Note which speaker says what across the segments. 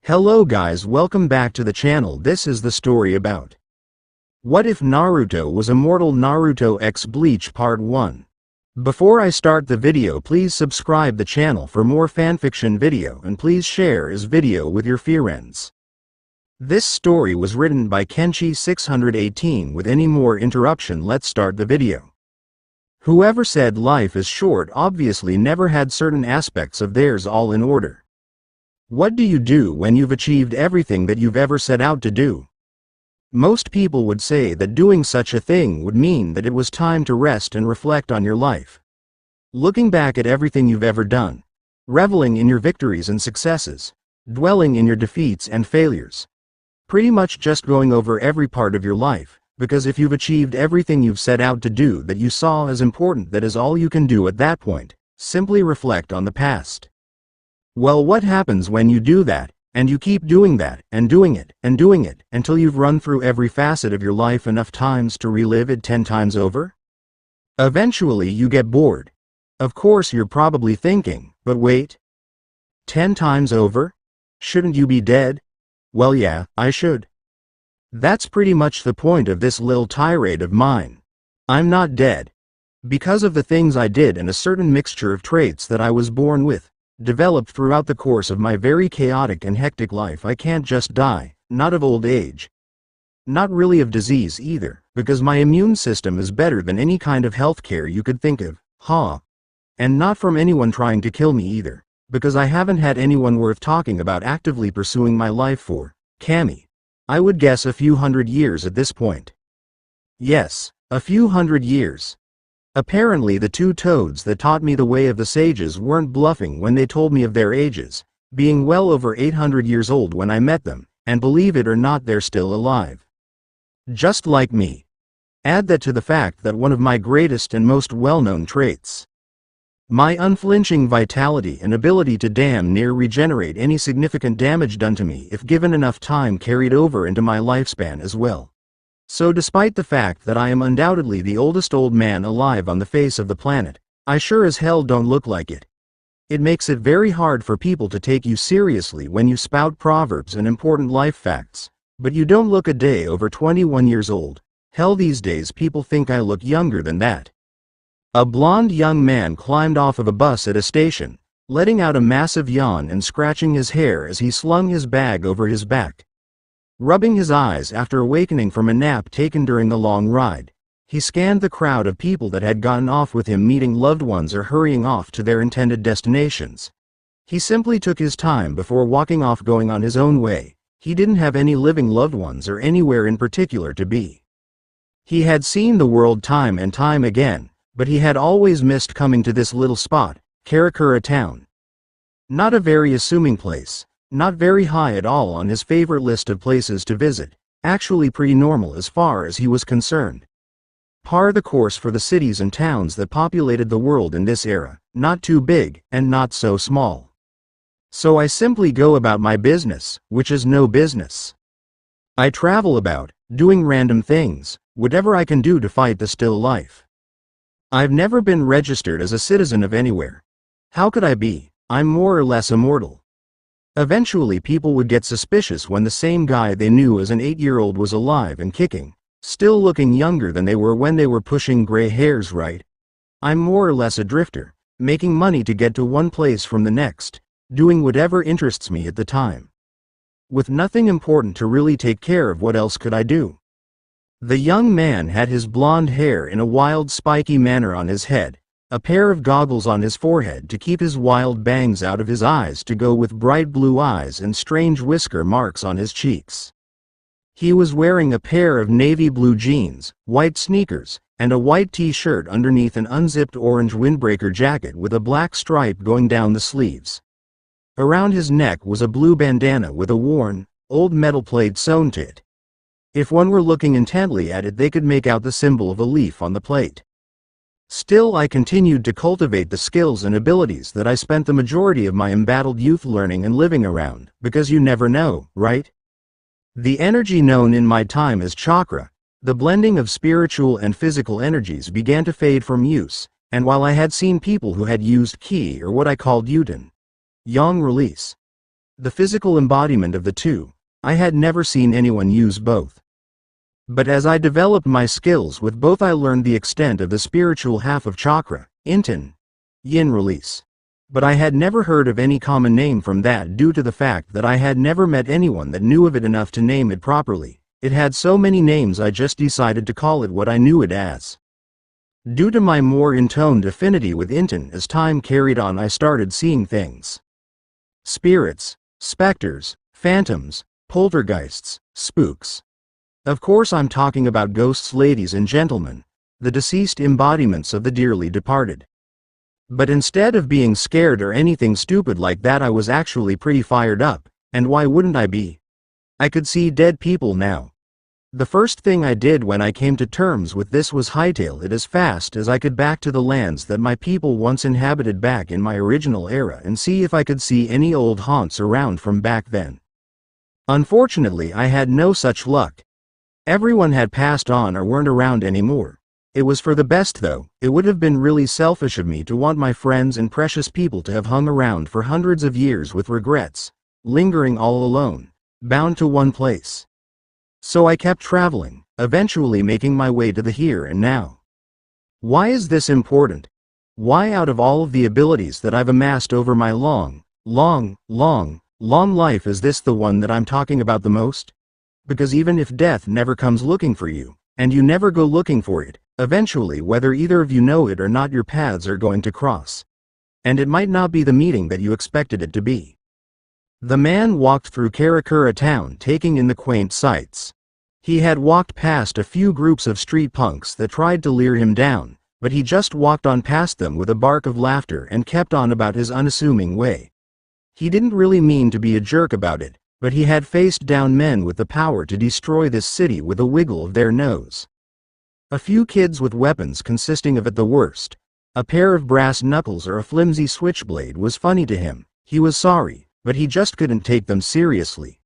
Speaker 1: Hello guys, welcome back to the channel. This is the story about What If Naruto Was Immortal. Naruto X Bleach Part 1. Before I start the video, please subscribe the channel for more fanfiction video and please share this video with your friends. This story was written by Kenshi 618. With any more interruption, let's start the video. Whoever said life is short obviously never had certain aspects of theirs all in order. What do you do when you've achieved everything that you've ever set out to do? Most people would say that doing such a thing would mean that it was time to rest and reflect on your life. Looking back at everything you've ever done, reveling in your victories and successes, dwelling in your defeats and failures. Pretty much just going over every part of your life, because if you've achieved everything you've set out to do that you saw as important, that is all you can do at that point. Simply reflect on the past. Well, what happens when you do that, and you keep doing that, and doing it, until you've run through every facet of your life enough times to relive it 10 times over? Eventually you get bored. Of course you're probably thinking, but wait. 10 times over? Shouldn't you be dead? Well yeah, I should. That's pretty much the point of this little tirade of mine. I'm not dead. Because of the things I did and a certain mixture of traits that I was born with, developed throughout the course of my very chaotic and hectic life, I can't just die, not of old age. Not really of disease either, because my immune system is better than any kind of healthcare you could think of, And not from anyone trying to kill me either, because I haven't had anyone worth talking about actively pursuing my life for, Kami. I would guess a few hundred years at this point. Yes, a few hundred years. Apparently the two toads that taught me the way of the sages weren't bluffing when they told me of their ages, being well over 800 years old when I met them, and believe it or not, they're still alive. Just like me. Add that to the fact that one of my greatest and most well-known traits, my unflinching vitality and ability to damn near regenerate any significant damage done to me if given enough time, carried over into my lifespan as well. So despite the fact that I am undoubtedly the oldest old man alive on the face of the planet, I sure as hell don't look like it. It makes it very hard for people to take you seriously when you spout proverbs and important life facts, but you don't look a day over 21 years old. Hell, these days people think I look younger than that. A blonde young man climbed off of a bus at a station, letting out a massive yawn and scratching his hair as he slung his bag over his back. Rubbing his eyes after awakening from a nap taken during the long ride, he scanned the crowd of people that had gotten off with him, meeting loved ones or hurrying off to their intended destinations. He simply took his time before walking off, going on his own way. He didn't have any living loved ones or anywhere in particular to be. He had seen the world time and time again, but he had always missed coming to this little spot, Karakura town. Not a very assuming place. Not very high at all on his favorite list of places to visit, actually pretty normal as far as he was concerned. Par the course for the cities and towns that populated the world in this era, not too big and not so small. So I simply go about my business, which is no business. I travel about, doing random things, whatever I can do to fight the still life. I've never been registered as a citizen of anywhere. How could I be? I'm more or less immortal. Eventually people would get suspicious when the same guy they knew as an 8-year-old was alive and kicking, still looking younger than they were when they were pushing gray hairs, right? I'm more or less a drifter, making money to get to one place from the next, doing whatever interests me at the time. With nothing important to really take care of, what else could I do? The young man had his blonde hair in a wild spiky manner on his head, a pair of goggles on his forehead to keep his wild bangs out of his eyes to go with bright blue eyes, and strange whisker marks on his cheeks. He was wearing a pair of navy blue jeans, white sneakers, and a white t-shirt underneath an unzipped orange windbreaker jacket with a black stripe going down the sleeves. Around his neck was a blue bandana with a worn, old metal plate sewn to it. If one were looking intently at it, they could make out the symbol of a leaf on the plate. Still, I continued to cultivate the skills and abilities that I spent the majority of my embattled youth learning and living around, because you never know, right? The energy known in my time as chakra, the blending of spiritual and physical energies, began to fade from use, and while I had seen people who had used ki, or what I called yuten, yang release, the physical embodiment of the two. I had never seen anyone use both. But as I developed my skills with both, I learned the extent of the spiritual half of chakra, Inten, yin release. But I had never heard of any common name from that due to the fact that I had never met anyone that knew of it enough to name it properly. It had so many names I just decided to call it what I knew it as. Due to my more intoned affinity with Inten, as time carried on I started seeing things. Spirits, specters, phantoms, poltergeists, spooks. Of course I'm talking about ghosts, ladies and gentlemen, the deceased embodiments of the dearly departed. But instead of being scared or anything stupid like that, I was actually pretty fired up, and why wouldn't I be? I could see dead people now. The first thing I did when I came to terms with this was hightail it as fast as I could back to the lands that my people once inhabited back in my original era and see if I could see any old haunts around from back then. Unfortunately, I had no such luck. Everyone had passed on or weren't around anymore. It was for the best though. It would have been really selfish of me to want my friends and precious people to have hung around for hundreds of years with regrets, lingering all alone, bound to one place. So I kept traveling, eventually making my way to the here and now. Why is this important? Why, out of all of the abilities that I've amassed over my long life, is this the one that I'm talking about the most? Because even if death never comes looking for you, and you never go looking for it, eventually, whether either of you know it or not, your paths are going to cross. And it might not be the meeting that you expected it to be. The man walked through Karakura town, taking in the quaint sights. He had walked past a few groups of street punks that tried to leer him down, but he just walked on past them with a bark of laughter and kept on about his unassuming way. He didn't really mean to be a jerk about it, but he had faced down men with the power to destroy this city with a wiggle of their nose. A few kids with weapons consisting of, at the worst, a pair of brass knuckles or a flimsy switchblade was funny to him. He was sorry, but he just couldn't take them seriously.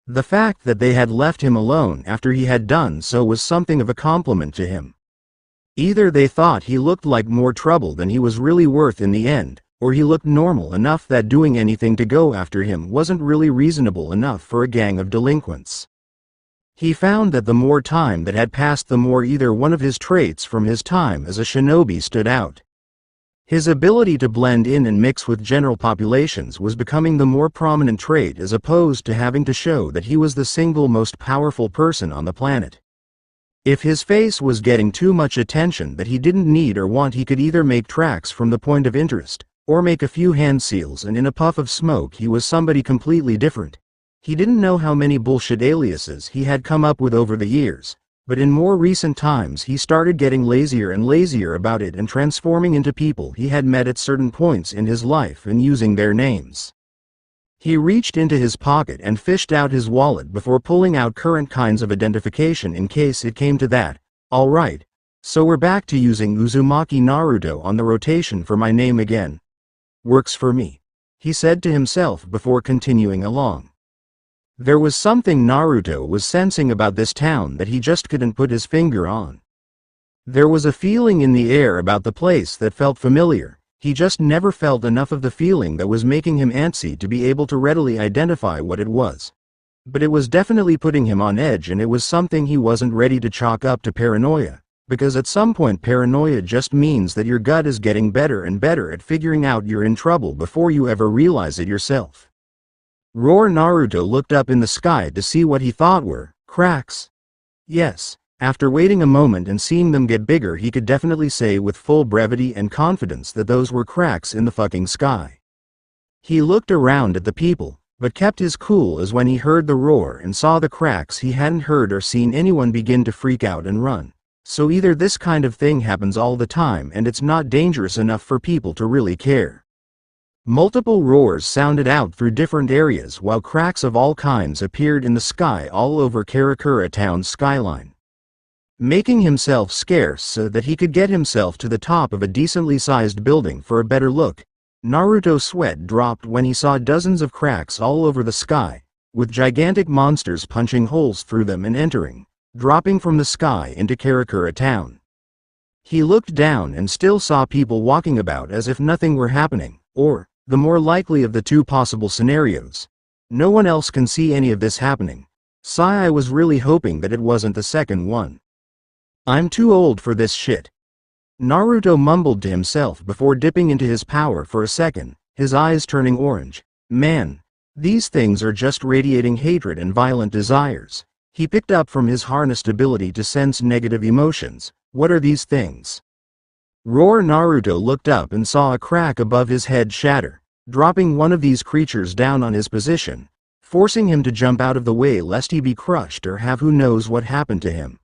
Speaker 1: The fact that they had left him alone after he had done so was something of a compliment to him. Either they thought he looked like more trouble than he was really worth in the end, or he looked normal enough that doing anything to go after him wasn't really reasonable enough for a gang of delinquents. He found that the more time that had passed, the more either one of his traits from his time as a shinobi stood out. His ability to blend in and mix with general populations was becoming the more prominent trait, as opposed to having to show that he was the single most powerful person on the planet. If his face was getting too much attention that he didn't need or want, he could either make tracks from the point of interest, or make a few hand seals, and in a puff of smoke he was somebody completely different. He didn't know how many bullshit aliases he had come up with over the years, but in more recent times he started getting lazier and lazier about it and transforming into people he had met at certain points in his life and using their names. He reached into his pocket and fished out his wallet before pulling out current kinds of identification in case it came to that. Alright, so we're back to using Uzumaki Naruto on the rotation for my name again. Works for me, he said to himself before continuing along. There was something Naruto was sensing about this town that he just couldn't put his finger on. There was a feeling in the air about the place that felt familiar. He just never felt enough of the feeling that was making him antsy to be able to readily identify what it was. But it was definitely putting him on edge, and it was something he wasn't ready to chalk up to paranoia, because at some point paranoia just means that your gut is getting better and better at figuring out you're in trouble before you ever realize it yourself. Naruto looked up in the sky to see what he thought were cracks. Yes, after waiting a moment and seeing them get bigger, he could definitely say with full brevity and confidence that those were cracks in the fucking sky. He looked around at the people, but kept his cool, as when he heard the roar and saw the cracks he hadn't heard or seen anyone begin to freak out and run. So either this kind of thing happens all the time and it's not dangerous enough for people to really care. Multiple roars sounded out through different areas while cracks of all kinds appeared in the sky all over Karakura town's skyline. Making himself scarce so that he could get himself to the top of a decently sized building for a better look, Naruto's sweat dropped when he saw dozens of cracks all over the sky, with gigantic monsters punching holes through them and dropping from the sky into Karakura town. He looked down and still saw people walking about as if nothing were happening, or the more likely of the two possible scenarios. No one else can see any of this happening. I was really hoping that it wasn't the second one. I'm too old for this shit. Naruto mumbled to himself before dipping into his power for a second, his eyes turning orange. Man, these things are just radiating hatred and violent desires. He picked up from his harnessed ability to sense negative emotions. What are these things? Roar! Naruto looked up and saw a crack above his head shatter, dropping one of these creatures down on his position, forcing him to jump out of the way lest he be crushed or have who knows what happened to him.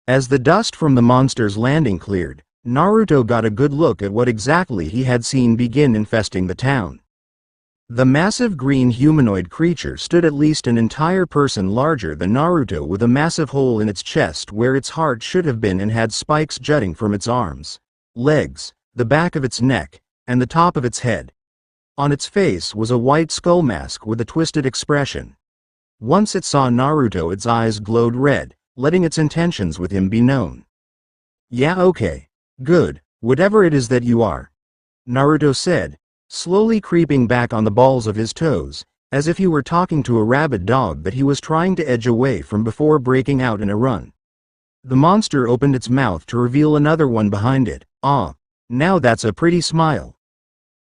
Speaker 1: As the dust from the monster's landing cleared, Naruto got a good look at what exactly he had seen begin infesting the town. The massive green humanoid creature stood at least an entire person larger than Naruto, with a massive hole in its chest where its heart should have been, and had spikes jutting from its arms, legs, the back of its neck, and the top of its head. On its face was a white skull mask with a twisted expression. Once it saw Naruto, its eyes glowed red, letting its intentions with him be known. "Yeah, okay. Good, whatever it is that you are," Naruto said, slowly creeping back on the balls of his toes, as if he were talking to a rabid dog that he was trying to edge away from before breaking out in a run. The monster opened its mouth to reveal another one behind it. "Ah, now that's a pretty smile."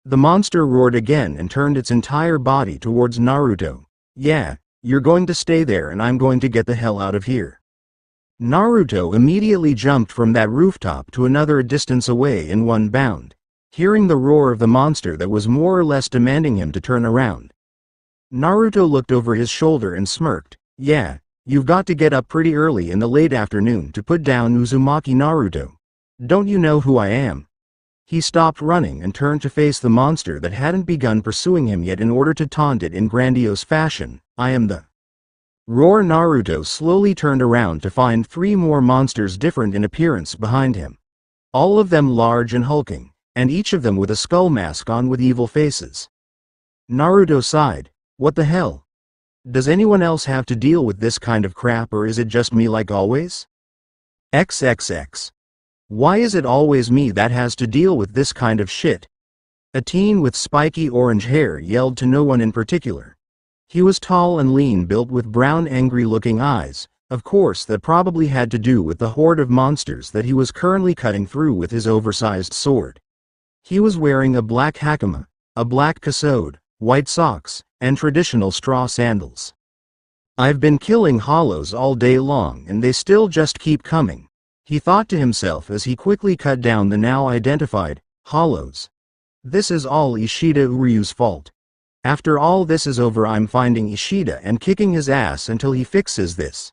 Speaker 1: The monster roared again and turned its entire body towards Naruto. "Yeah, you're going to stay there and I'm going to get the hell out of here." Naruto immediately jumped from that rooftop to another distance away in one bound, hearing the roar of the monster that was more or less demanding him to turn around. Naruto looked over his shoulder and smirked. "Yeah, you've got to get up pretty early in the late afternoon to put down Uzumaki, Naruto. Don't you know who I am?" He stopped running and turned to face the monster that hadn't begun pursuing him yet in order to taunt it in grandiose fashion. "I am the..." Roar! Naruto slowly turned around to find 3 more monsters different in appearance behind him. All of them large and hulking, and each of them with a skull mask on with evil faces. Naruto sighed. What the hell? Does anyone else have to deal with this kind of crap, or is it just me like always? XXX. Why is it always me that has to deal with this kind of shit? A teen with spiky orange hair yelled to no one in particular. He was tall and lean built with brown angry-looking eyes. Of course that probably had to do with the horde of monsters that he was currently cutting through with his oversized sword. He was wearing a black hakama, a black kasode, white socks, and traditional straw sandals. "I've been killing hollows all day long and they still just keep coming," he thought to himself as he quickly cut down the now identified hollows. "This is all Ishida Uryu's fault. After all this is over, I'm finding Ishida and kicking his ass until he fixes this."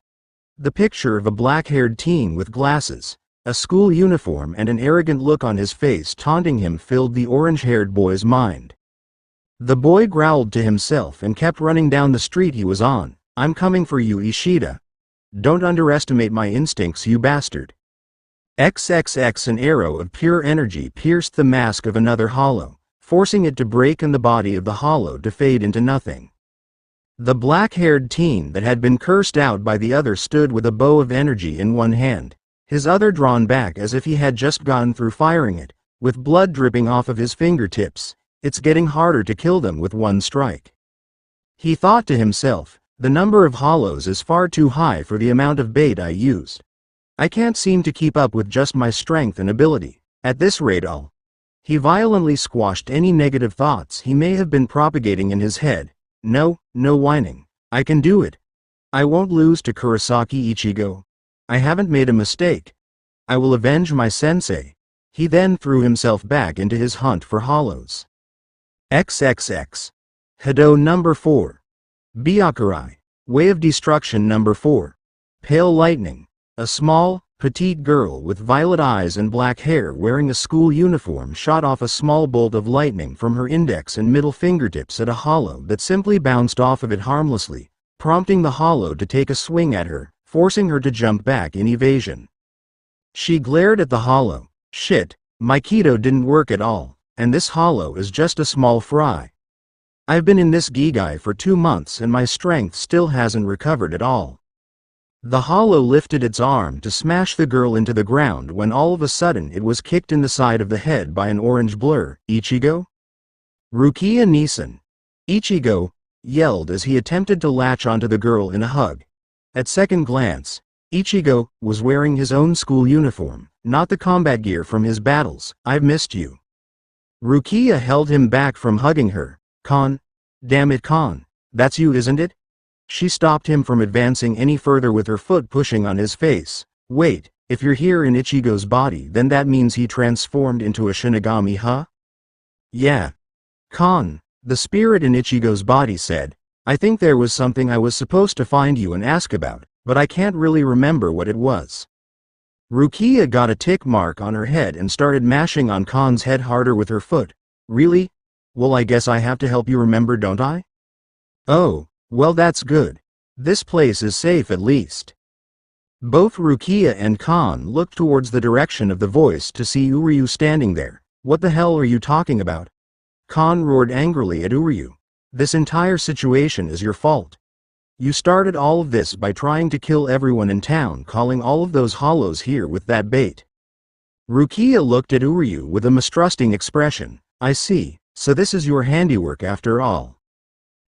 Speaker 1: The picture of a black-haired teen with glasses, a school uniform and an arrogant look on his face taunting him filled the orange-haired boy's mind. The boy growled to himself and kept running down the street he was on. "I'm coming for you, Ishida. Don't underestimate my instincts, you bastard." XXX. An arrow of pure energy pierced the mask of another hollow, forcing it to break and the body of the hollow to fade into nothing. The black-haired teen that had been cursed out by the other stood with a bow of energy in one hand, his other drawn back as if he had just gone through firing it, with blood dripping off of his fingertips. "It's getting harder to kill them with one strike," he thought to himself. "The number of hollows is far too high for the amount of bait I used. I can't seem to keep up with just my strength and ability. At this rate He violently squashed any negative thoughts he may have been propagating in his head. No whining. I can do it. I won't lose to Kurosaki Ichigo. I haven't made a mistake. I will avenge my sensei." He then threw himself back into his hunt for hollows. XXX. Hado number 4. Byakurai. Way of Destruction number 4. Pale Lightning. A small, petite girl with violet eyes and black hair wearing a school uniform shot off a small bolt of lightning from her index and middle fingertips at a hollow that simply bounced off of it harmlessly, prompting the hollow to take a swing at her, forcing her to jump back in evasion. She glared at the hollow. "Shit, my keto didn't work at all, and this hollow is just a small fry. I've been in this gigai for 2 months and my strength still hasn't recovered at all." The hollow lifted its arm to smash the girl into the ground when all of a sudden it was kicked in the side of the head by an orange blur. "Ichigo?" Rukia-Nisan. Ichigo yelled as he attempted to latch onto the girl in a hug. At second glance, Ichigo was wearing his own school uniform, not the combat gear from his battles. I've missed you. Rukia held him back from hugging her. Kon. Damn it, Kon. That's you, isn't it? She stopped him from advancing any further with her foot pushing on his face. Wait, if you're here in Ichigo's body, then that means he transformed into a Shinigami, huh? Yeah. Kon, the spirit in Ichigo's body said, I think there was something I was supposed to find you and ask about, but I can't really remember what it was. Rukia got a tick mark on her head and started mashing on Kon's head harder with her foot. Really? Well, I guess I have to help you remember, don't I? Oh, well, that's good. This place is safe at least. Both Rukia and Kon looked towards the direction of the voice to see Uryu standing there. What the hell are you talking about? Kon roared angrily at Uryu. This entire situation is your fault. You started all of this by trying to kill everyone in town, calling all of those hollows here with that bait. Rukia looked at Uryu with a mistrusting expression. I see, so this is your handiwork after all.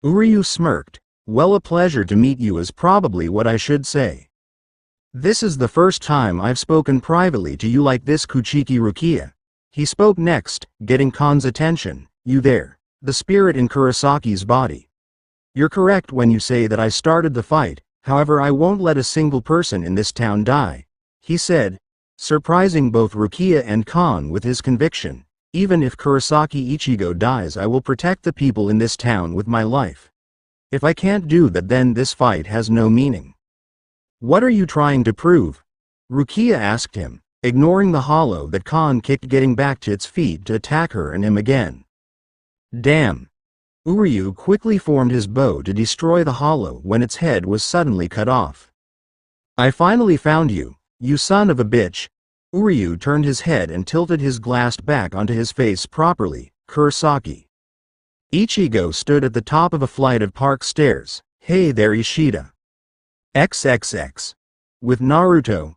Speaker 1: Uryu smirked. Well, a pleasure to meet you is probably what I should say. This is the first time I've spoken privately to you like this, Kuchiki Rukia. He spoke next, getting Kon's attention. You there, the spirit in Kurisaki's body. You're correct when you say that I started the fight, however I won't let a single person in this town die, he said, surprising both Rukia and Kon with his conviction. Even if Kurosaki Ichigo dies, I will protect the people in this town with my life. If I can't do that, then this fight has no meaning. What are you trying to prove? Rukia asked him, ignoring the hollow that Kon kicked, getting back to its feet to attack her and him again. Damn. Uryu quickly formed his bow to destroy the hollow when its head was suddenly cut off. I finally found you, you son of a bitch. Uryu turned his head and tilted his glass back onto his face properly. Kurosaki. Ichigo stood at the top of a flight of park stairs. Hey there, Ishida. XXX. With Naruto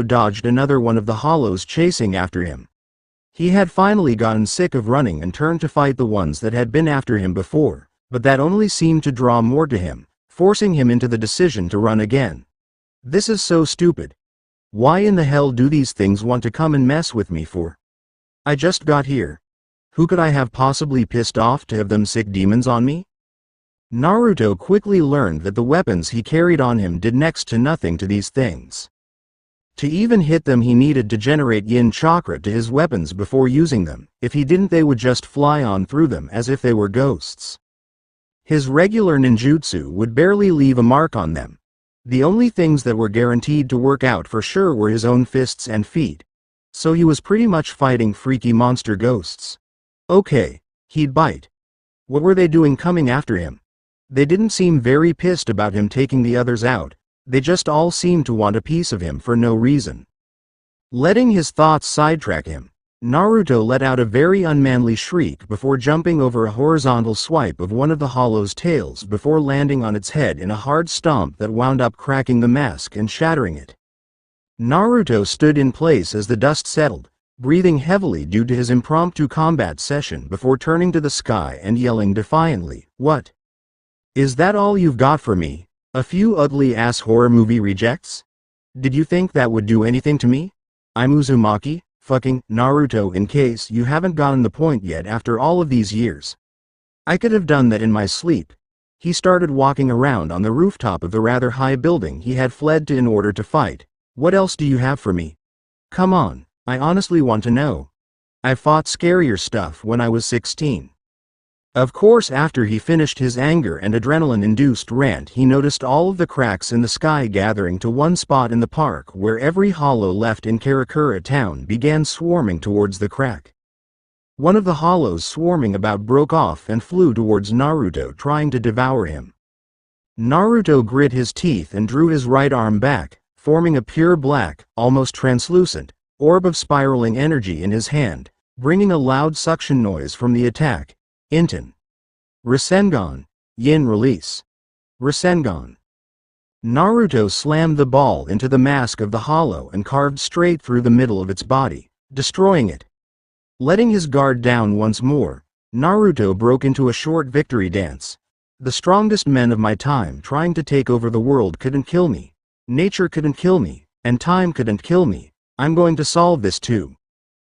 Speaker 1: dodged another one of the hollows chasing after him. He had finally gotten sick of running and turned to fight the ones that had been after him before, but that only seemed to draw more to him, forcing him into the decision to run again. This is so stupid. Why in the hell do these things want to come and mess with me for? I just got here. Who could I have possibly pissed off to have them sick demons on me? Naruto quickly learned that the weapons he carried on him did next to nothing to these things. To even hit them, he needed to generate yin chakra to his weapons before using them. If he didn't, they would just fly on through them as if they were ghosts. His regular ninjutsu would barely leave a mark on them. The only things that were guaranteed to work out for sure were his own fists and feet. So he was pretty much fighting freaky monster ghosts. Okay, he'd bite. What were they doing coming after him? They didn't seem very pissed about him taking the others out. They just all seemed to want a piece of him for no reason. Letting his thoughts sidetrack him, Naruto let out a very unmanly shriek before jumping over a horizontal swipe of one of the hollow's tails before landing on its head in a hard stomp that wound up cracking the mask and shattering it. Naruto stood in place as the dust settled, breathing heavily due to his impromptu combat session before turning to the sky and yelling defiantly, "What? Is that all you've got for me? A few ugly-ass horror movie rejects? Did you think that would do anything to me? I'm Uzumaki, fucking Naruto, in case you haven't gotten the point yet after all of these years. I could have done that in my sleep." He started walking around on the rooftop of the rather high building he had fled to in order to fight. What else do you have for me? Come on, I honestly want to know. I fought scarier stuff when I was 16. Of course, after he finished his anger and adrenaline-induced rant, he noticed all of the cracks in the sky gathering to one spot in the park where every hollow left in Karakura town began swarming towards the crack. One of the hollows swarming about broke off and flew towards Naruto, trying to devour him. Naruto grit his teeth and drew his right arm back, forming a pure black, almost translucent, orb of spiraling energy in his hand, bringing a loud suction noise from the attack. Inten. Rasengan. Yin release. Rasengan. Naruto slammed the ball into the mask of the hollow and carved straight through the middle of its body, destroying it. Letting his guard down once more, Naruto broke into a short victory dance. The strongest men of my time trying to take over the world couldn't kill me. Nature couldn't kill me, and time couldn't kill me. I'm going to solve this too.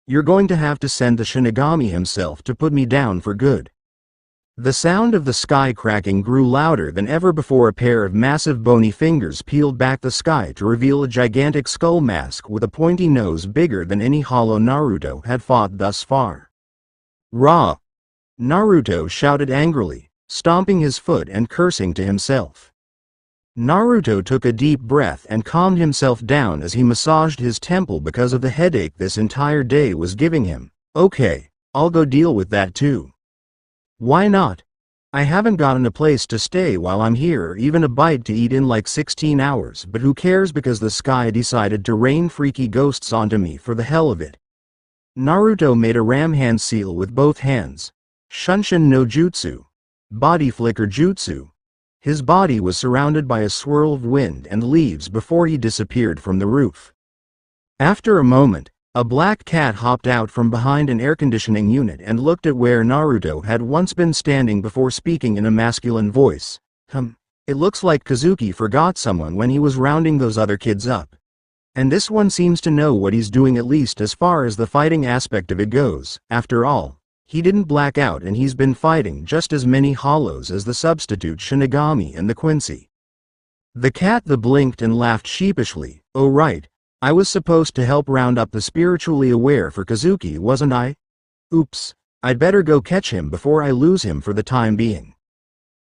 Speaker 1: You're going to have to send the Shinigami himself to put me down for good. The sound of the sky cracking grew louder than ever before. A pair of massive bony fingers peeled back the sky to reveal a gigantic skull mask with a pointy nose bigger than any hollow Naruto had fought thus far. Rah! Naruto shouted angrily, stomping his foot and cursing to himself. Naruto took a deep breath and calmed himself down as he massaged his temple because of the headache this entire day was giving him. Okay, I'll go deal with that too. Why not? I haven't gotten a place to stay while I'm here or even a bite to eat in like 16 hours, but who cares because the sky decided to rain freaky ghosts onto me for the hell of it. Naruto made a ram hand seal with both hands. Shunshin no Jutsu. Body flicker jutsu. His body was surrounded by a swirl of wind and leaves before he disappeared from the roof. After a moment, a black cat hopped out from behind an air conditioning unit and looked at where Naruto had once been standing before speaking in a masculine voice. It looks like Kazuki forgot someone when he was rounding those other kids up. And this one seems to know what he's doing, at least as far as the fighting aspect of it goes. After all, he didn't black out and he's been fighting just as many hollows as the substitute Shinigami and the Quincy. The cat blinked and laughed sheepishly. Oh right, I was supposed to help round up the spiritually aware for Kazuki, wasn't I? Oops, I'd better go catch him before I lose him for the time being.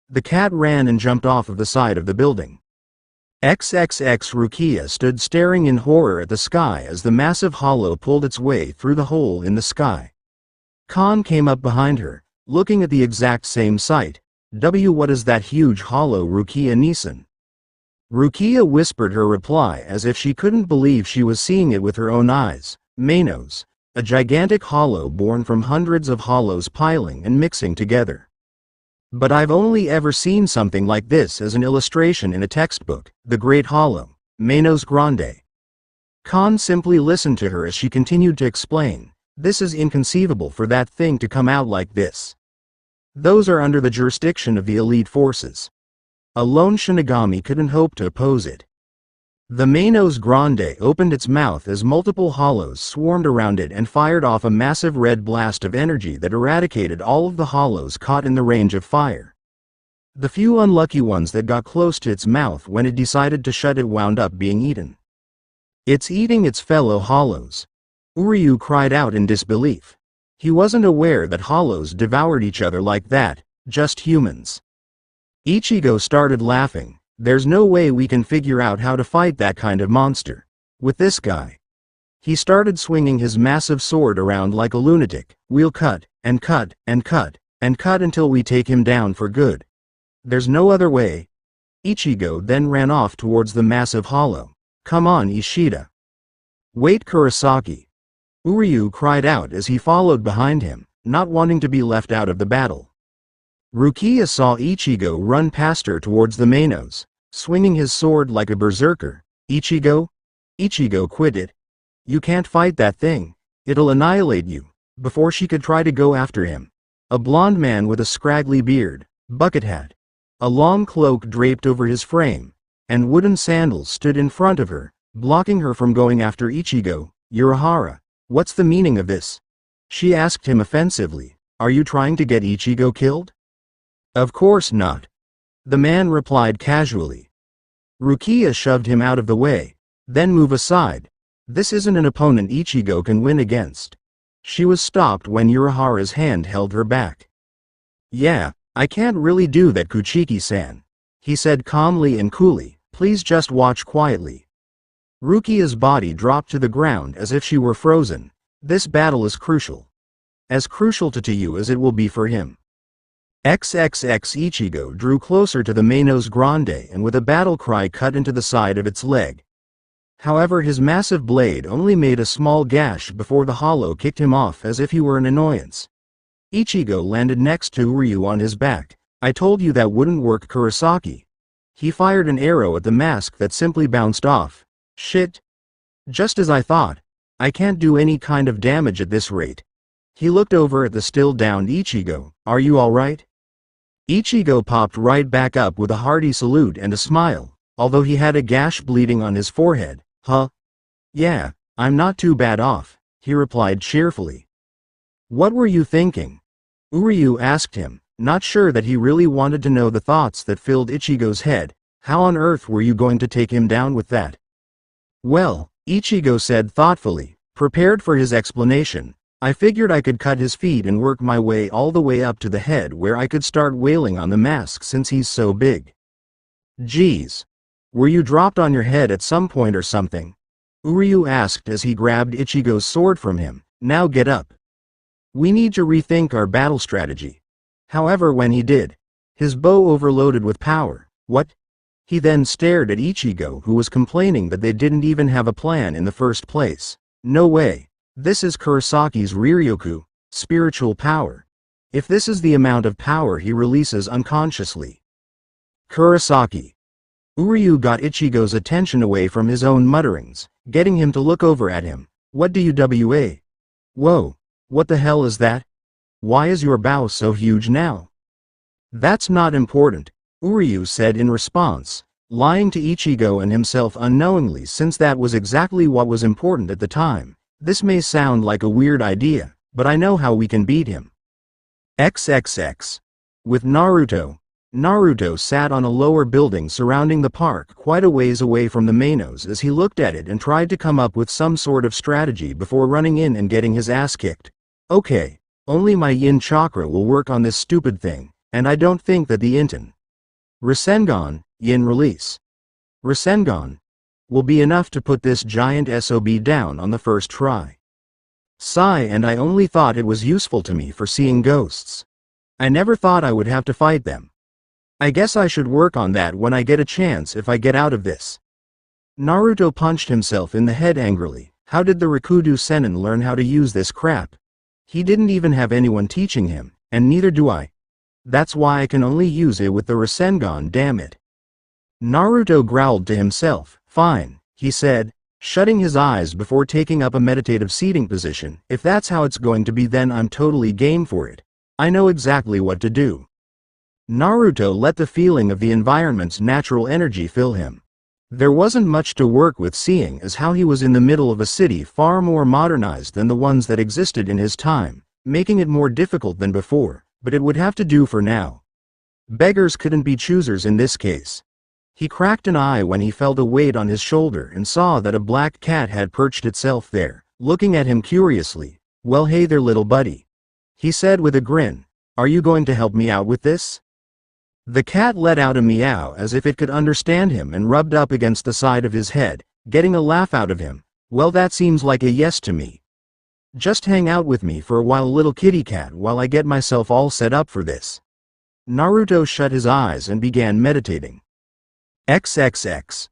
Speaker 1: The cat ran and jumped off of the side of the building. XXX Rukia stood staring in horror at the sky as the massive hollow pulled its way through the hole in the sky. Khan came up behind her, looking at the exact same sight. What is that huge hollow, Rukia-Nisan? Rukia whispered her reply as if she couldn't believe she was seeing it with her own eyes. Manos, a gigantic hollow born from hundreds of hollows piling and mixing together. But I've only ever seen something like this as an illustration in a textbook, the Great Hollow, Manos Grande. Khan simply listened to her as she continued to explain. This is inconceivable for that thing to come out like this. Those are under the jurisdiction of the elite forces. A lone Shinigami couldn't hope to oppose it. The Manos Grande opened its mouth as multiple hollows swarmed around it and fired off a massive red blast of energy that eradicated all of the hollows caught in the range of fire. The few unlucky ones that got close to its mouth when it decided to shut it wound up being eaten. It's eating its fellow hollows. Uryu cried out in disbelief. He wasn't aware that hollows devoured each other like that, just humans. Ichigo started laughing. There's no way we can figure out how to fight that kind of monster. With this guy. He started swinging his massive sword around like a lunatic. We'll cut, and cut, and cut, and cut until we take him down for good. There's no other way. Ichigo then ran off towards the massive hollow. Come on, Ishida. Wait, Kurosaki. Uryu cried out as he followed behind him, not wanting to be left out of the battle. Rukia saw Ichigo run past her towards the Manos, swinging his sword like a berserker. Ichigo? Ichigo, quit it. You can't fight that thing. It'll annihilate you. Before she could try to go after him, a blond man with a scraggly beard, bucket hat, a long cloak draped over his frame, and wooden sandals stood in front of her, blocking her from going after Ichigo. Urahara. What's the meaning of this? She asked him offensively. Are you trying to get Ichigo killed? Of course not. The man replied casually. Rukia shoved him out of the way. Then move aside. This isn't an opponent Ichigo can win against. She was stopped when Urahara's hand held her back. Yeah, I can't really do that, Kuchiki-san. He said calmly and coolly. Please just watch quietly. Rukia's body dropped to the ground as if she were frozen. This battle is crucial. As crucial to you as it will be for him. XXX Ichigo drew closer to the Manos Grande and with a battle cry cut into the side of its leg. However, his massive blade only made a small gash before the hollow kicked him off as if he were an annoyance. Ichigo landed next to Uryu on his back. I told you that wouldn't work, Kurosaki. He fired an arrow at the mask that simply bounced off. Shit. Just as I thought. I can't do any kind of damage at this rate. He looked over at the still-downed Ichigo. "Are you alright?" Ichigo popped right back up with a hearty salute and a smile, although he had a gash bleeding on his forehead. "Huh? Yeah, I'm not too bad off," he replied cheerfully. "What were you thinking?" Uryu asked him, not sure that he really wanted to know the thoughts that filled Ichigo's head. How on earth were you going to take him down with that? "Well," Ichigo said thoughtfully, prepared for his explanation, "I figured I could cut his feet and work my way all the way up to the head where I could start wailing on the mask since he's so big." "Geez. Were you dropped on your head at some point or something?" Uryu asked as he grabbed Ichigo's sword from him. "Now get up. We need to rethink our battle strategy." However, when he did, his bow overloaded with power. "What?" He then stared at Ichigo, who was complaining that they didn't even have a plan in the first place. "No way. This is Kurisaki's Riryoku, spiritual power. If this is the amount of power he releases unconsciously." Kurosaki. Uryu got Ichigo's attention away from his own mutterings, getting him to look over at him. "What do you wa? Whoa, what the hell is that? Why is your bow so huge now?" "That's not important," Uryu said in response, lying to Ichigo and himself unknowingly, since that was exactly what was important at the time. "This may sound like a weird idea, but I know how we can beat him." XXX. With Naruto. Naruto sat on a lower building surrounding the park quite a ways away from the Mainos as he looked at it and tried to come up with some sort of strategy before running in and getting his ass kicked. "Okay, only my yin chakra will work on this stupid thing, and I don't think that the Inten Rasengan, yin release, Rasengan, will be enough to put this giant SOB down on the first try. Sigh, and I only thought it was useful to me for seeing ghosts. I never thought I would have to fight them. I guess I should work on that when I get a chance if I get out of this." Naruto punched himself in the head angrily. How did the Rikudo Sennin learn how to use this crap? He didn't even have anyone teaching him, and neither do I. That's why I can only use it with the Rasengan, damn it. Naruto growled to himself. "Fine," he said, shutting his eyes before taking up a meditative seating position. "If that's how it's going to be, then I'm totally game for it. I know exactly what to do." Naruto let the feeling of the environment's natural energy fill him. There wasn't much to work with, seeing as how he was in the middle of a city far more modernized than the ones that existed in his time, making it more difficult than before, but it would have to do for now. Beggars couldn't be choosers in this case. He cracked an eye when he felt a weight on his shoulder and saw that a black cat had perched itself there, looking at him curiously. "Well, hey there, little buddy," he said with a grin. "Are you going to help me out with this?" The cat let out a meow as if it could understand him and rubbed up against the side of his head, getting a laugh out of him. "Well, that seems like a yes to me. Just hang out with me for a while, little kitty cat, while I get myself all set up for this." Naruto shut his eyes and began meditating. XXX.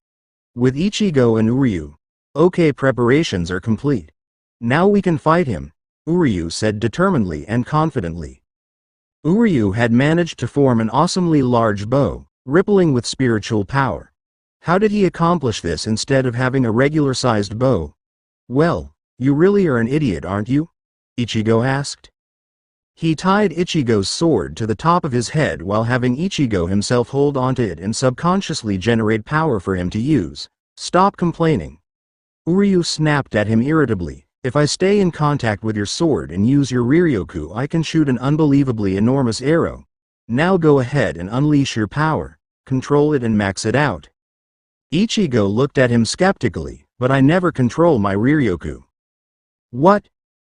Speaker 1: With Ichigo and Uryu. "Okay, preparations are complete. Now we can fight him," Uryu said determinedly and confidently. Uryu had managed to form an awesomely large bow, rippling with spiritual power. How did he accomplish this instead of having a regular-sized bow? "Well, you really are an idiot, aren't you?" Ichigo asked. He tied Ichigo's sword to the top of his head while having Ichigo himself hold onto it and subconsciously generate power for him to use. "Stop complaining." Uryu snapped at him irritably. "If I stay in contact with your sword and use your Riryoku, I can shoot an unbelievably enormous arrow. Now go ahead and unleash your power, control it and max it out." Ichigo looked at him skeptically. "But I never control my Riryoku." "What?"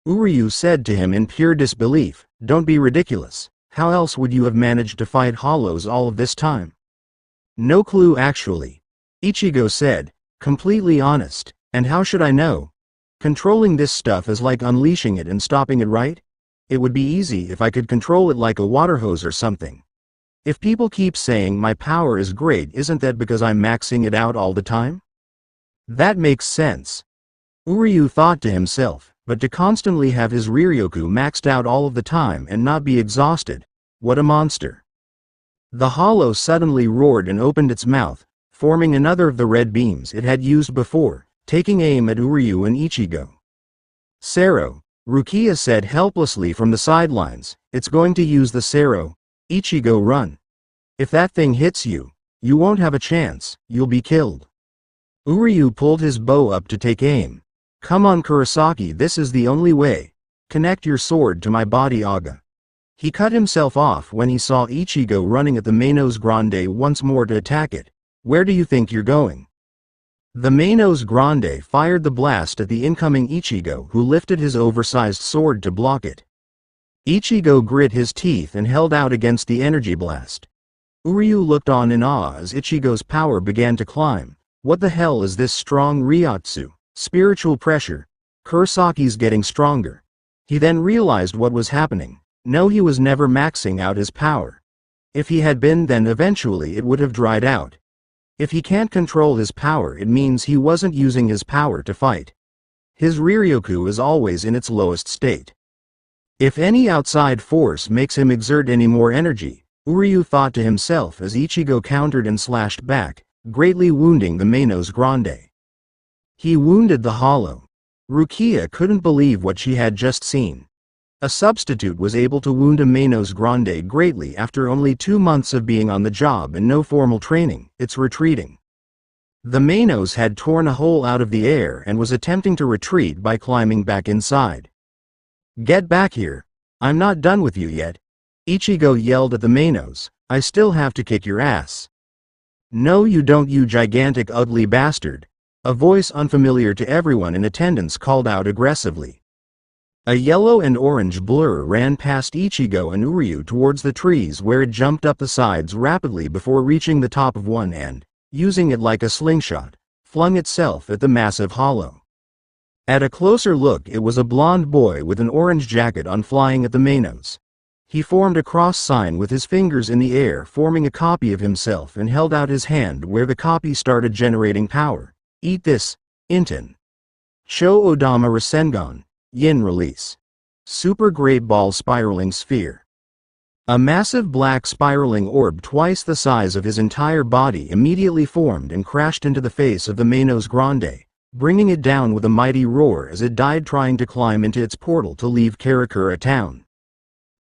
Speaker 1: Uryu said to him in pure disbelief. "Don't be ridiculous. How else would you have managed to fight hollows all of this time?" "No clue actually," Ichigo said, completely honest. "And how should I know? Controlling this stuff is like unleashing it and stopping it, right? It would be easy if I could control it like a water hose or something. If people keep saying my power is great, isn't that because I'm maxing it out all the time?" "That makes sense," Uryu thought to himself, "but to constantly have his Riryoku maxed out all of the time and not be exhausted, what a monster." The hollow suddenly roared and opened its mouth, forming another of the red beams it had used before, taking aim at Uryu and Ichigo. "Sero, Rukia said helplessly from the sidelines. It's going to use the Sero. Ichigo, run. If that thing hits you, you won't have a chance, you'll be killed. Uryu pulled his bow up to take aim. Come on Kurosaki, this is the only way. Connect your sword to my body, Aga. He cut himself off when he saw Ichigo running at the Manos Grande once more to attack it. Where do you think you're going? The Manos Grande fired the blast at the incoming Ichigo, who lifted his oversized sword to block it. Ichigo grit his teeth and held out against the energy blast. Uryu looked on in awe as Ichigo's power began to climb. What the hell is this strong Ryotsu? Spiritual pressure. Kurosaki's getting stronger. He then realized what was happening. No, he was never maxing out his power. If he had been, then eventually it would have dried out. If he can't control his power, it means he wasn't using his power to fight. His Riryoku is always in its lowest state. If any outside force makes him exert any more energy, Uryu thought to himself as Ichigo countered and slashed back, greatly wounding the Manos Grande. He wounded the hollow. Rukia couldn't believe what she had just seen. A substitute was able to wound a Manos Grande greatly after only 2 months of being on the job and no formal training. It's retreating. The Manos had torn a hole out of the air and was attempting to retreat by climbing back inside. Get back here. I'm not done with you yet. Ichigo yelled at the Manos. I still have to kick your ass. No you don't, you gigantic ugly bastard. A voice unfamiliar to everyone in attendance called out aggressively. A yellow and orange blur ran past Ichigo and Uryu towards the trees, where it jumped up the sides rapidly before reaching the top of one and, using it like a slingshot, flung itself at the massive hollow. At a closer look, it was a blond boy with an orange jacket on flying at the Manos. He formed a cross sign with his fingers in the air, forming a copy of himself, and held out his hand where the copy started generating power. Eat this, Inten. Cho Odama Rasengan. Yin release. Super Great Ball Spiraling Sphere. A massive black spiraling orb twice the size of his entire body immediately formed and crashed into the face of the Manos Grande, bringing it down with a mighty roar as it died trying to climb into its portal to leave Karakura town.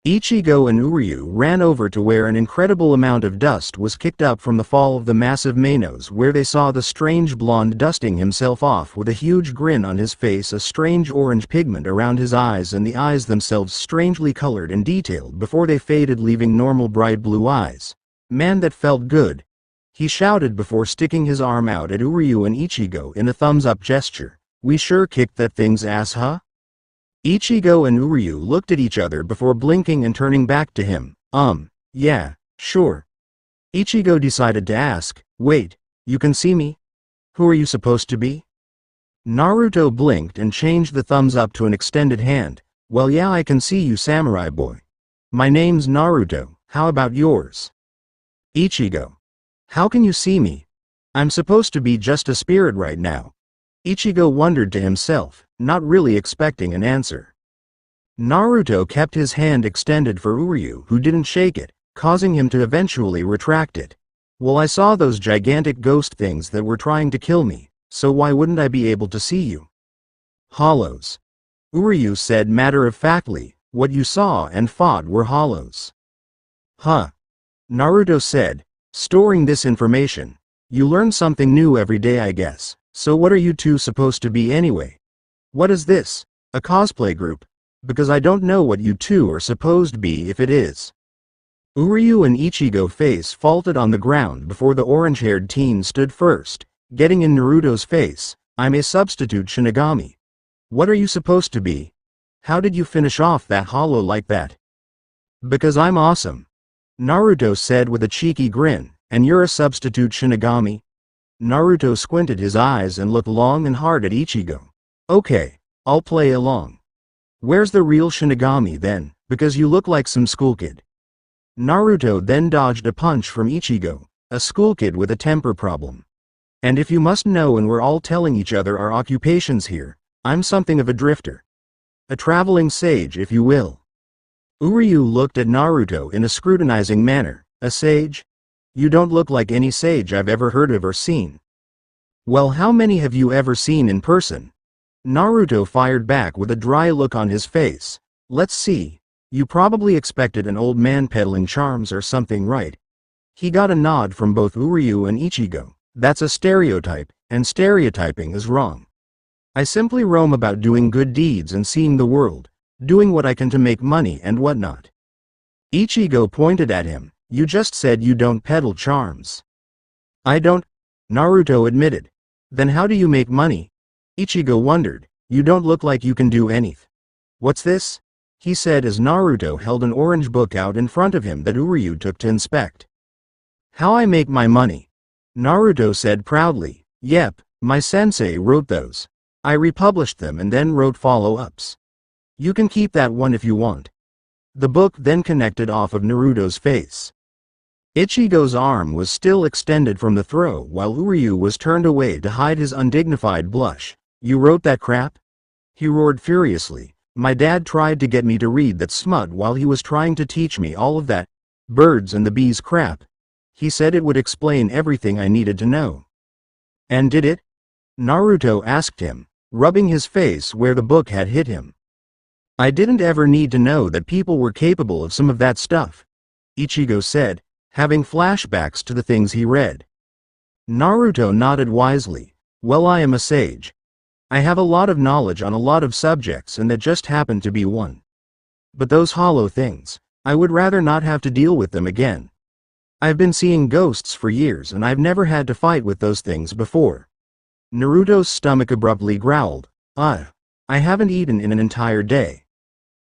Speaker 1: Ichigo and Uryu ran over to where an incredible amount of dust was kicked up from the fall of the massive Manos, where they saw the strange blonde dusting himself off with a huge grin on his face, a strange orange pigment around his eyes, and the eyes themselves strangely colored and detailed before they faded, leaving normal bright blue eyes. Man, that felt good. He shouted before sticking his arm out at Uryu and Ichigo in a thumbs-up gesture. We sure kicked that thing's ass, huh? Ichigo and Uryu looked at each other before blinking and turning back to him. Yeah, sure. Ichigo decided to ask, wait, you can see me? Who are you supposed to be? Naruto blinked and changed the thumbs up to an extended hand. Well, yeah, I can see you, samurai boy. My name's Naruto, how about yours? Ichigo. How can you see me? I'm supposed to be just a spirit right now. Ichigo wondered to himself, not really expecting an answer. Naruto kept his hand extended for Uryu, who didn't shake it, causing him to eventually retract it. Well, I saw those gigantic ghost things that were trying to kill me, so why wouldn't I be able to see you? Hollows. Uryu said matter-of-factly, what you saw and fought were hollows. Huh. Naruto said, storing this information. You learn something new every day, I guess. So what are you two supposed to be anyway? What is this? A cosplay group? Because I don't know what you two are supposed to be if it is. Uryu and Ichigo face faulted on the ground before the orange-haired teen stood first, getting in Naruto's face. I'm a substitute Shinigami. What are you supposed to be? How did you finish off that hollow like that? Because I'm awesome. Naruto said with a cheeky grin. And you're a substitute Shinigami? Naruto squinted his eyes and looked long and hard at Ichigo. Okay, I'll play along. Where's the real Shinigami then, because you look like some school kid. Naruto then dodged a punch from Ichigo, a school kid with a temper problem. And if you must know, and we're all telling each other our occupations here, I'm something of a drifter. A traveling sage, if you will. Uryu looked at Naruto in a scrutinizing manner. A sage? You don't look like any sage I've ever heard of or seen. Well, how many have you ever seen in person? Naruto fired back with a dry look on his face. Let's see. You probably expected an old man peddling charms or something, right? He got a nod from both Uryu and Ichigo. That's a stereotype, and stereotyping is wrong. I simply roam about doing good deeds and seeing the world, doing what I can to make money and whatnot. Ichigo pointed at him. You just said you don't peddle charms. I don't, Naruto admitted. Then how do you make money? Ichigo wondered. You don't look like you can do anything. What's this? He said as Naruto held an orange book out in front of him that Uryu took to inspect. How I make my money? Naruto said proudly. Yep, my sensei wrote those. I republished them and then wrote follow-ups. You can keep that one if you want. The book then connected off of Naruto's face. Ichigo's arm was still extended from the throw while Uryu was turned away to hide his undignified blush. You wrote that crap? He roared furiously. My dad tried to get me to read that smut while he was trying to teach me all of that birds and the bees crap. He said it would explain everything I needed to know. And did it? Naruto asked him, rubbing his face where the book had hit him. I didn't ever need to know that people were capable of some of that stuff, Ichigo said, having flashbacks to the things he read. Naruto nodded wisely. Well, I am a sage. I have a lot of knowledge on a lot of subjects and that just happened to be one. But those hollow things, I would rather not have to deal with them again. I've been seeing ghosts for years and I've never had to fight with those things before. Naruto's stomach abruptly growled. I haven't eaten in an entire day.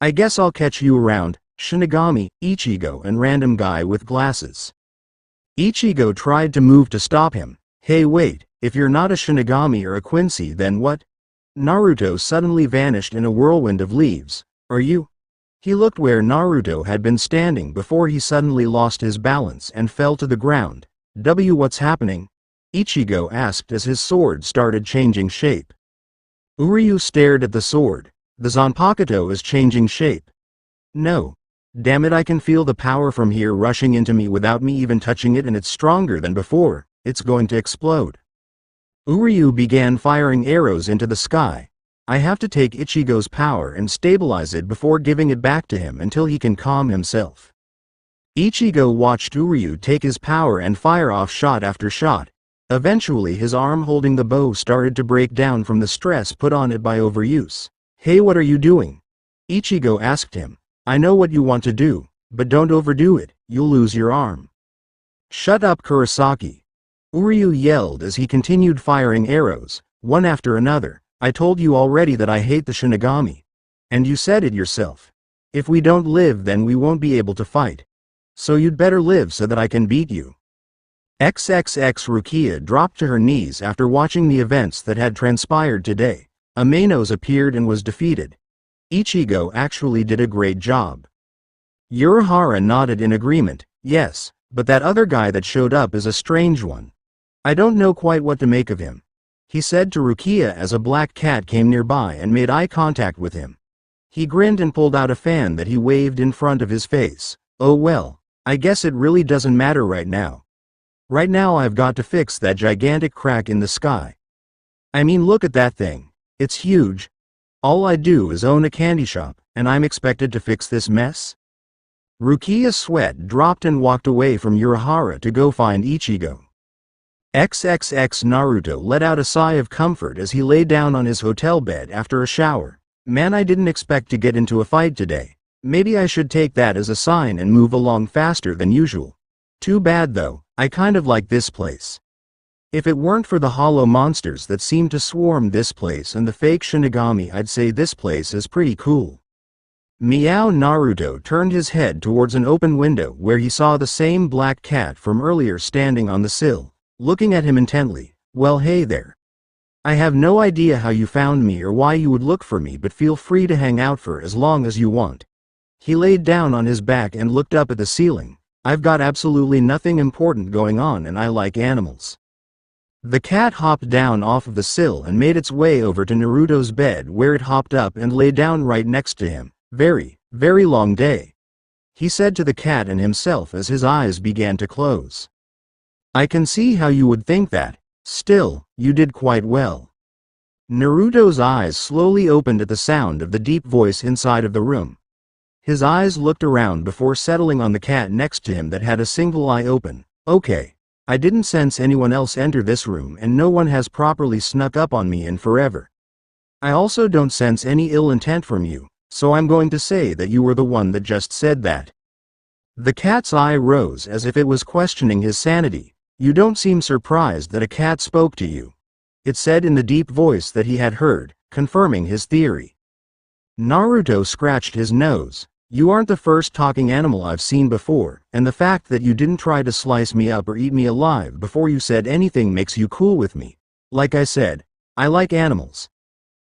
Speaker 1: I guess I'll catch you around, Shinigami, Ichigo and random guy with glasses. Ichigo tried to move to stop him. Hey wait, if you're not a Shinigami or a Quincy then what? Naruto suddenly vanished in a whirlwind of leaves. Are you? He looked where Naruto had been standing before he suddenly lost his balance and fell to the ground. What's happening? Ichigo asked as his sword started changing shape. Uryu stared at the sword. The Zanpakuto is changing shape. No. Damn it, I can feel the power from here rushing into me without me even touching it and it's stronger than before. It's going to explode. Uryu began firing arrows into the sky. I have to take Ichigo's power and stabilize it before giving it back to him until he can calm himself. Ichigo watched Uryu take his power and fire off shot after shot. Eventually his arm holding the bow started to break down from the stress put on it by overuse. Hey, what are you doing? Ichigo asked him. I know what you want to do, but don't overdo it, you'll lose your arm. Shut up, Kurosaki. Uryu yelled as he continued firing arrows, one after another. I told you already that I hate the Shinigami. And you said it yourself. If we don't live then we won't be able to fight. So you'd better live so that I can beat you. XXX Rukia dropped to her knees after watching the events that had transpired today. Amanos appeared and was defeated. Ichigo actually did a great job. Urahara nodded in agreement. Yes, but that other guy that showed up is a strange one. I don't know quite what to make of him, he said to Rukia as a black cat came nearby and made eye contact with him. He grinned and pulled out a fan that he waved in front of his face. Oh well, I guess it really doesn't matter right now. Right now I've got to fix that gigantic crack in the sky. I mean, look at that thing. It's huge. All I do is own a candy shop, and I'm expected to fix this mess? Rukia's sweat dropped and walked away from Urahara to go find Ichigo. XXX Naruto let out a sigh of comfort as he lay down on his hotel bed after a shower. Man, I didn't expect to get into a fight today. Maybe I should take that as a sign and move along faster than usual. Too bad though, I kind of like this place. If it weren't for the hollow monsters that seem to swarm this place and the fake Shinigami, I'd say this place is pretty cool. Meow. Naruto turned his head towards an open window where he saw the same black cat from earlier standing on the sill, looking at him intently. Well, hey there. I have no idea how you found me or why you would look for me, but feel free to hang out for as long as you want. He laid down on his back and looked up at the ceiling. I've got absolutely nothing important going on and I like animals. The cat hopped down off of the sill and made its way over to Naruto's bed where it hopped up and lay down right next to him. Very, very long day, he said to the cat and himself as his eyes began to close. I can see how you would think that. Still, you did quite well. Naruto's eyes slowly opened at the sound of the deep voice inside of the room. His eyes looked around before settling on the cat next to him that had a single eye open. Okay. I didn't sense anyone else enter this room and no one has properly snuck up on me in forever. I also don't sense any ill intent from you, so I'm going to say that you were the one that just said that. The cat's eye rose as if it was questioning his sanity. You don't seem surprised that a cat spoke to you. It said in the deep voice that he had heard, confirming his theory. Naruto scratched his nose. You aren't the first talking animal I've seen before, and the fact that you didn't try to slice me up or eat me alive before you said anything makes you cool with me. Like I said, I like animals.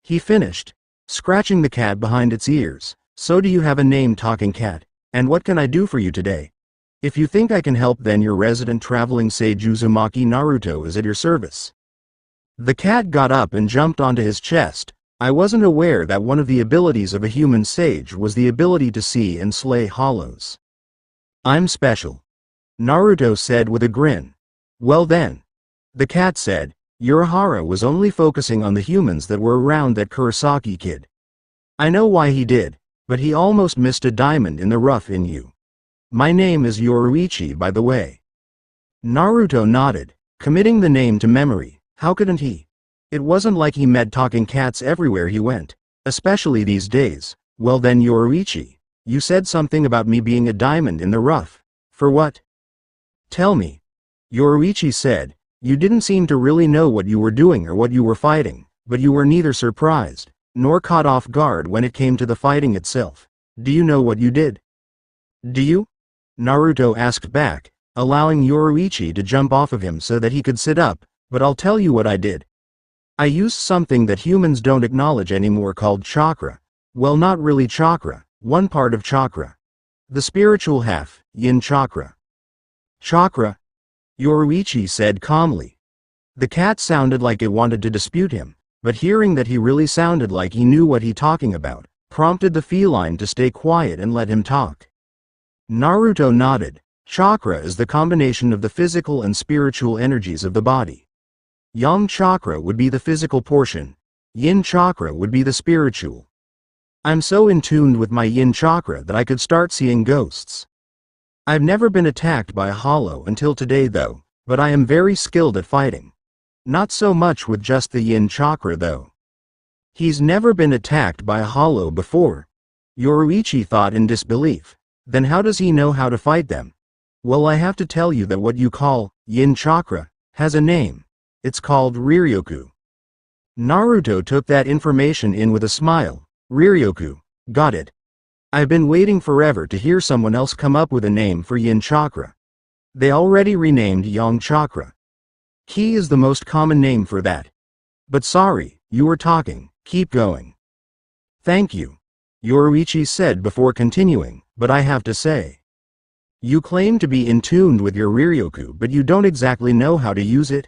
Speaker 1: He finished, scratching the cat behind its ears. So do you have a name, talking cat? And what can I do for you today? If you think I can help, then your resident traveling sage Uzumaki Naruto is at your service. The cat got up and jumped onto his chest. I wasn't aware that one of the abilities of a human sage was the ability to see and slay hollows. I'm special, Naruto said with a grin. Well then. The cat said, Urahara was only focusing on the humans that were around that Kurosaki kid. I know why he did, but he almost missed a diamond in the rough in you. My name is Yoruichi, by the way. Naruto nodded, committing the name to memory. How couldn't he? It wasn't like he met talking cats everywhere he went, especially these days. Well then, Yoruichi, you said something about me being a diamond in the rough. For what? Tell me. Yoruichi said, you didn't seem to really know what you were doing or what you were fighting, but you were neither surprised, nor caught off guard when it came to the fighting itself. Do you know what you did? Do you? Naruto asked back, allowing Yoruichi to jump off of him so that he could sit up, but I'll tell you what I did. I used something that humans don't acknowledge anymore called chakra. Well, not really chakra, one part of chakra. The spiritual half, yin chakra. Chakra? Yoruichi said calmly. The cat sounded like it wanted to dispute him, but hearing that he really sounded like he knew what he talking about, prompted the feline to stay quiet and let him talk. Naruto nodded. Chakra is the combination of the physical and spiritual energies of the body. Yang chakra would be the physical portion, yin chakra would be the spiritual. I'm so in tune with my yin chakra that I could start seeing ghosts. I've never been attacked by a hollow until today though, but I am very skilled at fighting. Not so much with just the yin chakra though. He's never been attacked by a hollow before. Yoruichi thought in disbelief. Then how does he know how to fight them? Well, I have to tell you that what you call yin chakra has a name. It's called Riryoku. Naruto took that information in with a smile. Riryoku, got it. I've been waiting forever to hear someone else come up with a name for yin chakra. They already renamed yang chakra. Ki is the most common name for that. But sorry, you were talking, keep going. Thank you, Yoruichi said before continuing, but I have to say. You claim to be in tune with your Riryoku, but you don't exactly know how to use it?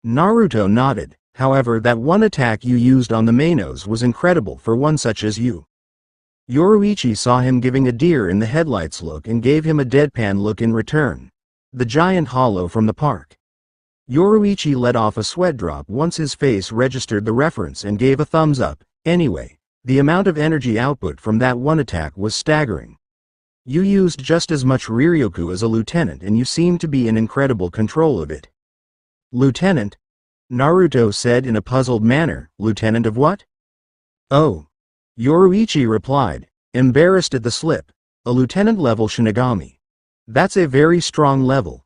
Speaker 1: Naruto nodded. However, that one attack you used on the Mainos was incredible for one such as you. Yoruichi saw him giving a deer in the headlights look and gave him a deadpan look in return. The giant hollow from the park. Yoruichi let off a sweat drop once his face registered the reference and gave a thumbs up. Anyway, the amount of energy output from that one attack was staggering. You used just as much Riryoku as a lieutenant and you seem to be in incredible control of it. Lieutenant? Naruto said in a puzzled manner. Lieutenant of what? Oh. Yoruichi replied, embarrassed at the slip. A lieutenant-level Shinigami. That's a very strong level.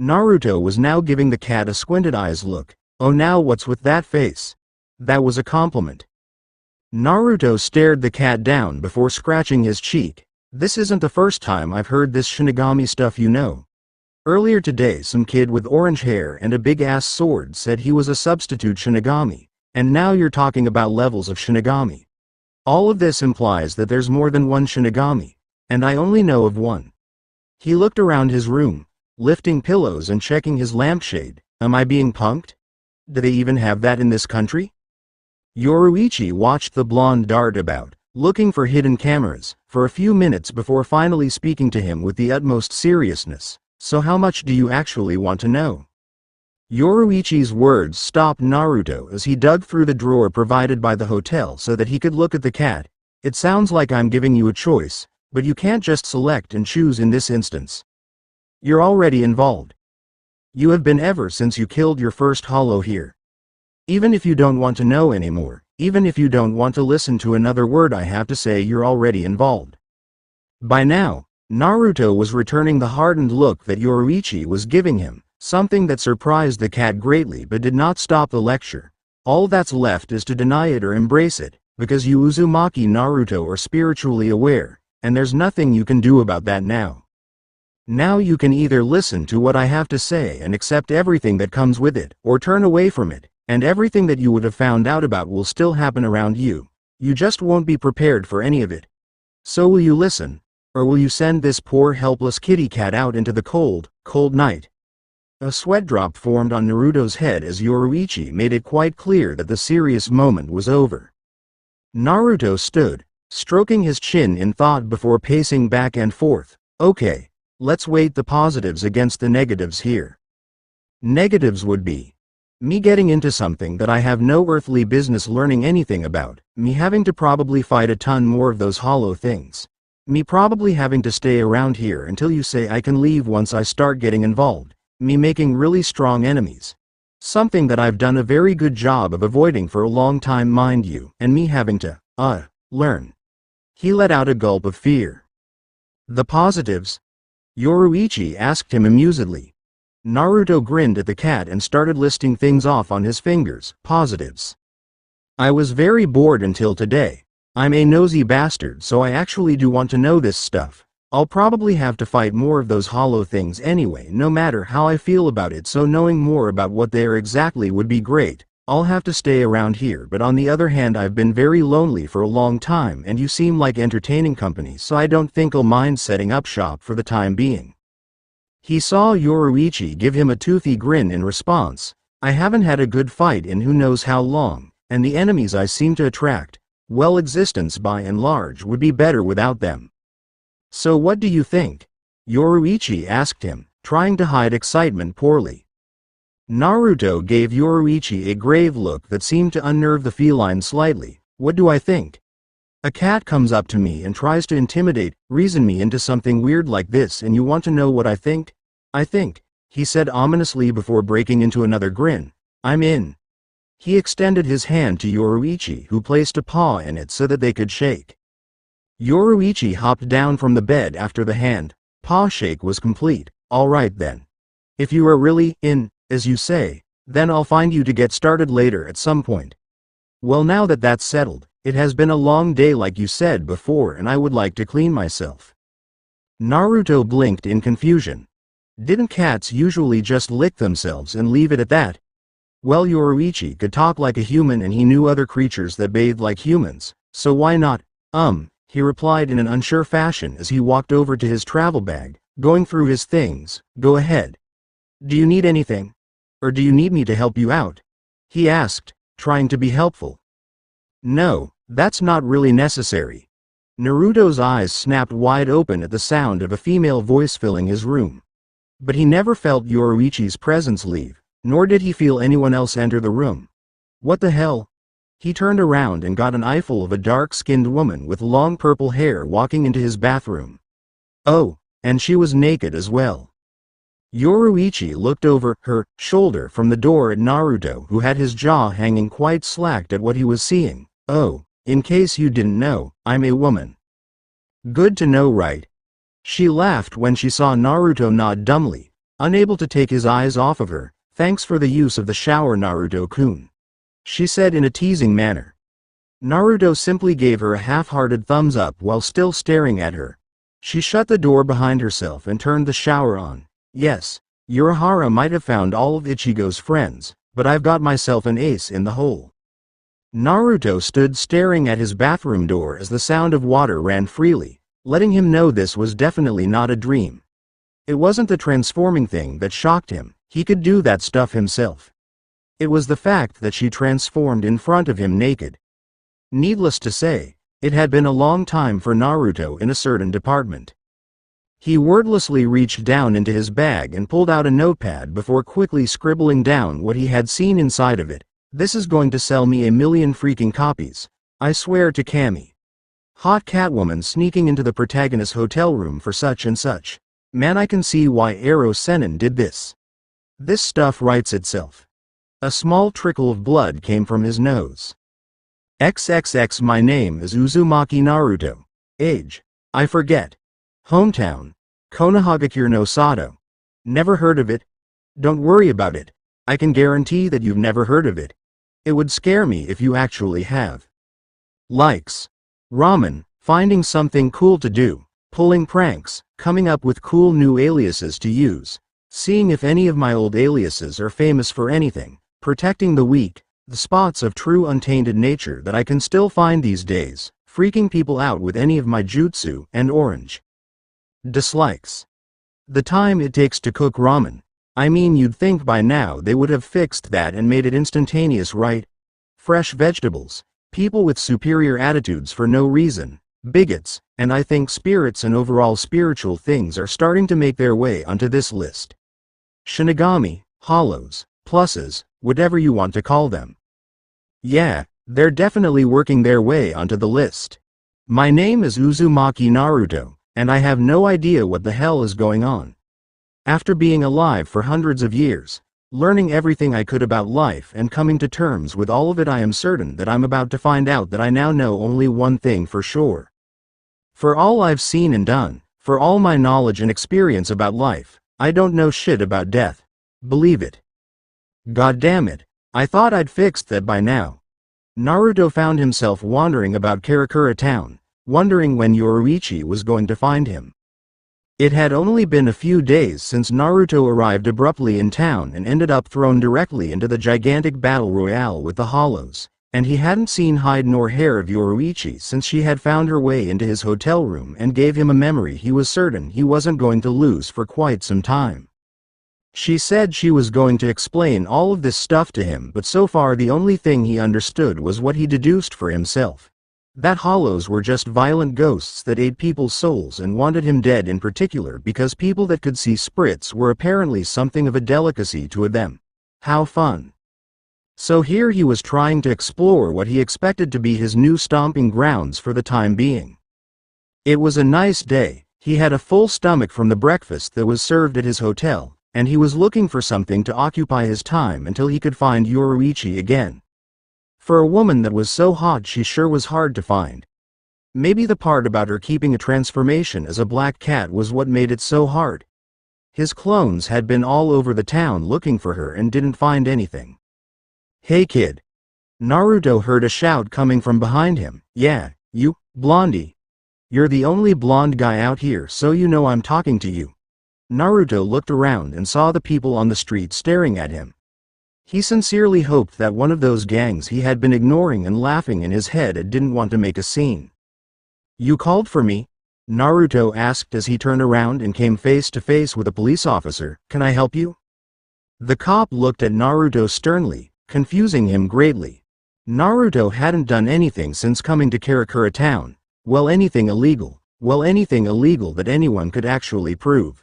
Speaker 1: Naruto was now giving the cat a squinted eyes look. Oh, now what's with that face? That was a compliment. Naruto stared the cat down before scratching his cheek. This isn't the first time I've heard this Shinigami stuff, you know. Earlier today some kid with orange hair and a big-ass sword said he was a substitute Shinigami, and now you're talking about levels of Shinigami. All of this implies that there's more than one Shinigami, and I only know of one. He looked around his room, lifting pillows and checking his lampshade. Am I being punked? Do they even have that in this country? Yoruichi watched the blonde dart about, looking for hidden cameras, for a few minutes before finally speaking to him with the utmost seriousness. So how much do you actually want to know? Yoruichi's words stopped Naruto as he dug through the drawer provided by the hotel so that he could look at the cat. It sounds like I'm giving you a choice, but you can't just select and choose in this instance. You're already involved. You have been ever since you killed your first hollow here. Even if you don't want to know anymore, even if you don't want to listen to another word I have to say, you're already involved. By now, Naruto was returning the hardened look that Yoruichi was giving him, something that surprised the cat greatly but did not stop the lecture. All that's left is to deny it or embrace it, because you Uzumaki Naruto are spiritually aware, and there's nothing you can do about that now. Now you can either listen to what I have to say and accept everything that comes with it, or turn away from it, and everything that you would have found out about will still happen around you. You just won't be prepared for any of it. So will you listen? Or will you send this poor helpless kitty cat out into the cold, cold night? A sweat drop formed on Naruto's head as Yoruichi made it quite clear that the serious moment was over. Naruto stood, stroking his chin in thought before pacing back and forth. Okay, let's weight the positives against the negatives here. Negatives would be me getting into something that I have no earthly business learning anything about, me having to probably fight a ton more of those hollow things, me probably having to stay around here until you say I can leave once I start getting involved, me making really strong enemies. Something that I've done a very good job of avoiding for a long time, mind you, and me having to, learn. He let out a gulp of fear. The positives? Yoruichi asked him amusedly. Naruto grinned at the cat and started listing things off on his fingers. Positives. I was very bored until today. I'm a nosy bastard, so I actually do want to know this stuff. I'll probably have to fight more of those hollow things anyway, no matter how I feel about it, so knowing more about what they are exactly would be great. I'll have to stay around here, but on the other hand I've been very lonely for a long time and you seem like entertaining company, so I don't think I'll mind setting up shop for the time being. He saw Yoruichi give him a toothy grin in response. I haven't had a good fight in who knows how long, and the enemies I seem to attract, well, existence by and large would be better without them. So what do you think? Yoruichi asked him, trying to hide excitement poorly. Naruto gave Yoruichi a grave look that seemed to unnerve the feline slightly. What do I think? A cat comes up to me and tries to intimidate, reason me into something weird like this, and you want to know what I think? I think, he said ominously before breaking into another grin. I'm in. He extended his hand to Yoruichi, who placed a paw in it so that they could shake. Yoruichi hopped down from the bed after the hand-paw shake was complete. All right then. If you are really in, as you say, then I'll find you to get started later at some point. Well, now that that's settled, it has been a long day like you said before, and I would like to clean myself. Naruto blinked in confusion. Didn't cats usually just lick themselves and leave it at that? Well, Yoruichi could talk like a human and he knew other creatures that bathed like humans, so why not? He replied in an unsure fashion as he walked over to his travel bag, going through his things. Go ahead. Do you need anything? Or do you need me to help you out? He asked, trying to be helpful. No, that's not really necessary. Naruto's eyes snapped wide open at the sound of a female voice filling his room. But he never felt Yoruichi's presence leave, nor did he feel anyone else enter the room. What the hell? He turned around and got an eyeful of a dark-skinned woman with long purple hair walking into his bathroom. Oh, and she was naked as well. Yoruichi looked over her shoulder from the door at Naruto, who had his jaw hanging quite slack at what he was seeing. Oh, in case you didn't know, I'm a woman. Good to know, right? She laughed when she saw Naruto nod dumbly, unable to take his eyes off of her. Thanks for the use of the shower, Naruto-kun, she said in a teasing manner. Naruto simply gave her a half-hearted thumbs up while still staring at her. She shut the door behind herself and turned the shower on. Yes, Urahara might have found all of Ichigo's friends, but I've got myself an ace in the hole. Naruto stood staring at his bathroom door as the sound of water ran freely, letting him know this was definitely not a dream. It wasn't the transforming thing that shocked him, he could do that stuff himself. It was the fact that she transformed in front of him naked. Needless to say, it had been a long time for Naruto in a certain department. He wordlessly reached down into his bag and pulled out a notepad before quickly scribbling down what he had seen inside of it. This is going to sell me 1,000,000 freaking copies. I swear to Cammy. Hot Catwoman sneaking into the protagonist's hotel room for such and such. Man, I can see why Ero Sennin did this. This stuff writes itself. A small trickle of blood came from his nose. XXX. My name is Uzumaki Naruto. Age. I forget. Hometown. Konohagakure no Sato. Never heard of it? Don't worry about it. I can guarantee that you've never heard of it. It would scare me if you actually have. Likes. Ramen, finding something cool to do, pulling pranks, coming up with cool new aliases to use, seeing if any of my old aliases are famous for anything, protecting the weak, the spots of true untainted nature that I can still find these days, freaking people out with any of my jutsu, and orange. Dislikes. The time it takes to cook ramen. I mean, you'd think by now they would have fixed that and made it instantaneous, right? Fresh vegetables, people with superior attitudes for no reason, bigots, and I think spirits and overall spiritual things are starting to make their way onto this list. Shinigami, hollows, pluses, whatever you want to call them. Yeah, they're definitely working their way onto the list. My name is Uzumaki Naruto, and I have no idea what the hell is going on. After being alive for hundreds of years, learning everything I could about life and coming to terms with all of it, I am certain that I'm about to find out that I now know only one thing for sure. For all I've seen and done, for all my knowledge and experience about life, I don't know shit about death. Believe it. God damn it, I thought I'd fixed that by now. Naruto found himself wandering about Karakura town, wondering when Yoruichi was going to find him. It had only been a few days since Naruto arrived abruptly in town and ended up thrown directly into the gigantic battle royale with the Hollows, and he hadn't seen hide nor hair of Yoruichi since she had found her way into his hotel room and gave him a memory he was certain he wasn't going to lose for quite some time. She said she was going to explain all of this stuff to him, but so far the only thing he understood was what he deduced for himself. That Hollows were just violent ghosts that ate people's souls and wanted him dead, in particular because people that could see spirits were apparently something of a delicacy to them. How fun. So here he was trying to explore what he expected to be his new stomping grounds for the time being. It was a nice day, he had a full stomach from the breakfast that was served at his hotel, and he was looking for something to occupy his time until he could find Yoruichi again. For a woman that was so hot, she sure was hard to find. Maybe the part about her keeping a transformation as a black cat was what made it so hard. His clones had been all over the town looking for her and didn't find anything. Hey kid. Naruto heard a shout coming from behind him. Yeah, you, blondie. You're the only blonde guy out here, so you know I'm talking to you. Naruto looked around and saw the people on the street staring at him. He sincerely hoped that one of those gangs he had been ignoring and laughing in his head didn't want to make a scene. You called for me? Naruto asked as he turned around and came face to face with a police officer. Can I help you? The cop looked at Naruto sternly, confusing him greatly. Naruto hadn't done anything since coming to Karakura town. Well, anything illegal that anyone could actually prove.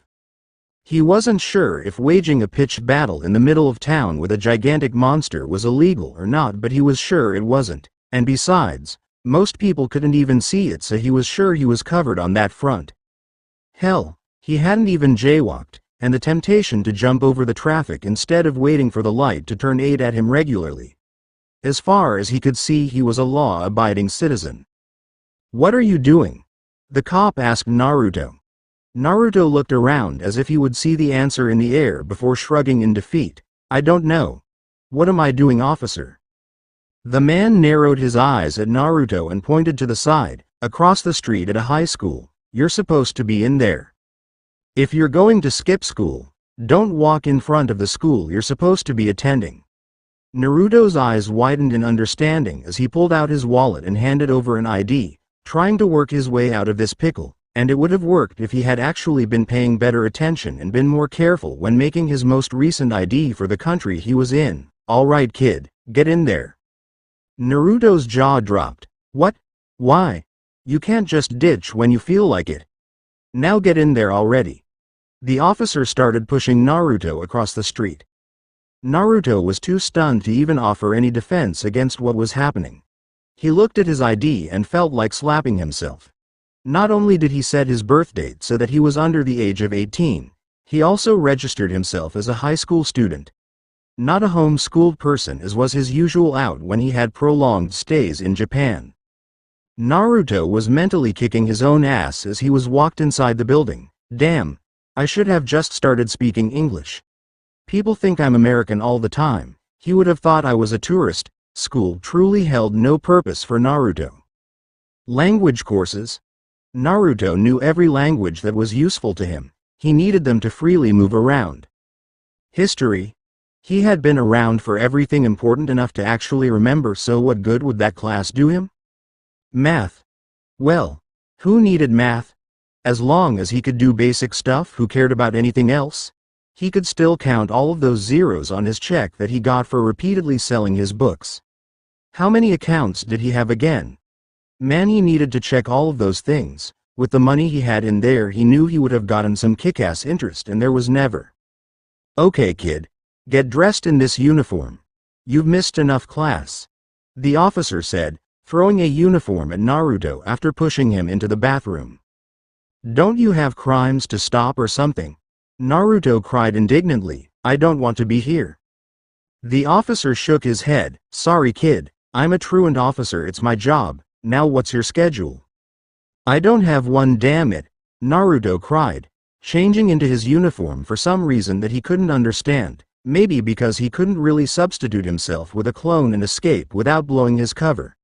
Speaker 1: He wasn't sure if waging a pitched battle in the middle of town with a gigantic monster was illegal or not, but he was sure it wasn't, and besides, most people couldn't even see it, so he was sure he was covered on that front. Hell, he hadn't even jaywalked, and the temptation to jump over the traffic instead of waiting for the light to turn ate at him regularly. As far as he could see, he was a law-abiding citizen. What are you doing? The cop asked Naruto. Naruto looked around as if he would see the answer in the air before shrugging in defeat. I don't know. What am I doing, officer? The man narrowed his eyes at Naruto and pointed to the side, across the street at a high school. You're supposed to be in there. If you're going to skip school, don't walk in front of the school you're supposed to be attending. Naruto's eyes widened in understanding as he pulled out his wallet and handed over an ID, trying to work his way out of this pickle. And it would have worked if he had actually been paying better attention and been more careful when making his most recent ID for the country he was in. All right kid, get in there. Naruto's jaw dropped. What? Why? You can't just ditch when you feel like it. Now get in there already. The officer started pushing Naruto across the street. Naruto was too stunned to even offer any defense against what was happening. He looked at his ID and felt like slapping himself. Not only did he set his birth date so that he was under the age of 18, he also registered himself as a high school student. Not a home-schooled person as was his usual out when he had prolonged stays in Japan. Naruto was mentally kicking his own ass as he was walked inside the building. Damn, I should have just started speaking English. People think I'm American all the time. He would have thought I was a tourist. School truly held no purpose for Naruto. Language courses. Naruto knew every language that was useful to him. He needed them to freely move around. History. He had been around for everything important enough to actually remember, so what good would that class do him? Math. Well, who needed math? As long as he could do basic stuff, who cared about anything else? He could still count all of those zeros on his check that he got for repeatedly selling his books. How many accounts did he have again? Man, he needed to check all of those things. With the money he had in there, he knew he would have gotten some kick-ass interest, and there was never. Okay kid, get dressed in this uniform. You've missed enough class, the officer said, throwing a uniform at Naruto after pushing him into the bathroom. Don't you have crimes to stop or something? Naruto cried indignantly, I don't want to be here. The officer shook his head, sorry kid, I'm a truant officer, it's my job, now what's your schedule? I don't have one, damn it, Naruto cried, changing into his uniform for some reason that he couldn't understand, maybe because he couldn't really substitute himself with a clone and escape without blowing his cover.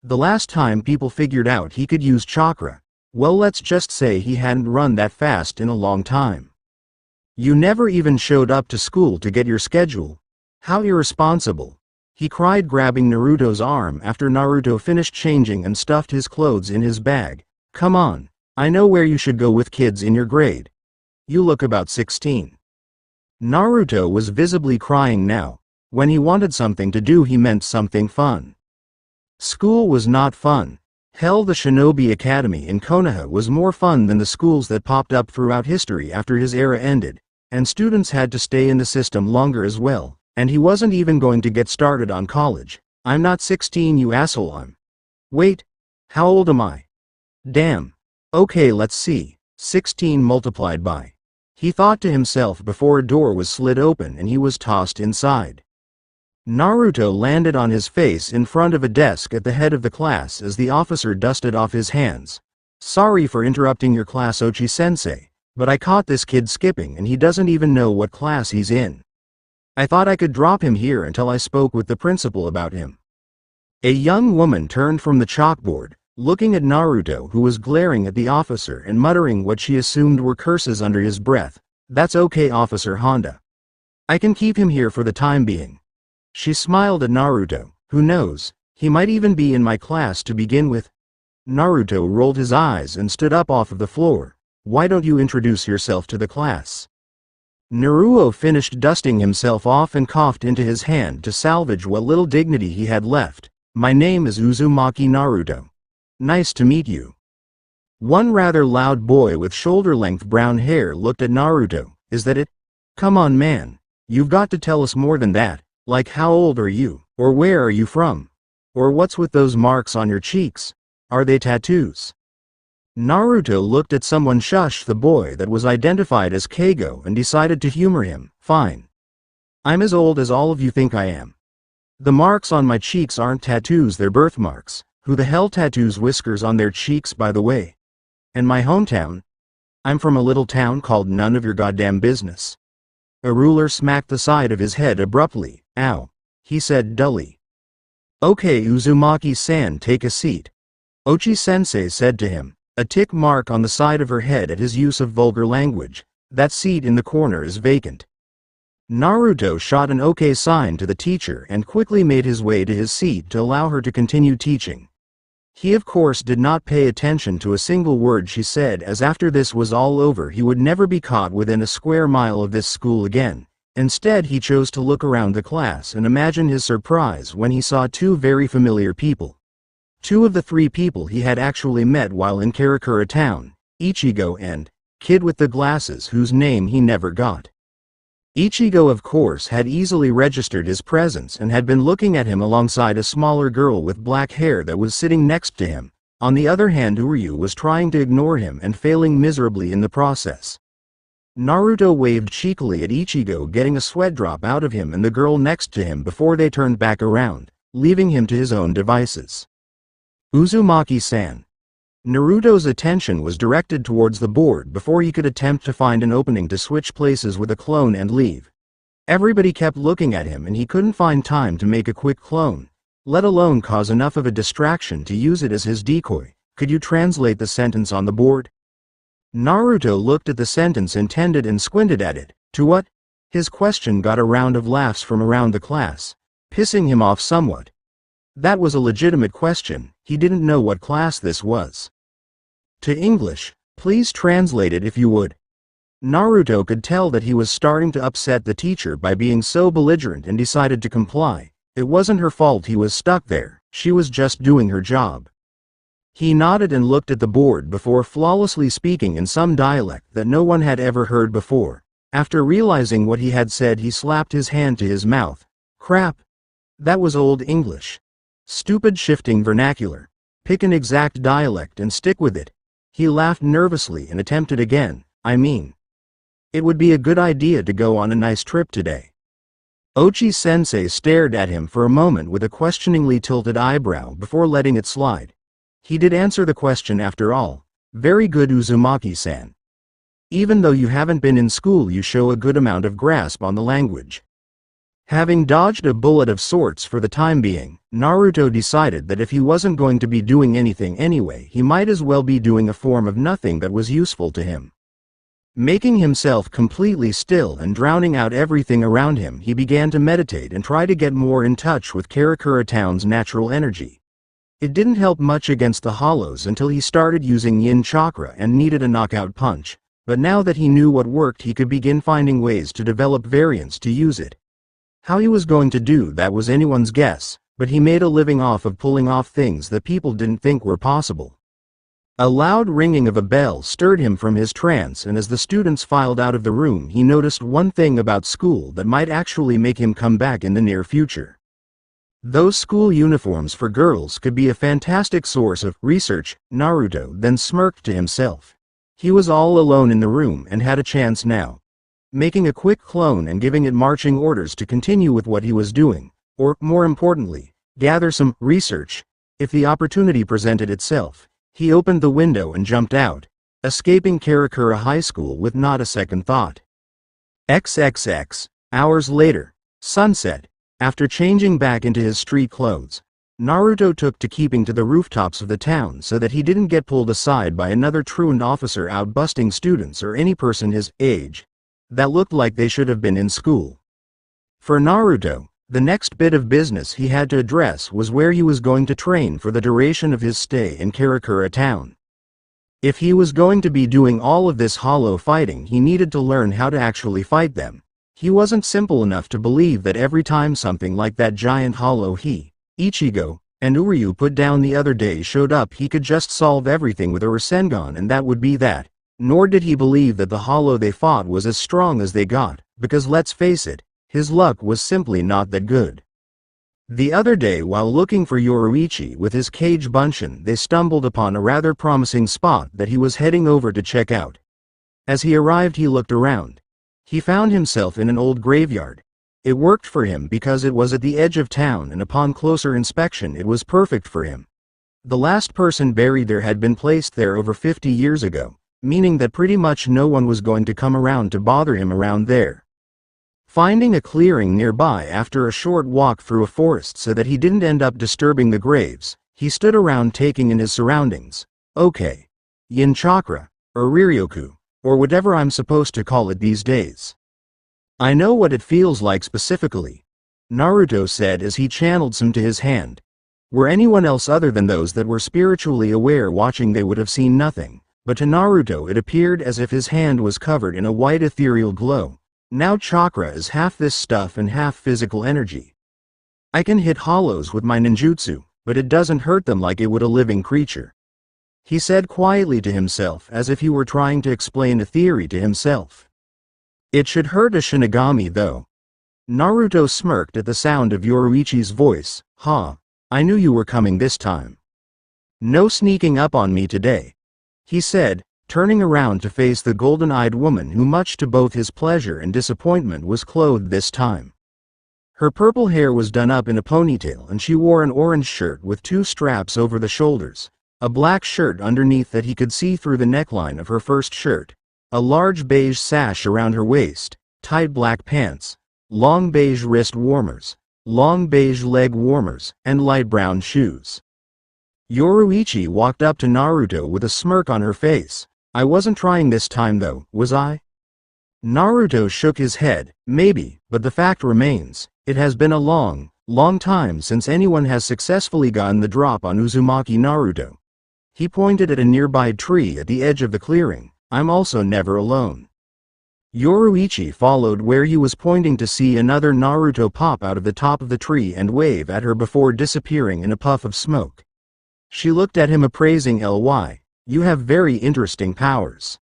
Speaker 1: The last time people figured out he could use chakra, well, let's just say he hadn't run that fast in a long time. You never even showed up to school to get your schedule. How irresponsible, he cried, grabbing Naruto's arm after Naruto finished changing and stuffed his clothes in his bag. Come on, I know where you should go with kids in your grade. You look about 16. Naruto was visibly crying now. When he wanted something to do, he meant something fun. School was not fun. Hell, the Shinobi Academy in Konoha was more fun than the schools that popped up throughout history after his era ended. And students had to stay in the system longer as well, and he wasn't even going to get started on college. I'm not 16, you asshole, I'm. Wait, how old am I? Damn. Okay, let's see. 16 multiplied by. He thought to himself before a door was slid open and he was tossed inside. Naruto landed on his face in front of a desk at the head of the class as the officer dusted off his hands. Sorry for interrupting your class, Ochi-sensei. But I caught this kid skipping and he doesn't even know what class he's in. I thought I could drop him here until I spoke with the principal about him. A young woman turned from the chalkboard, looking at Naruto, who was glaring at the officer and muttering what she assumed were curses under his breath. That's okay, Officer Honda. I can keep him here for the time being. She smiled at Naruto. Who knows, he might even be in my class to begin with. Naruto rolled his eyes and stood up off of the floor. Why don't you introduce yourself to the class? Naruto finished dusting himself off and coughed into his hand to salvage what little dignity he had left. My name is Uzumaki Naruto. Nice to meet you. One rather loud boy with shoulder-length brown hair looked at Naruto. Is that it? Come on man, you've got to tell us more than that, like how old are you, or where are you from? Or what's with those marks on your cheeks? Are they tattoos? Naruto looked at someone, shushed the boy that was identified as Keigo, and decided to humor him. Fine. I'm as old as all of you think I am. The marks on my cheeks aren't tattoos, they're birthmarks. Who the hell tattoos whiskers on their cheeks, by the way? And my hometown? I'm from a little town called None of Your Goddamn Business. A ruler smacked the side of his head abruptly. Ow, he said dully. Okay, Uzumaki-san, take a seat. Ochi-sensei said to him. A tick mark on the side of her head at his use of vulgar language. That seat in the corner is vacant. Naruto shot an okay sign to the teacher and quickly made his way to his seat to allow her to continue teaching. He of course did not pay attention to a single word she said, as after this was all over he would never be caught within a square mile of this school again. Instead, he chose to look around the class and imagine his surprise when he saw two very familiar people. Two of the three people he had actually met while in Karakura town. Ichigo and kid with the glasses whose name he never got. Ichigo of course had easily registered his presence and had been looking at him alongside a smaller girl with black hair that was sitting next to him. On the other hand, Uryu was trying to ignore him and failing miserably in the process. Naruto waved cheekily at Ichigo, getting a sweat drop out of him and the girl next to him before they turned back around, leaving him to his own devices. Uzumaki-san. Naruto's attention was directed towards the board before he could attempt to find an opening to switch places with a clone and leave. Everybody kept looking at him and he couldn't find time to make a quick clone, let alone cause enough of a distraction to use it as his decoy. Could you translate the sentence on the board? Naruto looked at the sentence intended and squinted at it. To what? His question got a round of laughs from around the class, pissing him off somewhat. That was a legitimate question. He didn't know what class this was. To English, please translate it if you would. Naruto could tell that he was starting to upset the teacher by being so belligerent and decided to comply. It wasn't her fault he was stuck there, she was just doing her job. He nodded and looked at the board before flawlessly speaking in some dialect that no one had ever heard before. After realizing what he had said, he slapped his hand to his mouth. Crap. That was Old English. Stupid shifting vernacular. Pick an exact dialect and stick with it. He laughed nervously and attempted again. I mean, it would be a good idea to go on a nice trip today. Ochi-sensei stared at him for a moment with a questioningly tilted eyebrow before letting it slide. He did answer the question after all. Very good, Uzumaki-san. Even though you haven't been in school, you show a good amount of grasp on the language. Having dodged a bullet of sorts for the time being, Naruto decided that if he wasn't going to be doing anything anyway, he might as well be doing a form of nothing that was useful to him. Making himself completely still and drowning out everything around him, he began to meditate and try to get more in touch with Karakura Town's natural energy. It didn't help much against the hollows until he started using yin chakra and needed a knockout punch, but now that he knew what worked, he could begin finding ways to develop variants to use it. How he was going to do that was anyone's guess, but he made a living off of pulling off things that people didn't think were possible. A loud ringing of a bell stirred him from his trance, and as the students filed out of the room, he noticed one thing about school that might actually make him come back in the near future. Those school uniforms for girls could be a fantastic source of research. Naruto then smirked to himself. He was all alone in the room and had a chance now. Making a quick clone and giving it marching orders to continue with what he was doing, or, more importantly, gather some research, if the opportunity presented itself. He opened the window and jumped out, escaping Karakura High School with not a second thought. XXX. Hours later, sunset. After changing back into his street clothes, Naruto took to keeping to the rooftops of the town so that he didn't get pulled aside by another truant officer out busting students or any person his age that looked like they should have been in school. For Naruto, the next bit of business he had to address was where he was going to train for the duration of his stay in Karakura Town. If he was going to be doing all of this hollow fighting, he needed to learn how to actually fight them. He wasn't simple enough to believe that every time something like that giant hollow Ichigo, and Uryu put down the other day showed up, he could just solve everything with a Rasengan and that would be that. Nor did he believe that the hollow they fought was as strong as they got, because let's face it, his luck was simply not that good. The other day, while looking for Yoruichi with his cage bunshin, they stumbled upon a rather promising spot that he was heading over to check out. As he arrived, he looked around. He found himself in an old graveyard. It worked for him because it was at the edge of town, and upon closer inspection it was perfect for him. The last person buried there had been placed there over 50 years ago, meaning that pretty much no one was going to come around to bother him around there. Finding a clearing nearby after a short walk through a forest so that he didn't end up disturbing the graves, he stood around taking in his surroundings. Okay. Yin chakra, or Riryoku, or whatever I'm supposed to call it these days. I know what it feels like specifically, Naruto said as he channeled some to his hand. Were anyone else other than those that were spiritually aware watching, they would have seen nothing. But to Naruto it appeared as if his hand was covered in a white ethereal glow. Now chakra is half this stuff and half physical energy. I can hit hollows with my ninjutsu, but it doesn't hurt them like it would a living creature. he said quietly to himself as if he were trying to explain a theory to himself. It should hurt a Shinigami though. Naruto smirked at the sound of Yoruichi's voice. "Ha, I knew you were coming this time. No sneaking up on me today," he said, turning around to face the golden-eyed woman who, much to both his pleasure and disappointment, was clothed this time. Her purple hair was done up in a ponytail and she wore an orange shirt with 2 straps over the shoulders, a black shirt underneath that he could see through the neckline of her first shirt, a large beige sash around her waist, tight black pants, long beige wrist warmers, long beige leg warmers, and light brown shoes. Yoruichi walked up to Naruto with a smirk on her face. "I wasn't trying this time though, was I?" Naruto shook his head. "Maybe, but the fact remains, it has been a long, long time since anyone has successfully gotten the drop on Uzumaki Naruto." He pointed at a nearby tree at the edge of the clearing. "I'm also never alone." Yoruichi followed where he was pointing to see another Naruto pop out of the top of the tree and wave at her before disappearing in a puff of smoke. She looked at him appraising. "You have very interesting powers."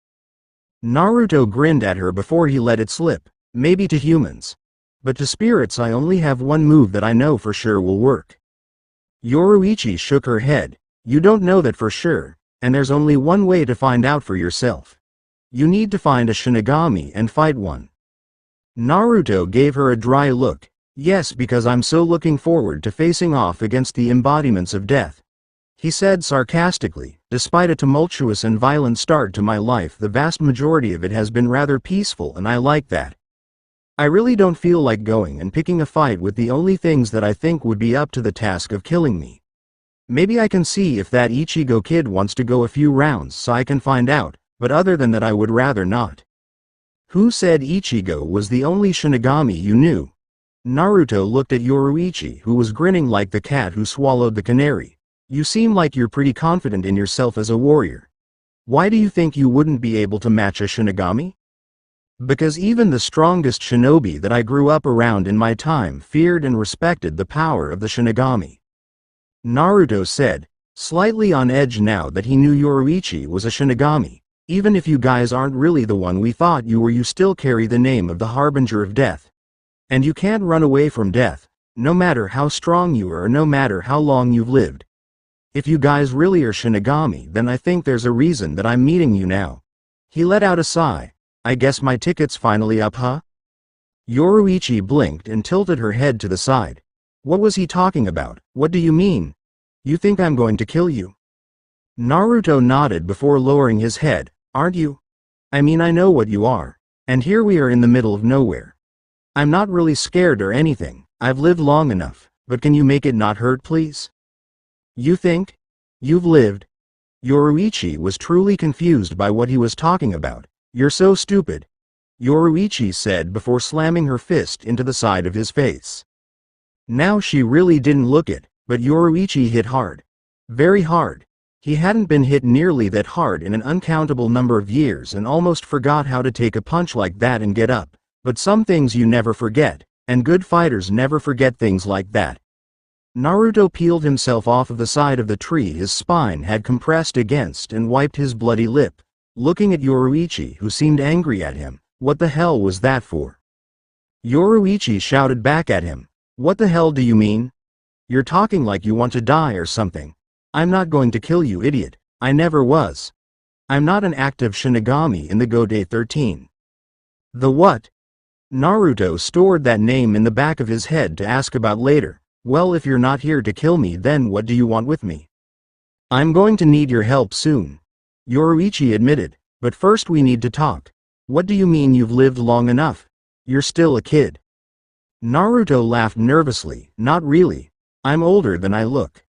Speaker 1: Naruto grinned at her before he let it slip. "Maybe to humans. But to spirits I only have one move that I know for sure will work." Yoruichi shook her head. "You don't know that for sure, and there's only one way to find out for yourself. You need to find a Shinigami and fight one." Naruto gave her a dry look. "Yes, because I'm so looking forward to facing off against the embodiments of death," he said sarcastically. "Despite a tumultuous and violent start to my life, the vast majority of it has been rather peaceful and I like that. I really don't feel like going and picking a fight with the only things that I think would be up to the task of killing me. Maybe I can see if that Ichigo kid wants to go a few rounds so I can find out, but other than that I would rather not." "Who said Ichigo was the only Shinigami you knew?" Naruto looked at Yoruichi, who was grinning like the cat who swallowed the canary. "You seem like you're pretty confident in yourself as a warrior. Why do you think you wouldn't be able to match a Shinigami?" "Because even the strongest shinobi that I grew up around in my time feared and respected the power of the Shinigami," Naruto said, slightly on edge now that he knew Yoruichi was a Shinigami. "Even if you guys aren't really the one we thought you were, you still carry the name of the Harbinger of Death. And you can't run away from death, no matter how strong you are or no matter how long you've lived. If you guys really are Shinigami, then I think there's a reason that I'm meeting you now." He let out a sigh. "I guess my ticket's finally up, huh?" Yoruichi blinked and tilted her head to the side. What was he talking about? "What do you mean? You think I'm going to kill you?" Naruto nodded before lowering his head. "Aren't you? I mean, I know what you are. And here we are in the middle of nowhere. I'm not really scared or anything. I've lived long enough, but can you make it not hurt, please?" "You think? You've lived?" Yoruichi was truly confused by what he was talking about. "You're so stupid," Yoruichi said before slamming her fist into the side of his face. Now she really didn't look it, but Yoruichi hit hard. Very hard. He hadn't been hit nearly that hard in an uncountable number of years and almost forgot how to take a punch like that and get up. But some things you never forget, and good fighters never forget things like that. Naruto peeled himself off of the side of the tree his spine had compressed against and wiped his bloody lip, looking at Yoruichi, who seemed angry at him. "What the hell was that for?" Yoruichi shouted back at him. "What the hell do you mean? You're talking like you want to die or something. I'm not going to kill you, idiot. I never was. I'm not an active Shinigami in the Gotei 13. "The what?" Naruto stored that name in the back of his head to ask about later. "Well, if you're not here to kill me, then what do you want with me?" "I'm going to need your help soon," Yoruichi admitted, "but first we need to talk." "What do you mean you've lived long enough? You're still a kid." Naruto laughed nervously. "Not really. I'm older than I look."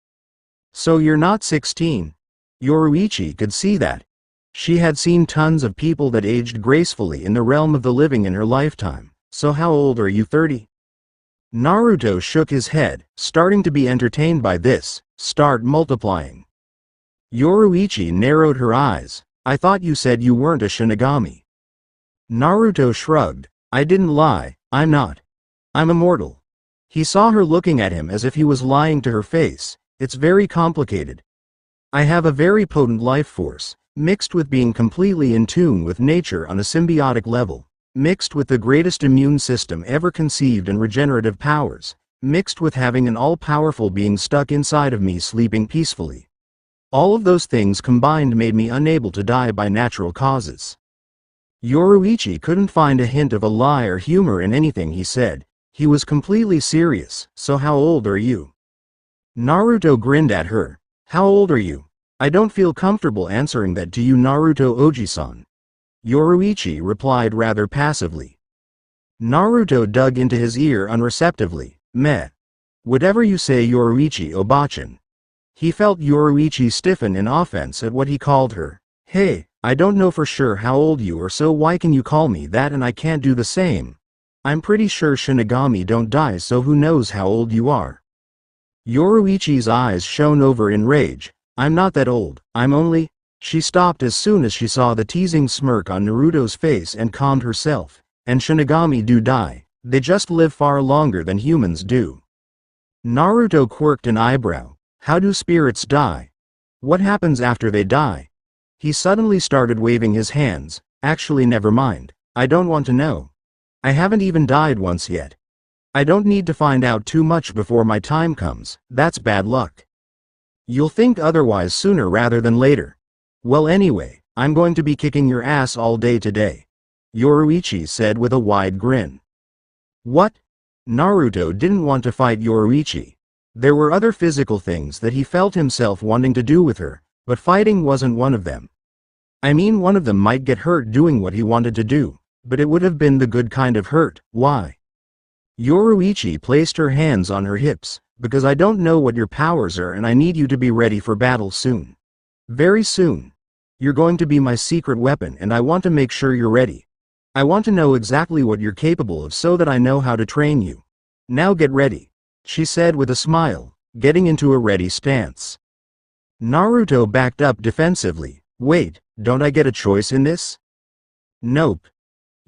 Speaker 1: "So you're not 16. Yoruichi could see that. She had seen tons of people that aged gracefully in the realm of the living in her lifetime. "So how old are you, 30? Naruto shook his head, starting to be entertained by this. "Start multiplying." Yoruichi narrowed her eyes. "I thought you said you weren't a Shinigami." Naruto shrugged. "I didn't lie, I'm not. I'm immortal." He saw her looking at him as if he was lying to her face. "It's very complicated. I have a very potent life force, mixed with being completely in tune with nature on a symbiotic level, mixed with the greatest immune system ever conceived and regenerative powers, mixed with having an all-powerful being stuck inside of me sleeping peacefully. All of those things combined made me unable to die by natural causes. Yoruichi couldn't find a hint of a lie or humor in anything he said. He was completely serious. So how old are you? Naruto grinned at her. How old are you? I don't feel comfortable answering that to you, Naruto Oji-san. Yoruichi replied rather passively. Naruto dug into his ear unreceptively. Meh. Whatever you say, Yoruichi Obachan. He felt Yoruichi stiffen in offense at what he called her. Hey, I don't know for sure how old you are, so why can you call me that and I can't do the same? I'm pretty sure Shinigami don't die, so who knows how old you are? Yoruichi's eyes shone over in rage. I'm not that old, I'm only... She stopped as soon as she saw the teasing smirk on Naruto's face and calmed herself. And Shinigami do die, they just live far longer than humans do. Naruto quirked an eyebrow. How do spirits die? What happens after they die? He suddenly started waving his hands. Actually, never mind. I don't want to know. I haven't even died once yet. I don't need to find out too much before my time comes. That's bad luck. You'll think otherwise sooner rather than later. Well, anyway, I'm going to be kicking your ass all day today, Yoruichi said with a wide grin. What? Naruto didn't want to fight Yoruichi. There were other physical things that he felt himself wanting to do with her, but fighting wasn't one of them. I mean, one of them might get hurt doing what he wanted to do, but it would have been the good kind of hurt. Why? Yoruichi placed her hands on her hips. Because I don't know what your powers are and I need you to be ready for battle soon. Very soon. You're going to be my secret weapon and I want to make sure you're ready. I want to know exactly what you're capable of so that I know how to train you. Now get ready, she said with a smile, getting into a ready stance. Naruto backed up defensively. Wait, don't I get a choice in this? Nope.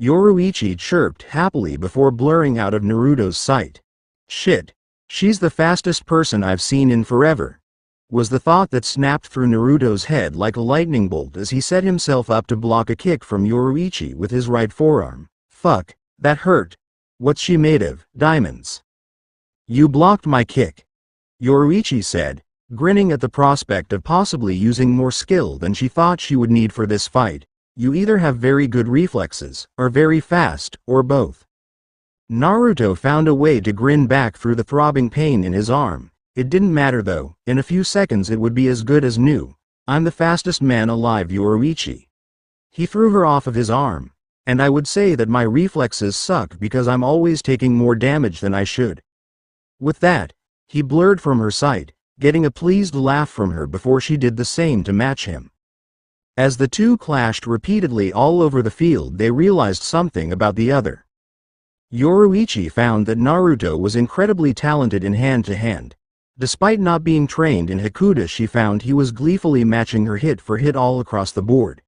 Speaker 1: Yoruichi chirped happily before blurring out of Naruto's sight. Shit. She's the fastest person I've seen in forever, was the thought that snapped through Naruto's head like a lightning bolt as he set himself up to block a kick from Yoruichi with his right forearm. Fuck, that hurt. What's she made of? Diamonds. You blocked my kick, Yoruichi said, grinning at the prospect of possibly using more skill than she thought she would need for this fight. You either have very good reflexes, or very fast, or both. Naruto found a way to grin back through the throbbing pain in his arm. It didn't matter though, in a few seconds it would be as good as new. I'm the fastest man alive, Yoruichi. He threw her off of his arm. And I would say that my reflexes suck because I'm always taking more damage than I should. With that, he blurred from her sight, getting a pleased laugh from her before she did the same to match him. As the two clashed repeatedly all over the field, they realized something about the other. Yoruichi found that Naruto was incredibly talented in hand-to-hand. Despite not being trained in Hakuda, she found he was gleefully matching her hit for hit all across the board.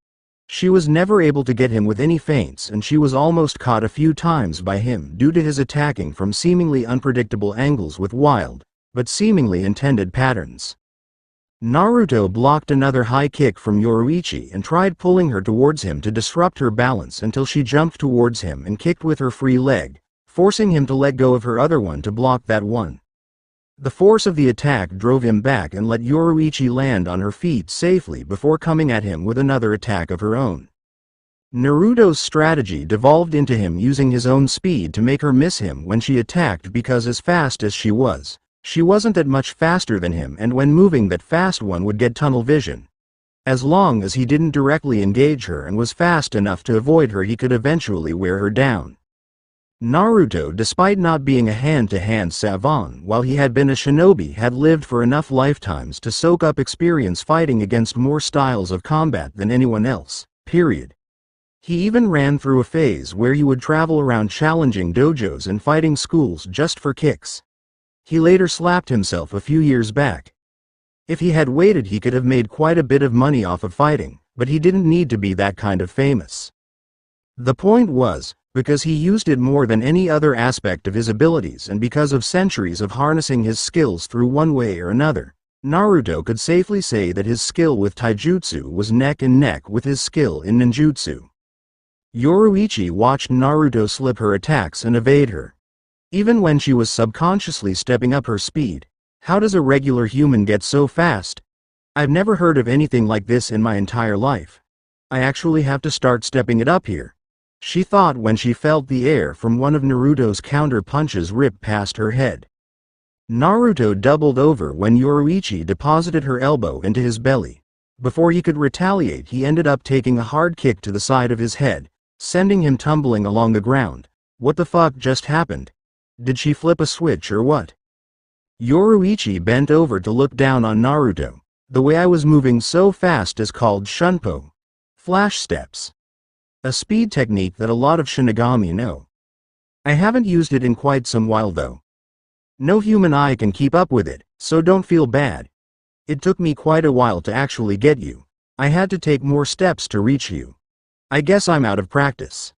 Speaker 1: She was never able to get him with any feints, and she was almost caught a few times by him due to his attacking from seemingly unpredictable angles with wild, but seemingly intended patterns. Naruto blocked another high kick from Yoruichi and tried pulling her towards him to disrupt her balance until she jumped towards him and kicked with her free leg, forcing him to let go of her other one to block that one. The force of the attack drove him back and let Yoruichi land on her feet safely before coming at him with another attack of her own. Naruto's strategy devolved into him using his own speed to make her miss him when she attacked, because as fast as she wasn't that much faster than him, and when moving that fast one would get tunnel vision. As long as he didn't directly engage her and was fast enough to avoid her, he could eventually wear her down. Naruto, despite not being a hand-to-hand savant while he had been a shinobi, had lived for enough lifetimes to soak up experience fighting against more styles of combat than anyone else, period. He even ran through a phase where he would travel around challenging dojos and fighting schools just for kicks. He later slapped himself a few years back. If he had waited, he could have made quite a bit of money off of fighting, but he didn't need to be that kind of famous. The point was, because he used it more than any other aspect of his abilities, and because of centuries of harnessing his skills through one way or another, Naruto could safely say that his skill with taijutsu was neck and neck with his skill in ninjutsu. Yoruichi watched Naruto slip her attacks and evade her. Even when she was subconsciously stepping up her speed. How does a regular human get so fast? I've never heard of anything like this in my entire life. I actually have to start stepping it up here. She thought when she felt the air from one of Naruto's counter punches rip past her head. Naruto doubled over when Yoruichi deposited her elbow into his belly. Before he could retaliate, he ended up taking a hard kick to the side of his head, sending him tumbling along the ground. What the fuck just happened? Did she flip a switch or what? Yoruichi bent over to look down on Naruto. The way I was moving so fast is called shunpo. Flash steps. A speed technique that a lot of Shinigami know. I haven't used it in quite some while though. No human eye can keep up with it, so don't feel bad. It took me quite a while to actually get you. I had to take more steps to reach you. I guess I'm out of practice.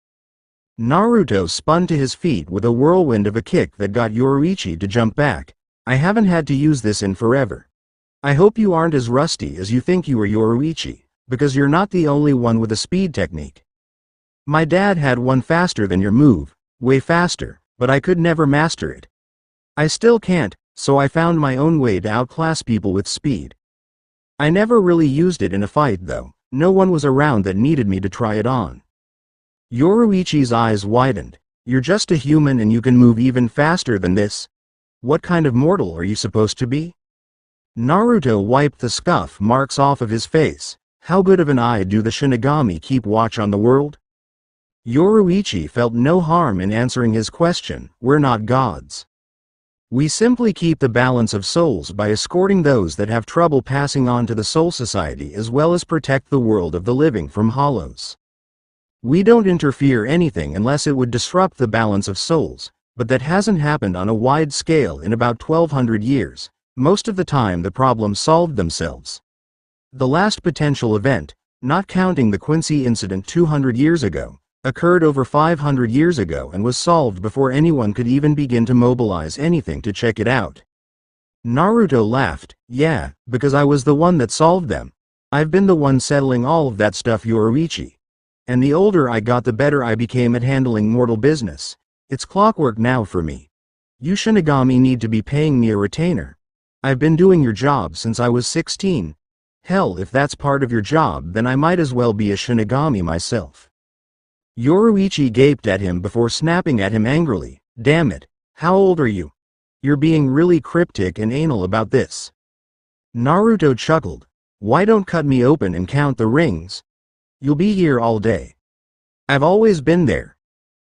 Speaker 1: Naruto spun to his feet with a whirlwind of a kick that got Yoruichi to jump back. I haven't had to use this in forever. I hope you aren't as rusty as you think you are, Yoruichi, because you're not the only one with a speed technique. My dad had one faster than your move, way faster, but I could never master it. I still can't, so I found my own way to outclass people with speed. I never really used it in a fight though. No one was around that needed me to try it on. Yoruichi's eyes widened. You're just a human and you can move even faster than this? What kind of mortal are you supposed to be? Naruto wiped the scuff marks off of his face. How good of an eye do the Shinigami keep watch on the world? Yoruichi felt no harm in answering his question. We're not gods. We simply keep the balance of souls by escorting those that have trouble passing on to the Soul Society as well as protect the world of the living from hollows. We don't interfere anything unless it would disrupt the balance of souls, but that hasn't happened on a wide scale in about 1200 years. Most of the time the problems solved themselves. The last potential event, not counting the Quincy incident 200 years ago, occurred over 500 years ago and was solved before anyone could even begin to mobilize anything to check it out. Naruto laughed. Yeah, because I was the one that solved them. I've been the one settling all of that stuff, Yoruichi. And the older I got the better I became at handling mortal business. It's clockwork now for me. You Shinigami need to be paying me a retainer. I've been doing your job since I was 16. Hell, if that's part of your job then I might as well be a Shinigami myself. Yoruichi gaped at him before snapping at him angrily. Damn it, how old are you? You're being really cryptic and anal about this. Naruto chuckled. Why don't cut me open and count the rings? You'll be here all day. I've always been there.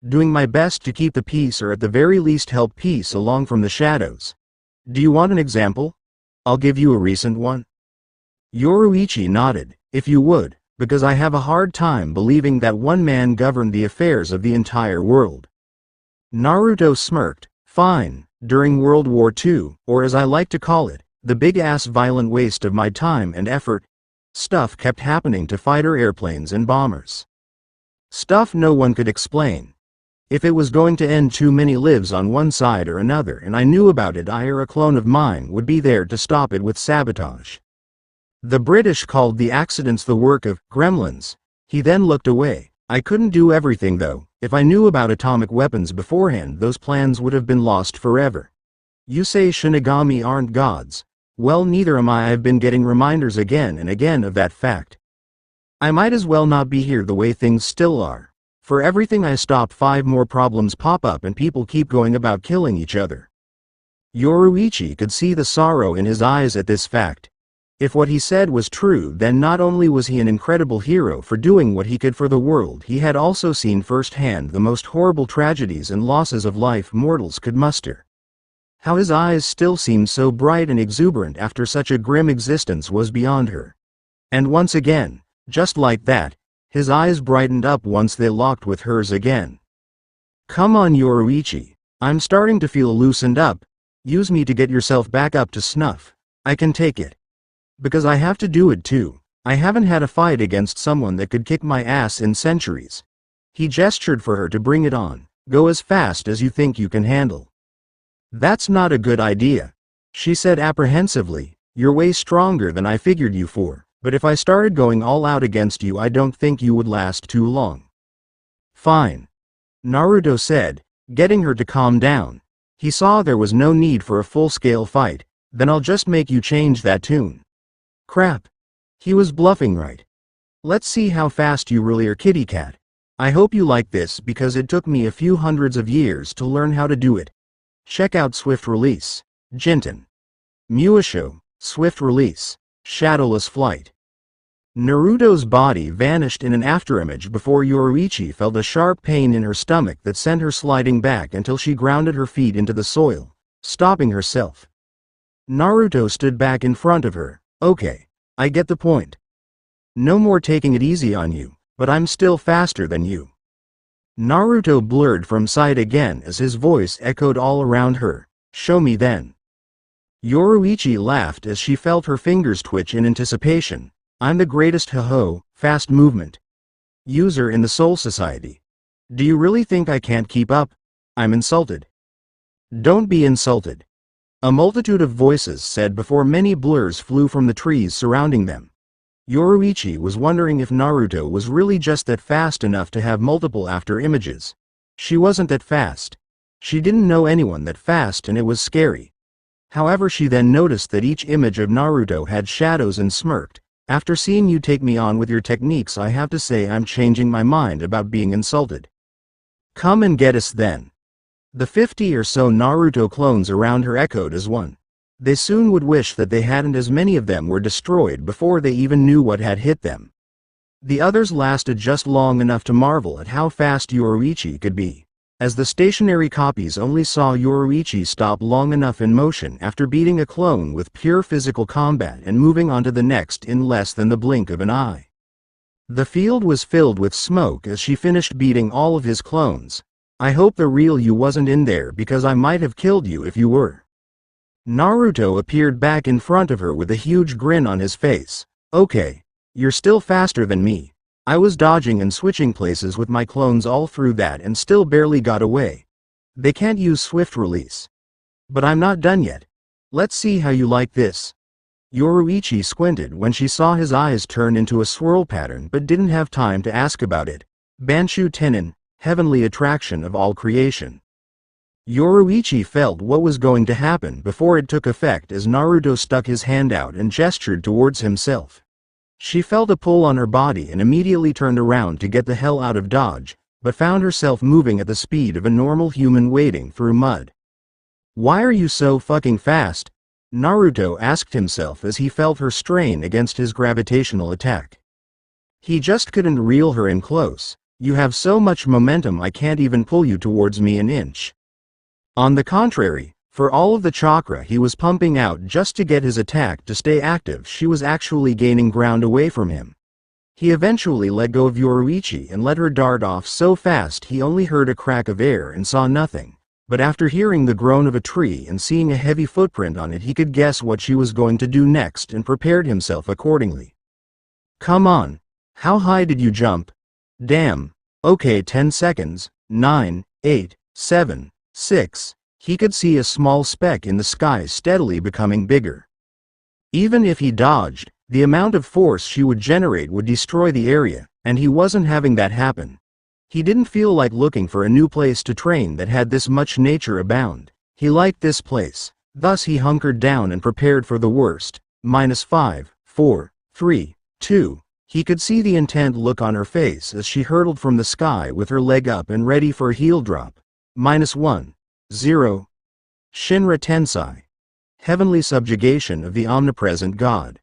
Speaker 1: Doing my best to keep the peace or at the very least help peace along from the shadows. Do you want an example? I'll give you a recent one. Yoruichi nodded. If you would. Because I have a hard time believing that one man governed the affairs of the entire world. Naruto smirked. Fine, during World War II, or as I like to call it, the big-ass violent waste of my time and effort. Stuff kept happening to fighter airplanes and bombers. Stuff no one could explain. If it was going to end too many lives on one side or another and I knew about it, I or a clone of mine would be there to stop it with sabotage. The British called the accidents the work of gremlins. He then looked away. I couldn't do everything though. If I knew about atomic weapons beforehand, those plans would have been lost forever. You say Shinigami aren't gods. Well, neither am I. I've been getting reminders again and again of that fact. I might as well not be here the way things still are. For everything I stop, 5 more problems pop up and people keep going about killing each other. Yoruichi could see the sorrow in his eyes at this fact. If what he said was true, then not only was he an incredible hero for doing what he could for the world, he had also seen firsthand the most horrible tragedies and losses of life mortals could muster. How his eyes still seemed so bright and exuberant after such a grim existence was beyond her. And once again, just like that, his eyes brightened up once they locked with hers again. Come on, Yoruichi. I'm starting to feel loosened up. Use me to get yourself back up to snuff. I can take it. Because I have to do it too. I haven't had a fight against someone that could kick my ass in centuries. He gestured for her to bring it on. Go as fast as you think you can handle. That's not a good idea, she said apprehensively. You're way stronger than I figured you for, but if I started going all out against you I don't think you would last too long. Fine. Naruto said, getting her to calm down. He saw there was no need for a full-scale fight, then I'll just make you change that tune. Crap. He was bluffing, right? Let's see how fast you really are, kitty cat. I hope you like this because it took me a few hundreds of years to learn how to do it. Check out Swift Release. Jinten. Muisho, Swift Release. Shadowless Flight. Naruto's body vanished in an afterimage before Yoruichi felt a sharp pain in her stomach that sent her sliding back until she grounded her feet into the soil, stopping herself. Naruto stood back in front of her. Okay, I get the point. No more taking it easy on you, but I'm still faster than you. Naruto blurred from sight again as his voice echoed all around her. Show me then. Yoruichi laughed as she felt her fingers twitch in anticipation. I'm the greatest fast movement user in the Soul Society. Do you really think I can't keep up? I'm insulted. Don't be insulted. A multitude of voices said before many blurs flew from the trees surrounding them. Yoruichi was wondering if Naruto was really just that fast enough to have multiple after images. She wasn't that fast. She didn't know anyone that fast and it was scary. However, she then noticed that each image of Naruto had shadows and smirked. After seeing you take me on with your techniques, I have to say I'm changing my mind about being insulted. Come and get us then. The 50 or so Naruto clones around her echoed as one. They soon would wish that they hadn't, as many of them were destroyed before they even knew what had hit them. The others lasted just long enough to marvel at how fast Yoruichi could be, as the stationary copies only saw Yoruichi stop long enough in motion after beating a clone with pure physical combat and moving on to the next in less than the blink of an eye. The field was filled with smoke as she finished beating all of his clones. I hope the real you wasn't in there because I might have killed you if you were. Naruto appeared back in front of her with a huge grin on his face. Okay, you're still faster than me. I was dodging and switching places with my clones all through that and still barely got away. They can't use Swift Release. But I'm not done yet. Let's see how you like this. Yoruichi squinted when she saw his eyes turn into a swirl pattern but didn't have time to ask about it. Banshu Tenin, heavenly attraction of all creation. Yoruichi felt what was going to happen before it took effect as Naruto stuck his hand out and gestured towards himself. She felt a pull on her body and immediately turned around to get the hell out of Dodge, but found herself moving at the speed of a normal human wading through mud. Why are you so fucking fast? Naruto asked himself as he felt her strain against his gravitational attack. He just couldn't reel her in close. You have so much momentum I can't even pull you towards me an inch. On the contrary, for all of the chakra he was pumping out just to get his attack to stay active, she was actually gaining ground away from him. He eventually let go of Yoruichi and let her dart off so fast he only heard a crack of air and saw nothing, but after hearing the groan of a tree and seeing a heavy footprint on it he could guess what she was going to do next and prepared himself accordingly. Come on. How high did you jump? Damn. Okay, 10 seconds, 9, 8, 7, 6. He could see a small speck in the sky steadily becoming bigger. Even if he dodged, the amount of force she would generate would destroy the area, and he wasn't having that happen. He didn't feel like looking for a new place to train that had this much nature abound. He liked this place, thus he hunkered down and prepared for the worst. -5, 4, 3, 2. He could see the intent look on her face as she hurtled from the sky with her leg up and ready for a heel drop. -1, 0. Shinra Tensai. Heavenly subjugation of the omnipresent god.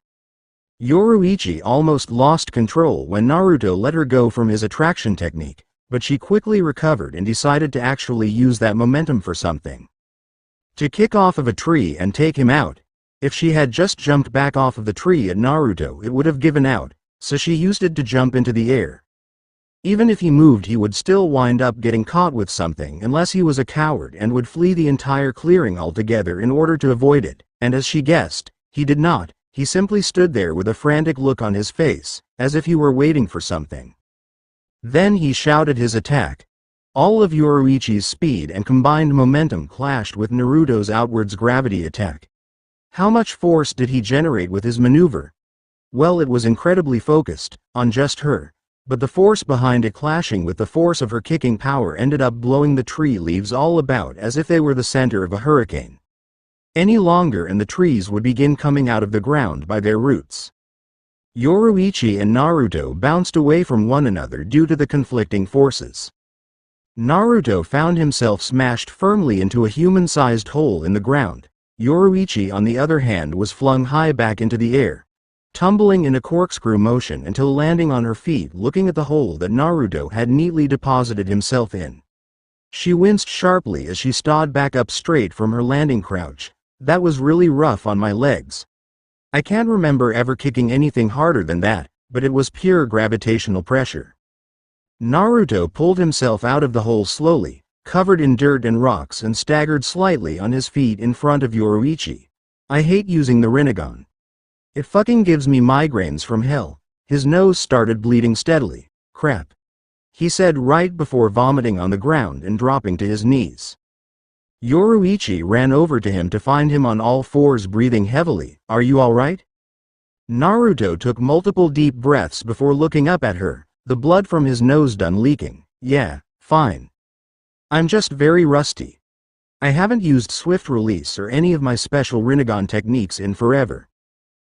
Speaker 1: Yoruichi almost lost control when Naruto let her go from his attraction technique, but she quickly recovered and decided to actually use that momentum for something. To kick off of a tree and take him out. If she had just jumped back off of the tree at Naruto it would have given out, so she used it to jump into the air. Even if he moved he would still wind up getting caught with something unless he was a coward and would flee the entire clearing altogether in order to avoid it, and as she guessed, he did not. He simply stood there with a frantic look on his face, as if he were waiting for something. Then he shouted his attack. All of Yoruichi's speed and combined momentum clashed with Naruto's outwards gravity attack. How much force did he generate with his maneuver? Well, it was incredibly focused, on just her, but the force behind it clashing with the force of her kicking power ended up blowing the tree leaves all about as if they were the center of a hurricane. Any longer and the trees would begin coming out of the ground by their roots. Yoruichi and Naruto bounced away from one another due to the conflicting forces. Naruto found himself smashed firmly into a human-sized hole in the ground. Yoruichi, on the other hand, was flung high back into the air, tumbling in a corkscrew motion until landing on her feet looking at the hole that Naruto had neatly deposited himself in. She winced sharply as she stood back up straight from her landing crouch. That was really rough on my legs. I can't remember ever kicking anything harder than that, but it was pure gravitational pressure. Naruto pulled himself out of the hole slowly, covered in dirt and rocks, and staggered slightly on his feet in front of Yoruichi. I hate using the Rinnegan. It fucking gives me migraines from hell. His nose started bleeding steadily. Crap. He said right before vomiting on the ground and dropping to his knees. Yoruichi ran over to him to find him on all fours breathing heavily. Are you alright? Naruto took multiple deep breaths before looking up at her, the blood from his nose done leaking. Yeah, fine. I'm just very rusty. I haven't used swift release or any of my special Rinnegan techniques in forever.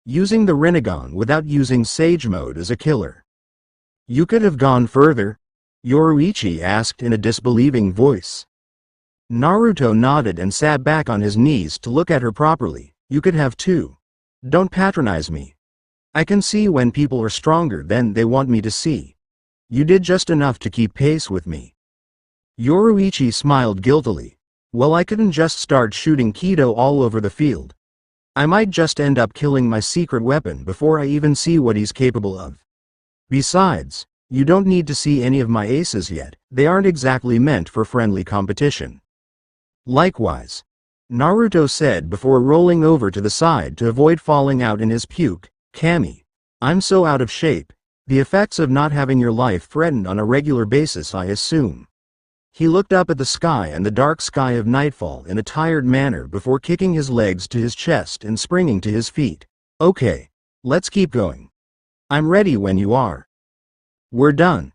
Speaker 1: Using the Rinnegan without using Sage Mode is a killer. You could have gone further? Yoruichi asked in a disbelieving voice. Naruto nodded and sat back on his knees to look at her properly. You could have too. Don't patronize me. I can see when people are stronger than they want me to see. You did just enough to keep pace with me. Yoruichi smiled guiltily. Well, I couldn't just start shooting Kido all over the field. I might just end up killing my secret weapon before I even see what he's capable of. Besides, you don't need to see any of my aces yet. They aren't exactly meant for friendly competition. Likewise, Naruto said before rolling over to the side to avoid falling out in his puke. Kami, I'm so out of shape. The effects of not having your life threatened on a regular basis, I assume. He looked up at the sky and the dark sky of nightfall in a tired manner before kicking his legs to his chest and springing to his feet. Okay, let's keep going. I'm ready when you are. We're done.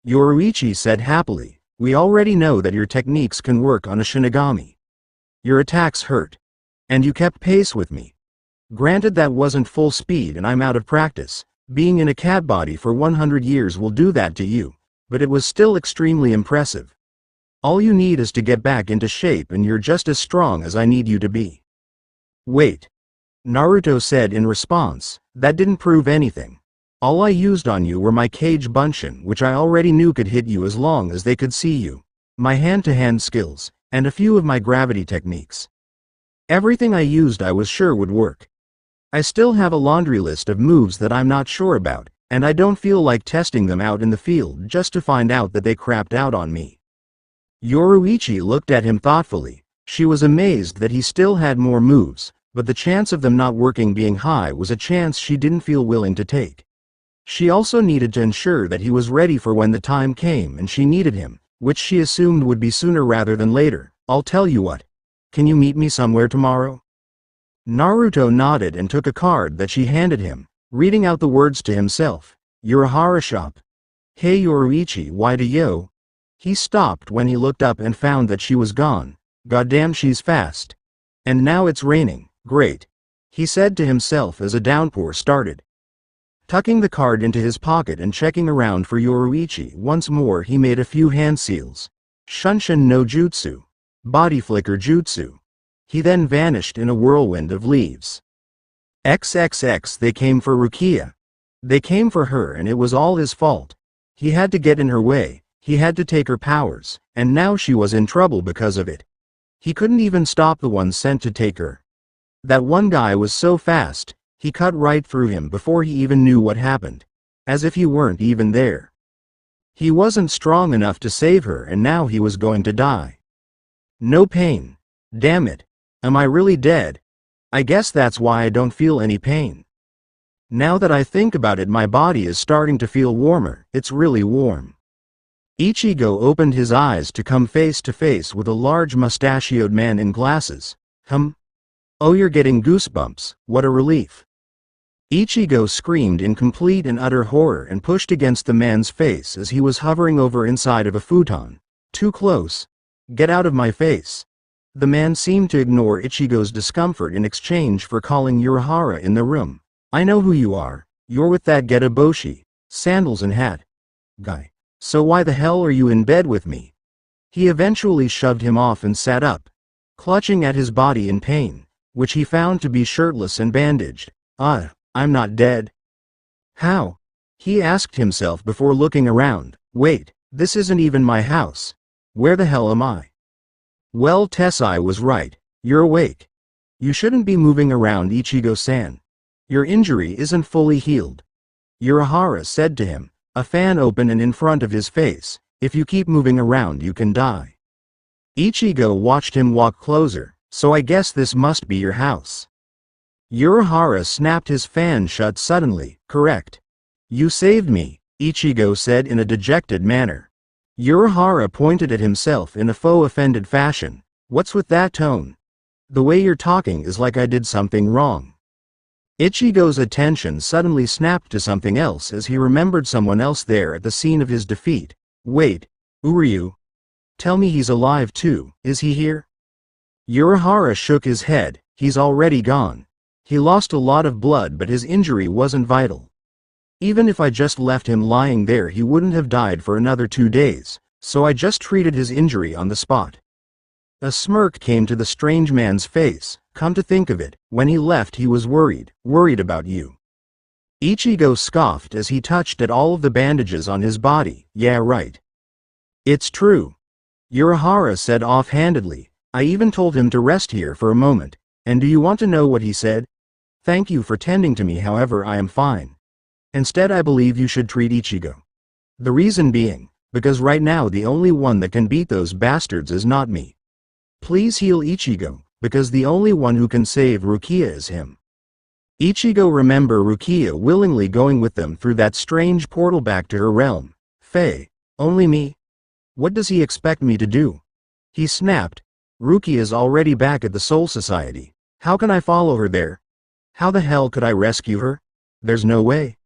Speaker 1: Yoruichi said happily. We already know that your techniques can work on a Shinigami. Your attacks hurt. And you kept pace with me. Granted, that wasn't full speed and I'm out of practice. Being in a cat body for 100 years will do that to you. But it was still extremely impressive. All you need is to get back into shape and you're just as strong as I need you to be. Wait. Naruto said in response. That didn't prove anything. All I used on you were my Kage Bunshin, which I already knew could hit you as long as they could see you. My hand-to-hand skills, and a few of my gravity techniques. Everything I used I was sure would work. I still have a laundry list of moves that I'm not sure about, and I don't feel like testing them out in the field just to find out that they crapped out on me. Yoruichi looked at him thoughtfully. She was amazed that he still had more moves, but the chance of them not working being high was a chance she didn't feel willing to take. She also needed to ensure that he was ready for when the time came and she needed him, which she assumed would be sooner rather than later. I'll tell you what. Can you meet me somewhere tomorrow? Naruto nodded and took a card that she handed him, reading out the words to himself. Urahara shop. Hey Yoruichi, why do yo? He stopped when he looked up and found that she was gone. Goddamn, she's fast. And now it's raining. Great. He said to himself as a downpour started. Tucking the card into his pocket and checking around for Yoruichi once more, he made a few hand seals. Shunshin no jutsu. Body flicker jutsu. He then vanished in a whirlwind of leaves. XXX, they came for Rukia. They came for her and it was all his fault. He had to get in her way, he had to take her powers, and now she was in trouble because of it. He couldn't even stop the one sent to take her. That one guy was so fast, he cut right through him before he even knew what happened. As if he weren't even there. He wasn't strong enough to save her and now he was going to die. No pain. Damn it. Am I really dead? I guess that's why I don't feel any pain. Now that I think about it, my body is starting to feel warmer. It's really warm. Ichigo opened his eyes to come face to face with a large mustachioed man in glasses. Oh, you're getting goosebumps, what a relief. Ichigo screamed in complete and utter horror and pushed against the man's face as he was hovering over inside of a futon. Too close. Get out of my face. The man seemed to ignore Ichigo's discomfort in exchange for calling Urahara in the room. I know who you are. You're with that Getaboshi, sandals and hat guy. So why the hell are you in bed with me? He eventually shoved him off and sat up, clutching at his body in pain, which he found to be shirtless and bandaged. I'm not dead. How? He asked himself before looking around. Wait, this isn't even my house. Where the hell am I? Well, Tessai was right. You're awake. You shouldn't be moving around, Ichigo-san. Your injury isn't fully healed. Urahara said to him, a fan open and in front of his face. If you keep moving around you can die. Ichigo watched him walk closer. So I guess this must be your house. Urahara snapped his fan shut suddenly. Correct. You saved me, Ichigo said in a dejected manner. Urahara pointed at himself in a faux offended fashion. What's with that tone? The way you're talking is like I did something wrong. Ichigo's attention suddenly snapped to something else as he remembered someone else there at the scene of his defeat. Wait, Uryu? Tell me he's alive too, is he here? Urahara shook his head. He's already gone. He lost a lot of blood but his injury wasn't vital. Even if I just left him lying there he wouldn't have died for another 2 days, so I just treated his injury on the spot. A smirk came to the strange man's face. Come to think of it, when he left he was worried about you. Ichigo scoffed as he touched at all of the bandages on his body. Yeah, right. It's true. Urahara said offhandedly. I even told him to rest here for a moment. And do you want to know what he said? Thank you for tending to me, however I am fine. Instead I believe you should treat Ichigo. The reason being, because right now the only one that can beat those bastards is not me. Please heal Ichigo, because the only one who can save Rukia is him. Ichigo remembered Rukia willingly going with them through that strange portal back to her realm. Faye, only me? What does he expect me to do? He snapped. Rukia's already back at the Soul Society. How can I follow her there? How the hell could I rescue her? There's no way.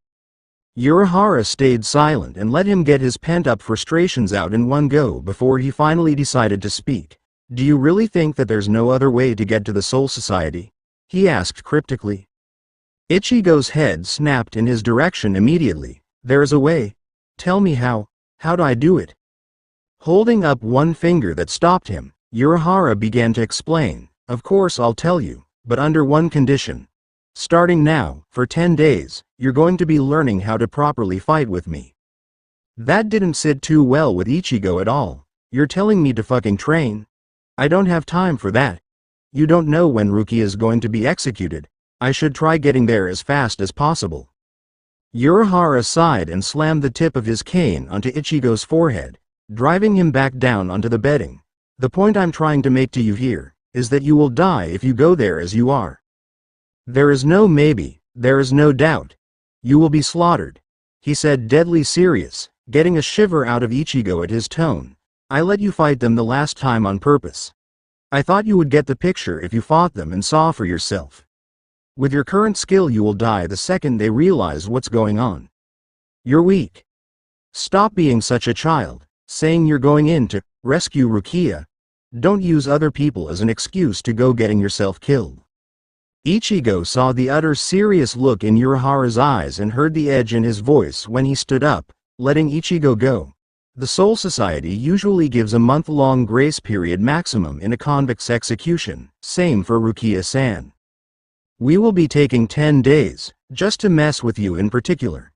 Speaker 1: Urahara stayed silent and let him get his pent-up frustrations out in one go before he finally decided to speak. Do you really think that there's no other way to get to the Soul Society? He asked cryptically. Ichigo's head snapped in his direction immediately. There is a way. Tell me how. How do I do it? Holding up one finger that stopped him, Urahara began to explain. Of course I'll tell you, but under one condition. Starting now, for 10 days, you're going to be learning how to properly fight with me. That didn't sit too well with Ichigo at all. You're telling me to fucking train? I don't have time for that. You don't know when Rukia is going to be executed. I should try getting there as fast as possible. Urahara sighed and slammed the tip of his cane onto Ichigo's forehead, driving him back down onto the bedding. The point I'm trying to make to you here is that you will die if you go there as you are. There is no maybe, there is no doubt. You will be slaughtered, he said, deadly serious, getting a shiver out of Ichigo at his tone. I let you fight them the last time on purpose. I thought you would get the picture if you fought them and saw for yourself. With your current skill you will die the second they realize what's going on. You're weak. Stop being such a child, saying you're going in to rescue Rukia. Don't use other people as an excuse to go getting yourself killed. Ichigo saw the utter serious look in Urahara's eyes and heard the edge in his voice when he stood up, letting Ichigo go. The Soul Society usually gives a month-long grace period maximum in a convict's execution, same for Rukia-san. We will be taking 10 days, just to mess with you in particular.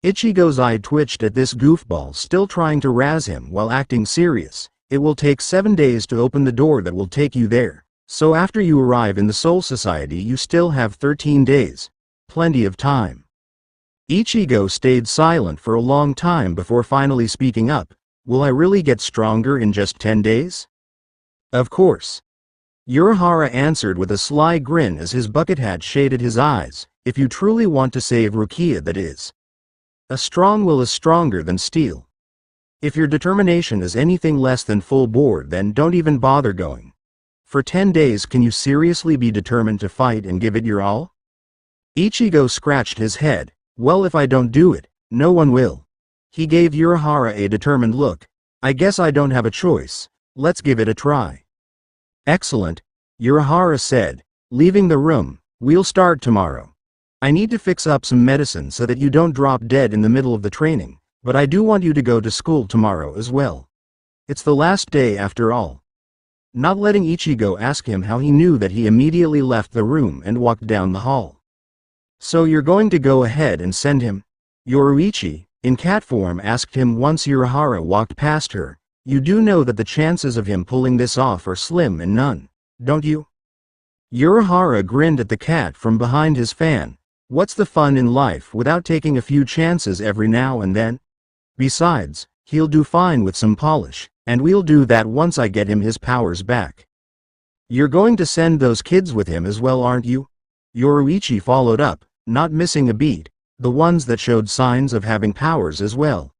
Speaker 1: Ichigo's eye twitched at this goofball still trying to razz him while acting serious. It will take 7 days to open the door that will take you there. So after you arrive in the Soul Society you still have 13 days. Plenty of time. Ichigo stayed silent for a long time before finally speaking up. Will I really get stronger in just 10 days? Of course. Urahara answered with a sly grin as his bucket hat shaded his eyes. If you truly want to save Rukia, that is. A strong will is stronger than steel. If your determination is anything less than full bore, then don't even bother going. For 10 days can you seriously be determined to fight and give it your all? Ichigo scratched his head. Well, if I don't do it, no one will. He gave Urahara a determined look. I guess I don't have a choice. Let's give it a try. Excellent, Urahara said, leaving the room. We'll start tomorrow. I need to fix up some medicine so that you don't drop dead in the middle of the training, but I do want you to go to school tomorrow as well. It's the last day after all. Not letting Ichigo ask him how he knew that, he immediately left the room and walked down the hall. So you're going to go ahead and send him? Yoruichi, in cat form, asked him once Urahara walked past her. You do know that the chances of him pulling this off are slim and none, don't you? Urahara grinned at the cat from behind his fan. What's the fun in life without taking a few chances every now and then? Besides, he'll do fine with some polish, and we'll do that once I get him his powers back. You're going to send those kids with him as well, aren't you? Yoruichi followed up, not missing a beat, the ones that showed signs of having powers as well.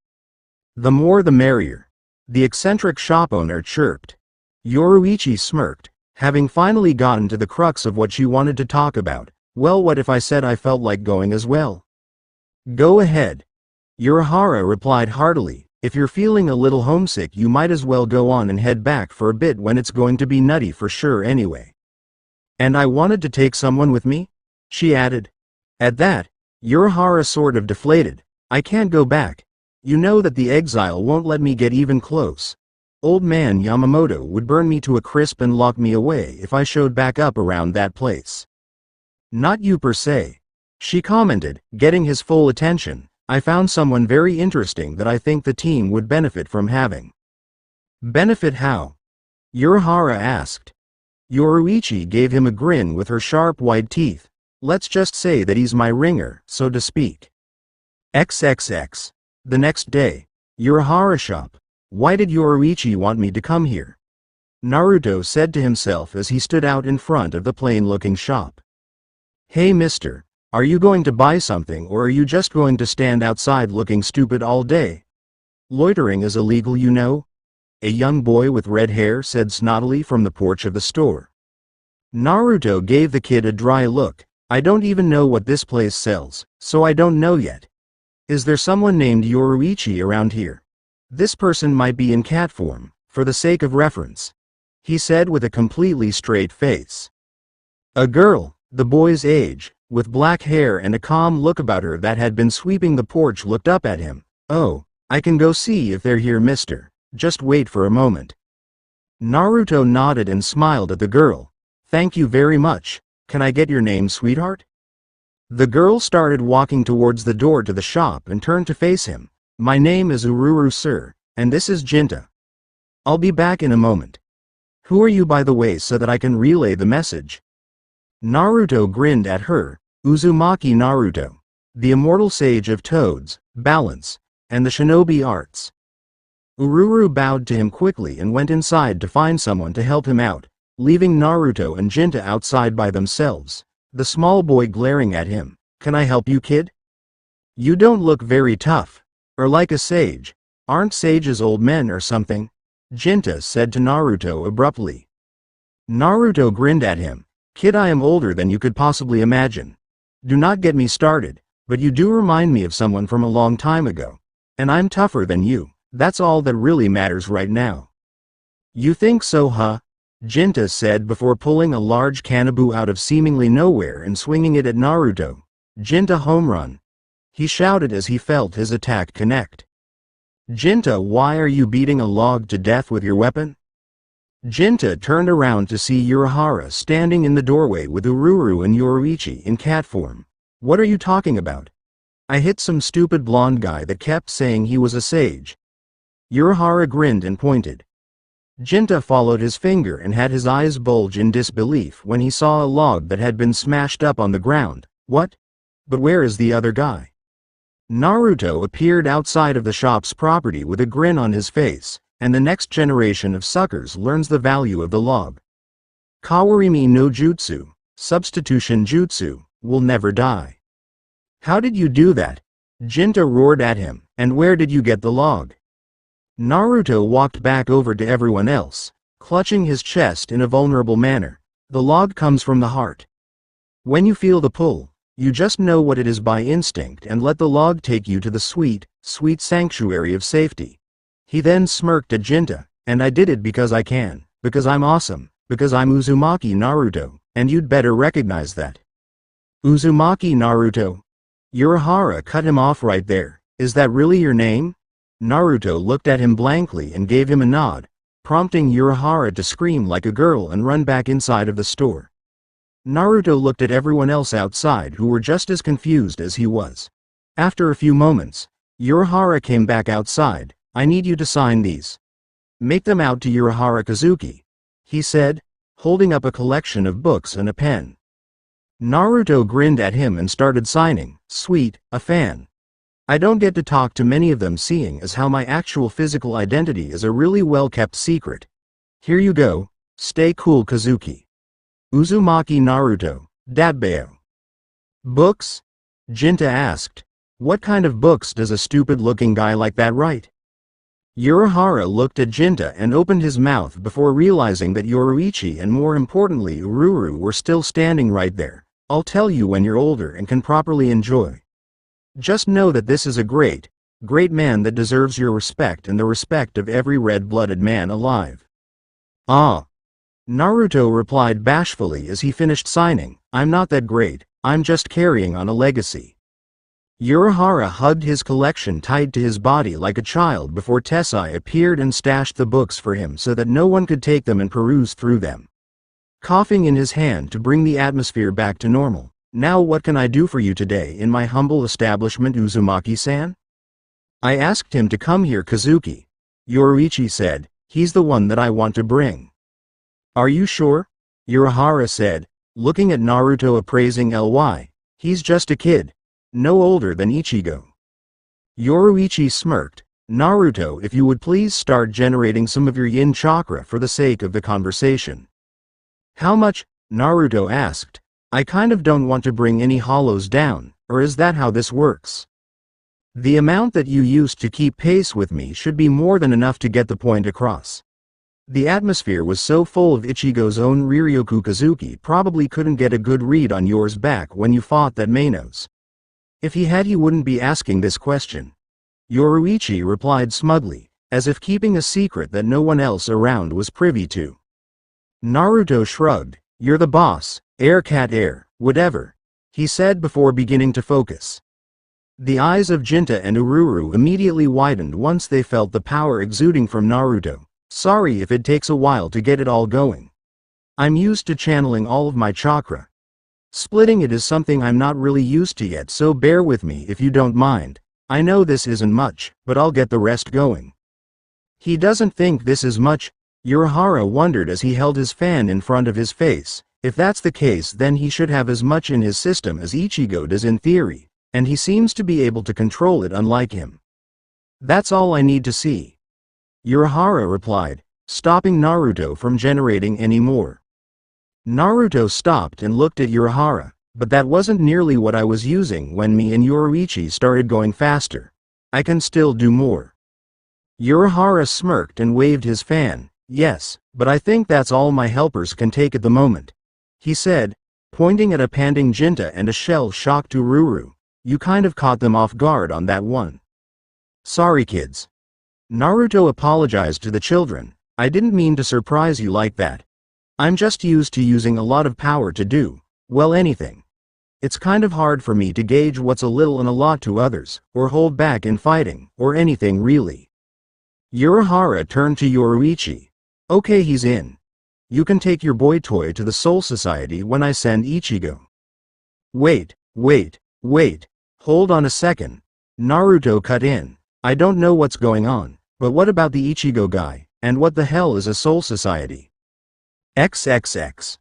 Speaker 1: The more the merrier, the eccentric shop owner chirped. Yoruichi smirked, having finally gotten to the crux of what she wanted to talk about. Well, what if I said I felt like going as well? Go ahead. Urahara replied heartily. If you're feeling a little homesick, you might as well go on and head back for a bit when it's going to be nutty for sure anyway. And I wanted to take someone with me? She added. At that, Urahara sort of deflated. I can't go back. You know that the exile won't let me get even close. Old man Yamamoto would burn me to a crisp and lock me away if I showed back up around that place. Not you per se, she commented, getting his full attention. I found someone very interesting that I think the team would benefit from having. Benefit how? Urahara asked. Yoruichi gave him a grin with her sharp white teeth. Let's just say that he's my ringer, so to speak. XXX. The next day, Urahara shop. Why did Yoruichi want me to come here? Naruto said to himself as he stood out in front of the plain-looking shop. Hey mister, are you going to buy something, or are you just going to stand outside looking stupid all day? Loitering is illegal, you know? A young boy with red hair said snottily from the porch of the store. Naruto gave the kid a dry look. I don't even know what this place sells, so I don't know yet. Is there someone named Yoruichi around here? This person might be in cat form, for the sake of reference, he said with a completely straight face. A girl, the boy's age, with black hair and a calm look about her that had been sweeping the porch, looked up at him. Oh, I can go see if they're here, mister. Just wait for a moment. Naruto nodded and smiled at the girl. Thank you very much. Can I get your name, sweetheart? The girl started walking towards the door to the shop and turned to face him. My name is Ururu, sir, and this is Jinta. I'll be back in a moment. Who are you, by the way, so that I can relay the message? Naruto grinned at her. Uzumaki Naruto, the immortal sage of toads, balance, and the shinobi arts. Ururu bowed to him quickly and went inside to find someone to help him out, leaving Naruto and Jinta outside by themselves, the small boy glaring at him. Can I help you, kid? You don't look very tough, or like a sage. Aren't sages old men or something? Jinta said to Naruto abruptly. Naruto grinned at him. Kid, I am older than you could possibly imagine. Do not get me started, but you do remind me of someone from a long time ago. And I'm tougher than you. That's all that really matters right now. You think so, huh? Jinta said before pulling a large Kanabu out of seemingly nowhere and swinging it at Naruto. Jinta home run, he shouted as he felt his attack connect. Jinta, why are you beating a log to death with your weapon? Jinta turned around to see Urahara standing in the doorway with Ururu and Yoruichi in cat form. What are you talking about? I hit some stupid blonde guy that kept saying he was a sage. Urahara grinned and pointed. Jinta followed his finger and had his eyes bulge in disbelief when he saw a log that had been smashed up on the ground. What? But where is the other guy? Naruto appeared outside of the shop's property with a grin on his face, and the next generation of suckers learns the value of the log. Kawarimi no Jutsu, substitution jutsu, will never die. How did you do that? Jinta roared at him. And where did you get the log? Naruto walked back over to everyone else, clutching his chest in a vulnerable manner. The log comes from the heart. When you feel the pull, you just know what it is by instinct and let the log take you to the sweet, sweet sanctuary of safety. He then smirked at Jinta, and I did it because I can, because I'm awesome, because I'm Uzumaki Naruto, and you'd better recognize that. Uzumaki Naruto? Urahara cut him off right there. Is that really your name? Naruto looked at him blankly and gave him a nod, prompting Urahara to scream like a girl and run back inside of the store. Naruto looked at everyone else outside who were just as confused as he was. After a few moments, Urahara came back outside. I need you to sign these. Make them out to Urahara Kazuki, he said, holding up a collection of books and a pen. Naruto grinned at him and started signing. Sweet, a fan. I don't get to talk to many of them seeing as how my actual physical identity is a really well-kept secret. Here you go. Stay cool, Kazuki. Uzumaki Naruto, Dabbeo. Books? Jinta asked. What kind of books does a stupid-looking guy like that write? Urahara looked at Jinta and opened his mouth before realizing that Yoruichi and more importantly Ururu were still standing right there. I'll tell you when you're older and can properly enjoy. Just know that this is a great, great man that deserves your respect and the respect of every red-blooded man alive. Ah. Naruto replied bashfully as he finished signing, I'm not that great, I'm just carrying on a legacy. Urahara hugged his collection tied to his body like a child before Tessai appeared and stashed the books for him so that no one could take them and peruse through them. Coughing in his hand to bring the atmosphere back to normal. Now what can I do for you today in my humble establishment, Uzumaki-san? I asked him to come here, Kazuki. Yoruichi said, he's the one that I want to bring. Are you sure? Urahara said, looking at Naruto appraising Ly. He's just a kid. No older than Ichigo. Yoruichi smirked. Naruto, if you would please start generating some of your yin chakra for the sake of the conversation. How much? Naruto asked. I kind of don't want to bring any hollows down, or is that how this works? The amount that you used to keep pace with me should be more than enough to get the point across. The atmosphere was so full of Ichigo's own Riryoku. Kazuki probably couldn't get a good read on yours back when you fought that Manos. If he had, he wouldn't be asking this question. Yoruichi replied smugly, as if keeping a secret that no one else around was privy to. Naruto shrugged. You're the boss, cat air, whatever, he said before beginning to focus. The eyes of Jinta and Ururu immediately widened once they felt the power exuding from Naruto. Sorry if it takes a while to get it all going. I'm used to channeling all of my chakra. Splitting it is something I'm not really used to yet, so bear with me if you don't mind. I know this isn't much, but I'll get the rest going. He doesn't think this is much, Urahara wondered as he held his fan in front of his face. If that's the case, then he should have as much in his system as Ichigo does in theory, and he seems to be able to control it unlike him. That's all I need to see. Urahara replied, stopping Naruto from generating any more. Naruto stopped and looked at Urahara, but that wasn't nearly what I was using when me and Yoruichi started going faster. I can still do more. Urahara smirked and waved his fan. Yes, but I think that's all my helpers can take at the moment, he said, pointing at a panting Jinta and a shell-shocked Ururu. You kind of caught them off guard on that one. Sorry, kids. Naruto apologized to the children. I didn't mean to surprise you like that. I'm just used to using a lot of power to do, well, anything. It's kind of hard for me to gauge what's a little and a lot to others, or hold back in fighting, or anything really. Urahara turned to Yoruichi. Okay, he's in. You can take your boy toy to the Soul Society when I send Ichigo. Wait. Hold on a second. Naruto cut in. I don't know what's going on, but what about the Ichigo guy, and what the hell is a Soul Society? XXX.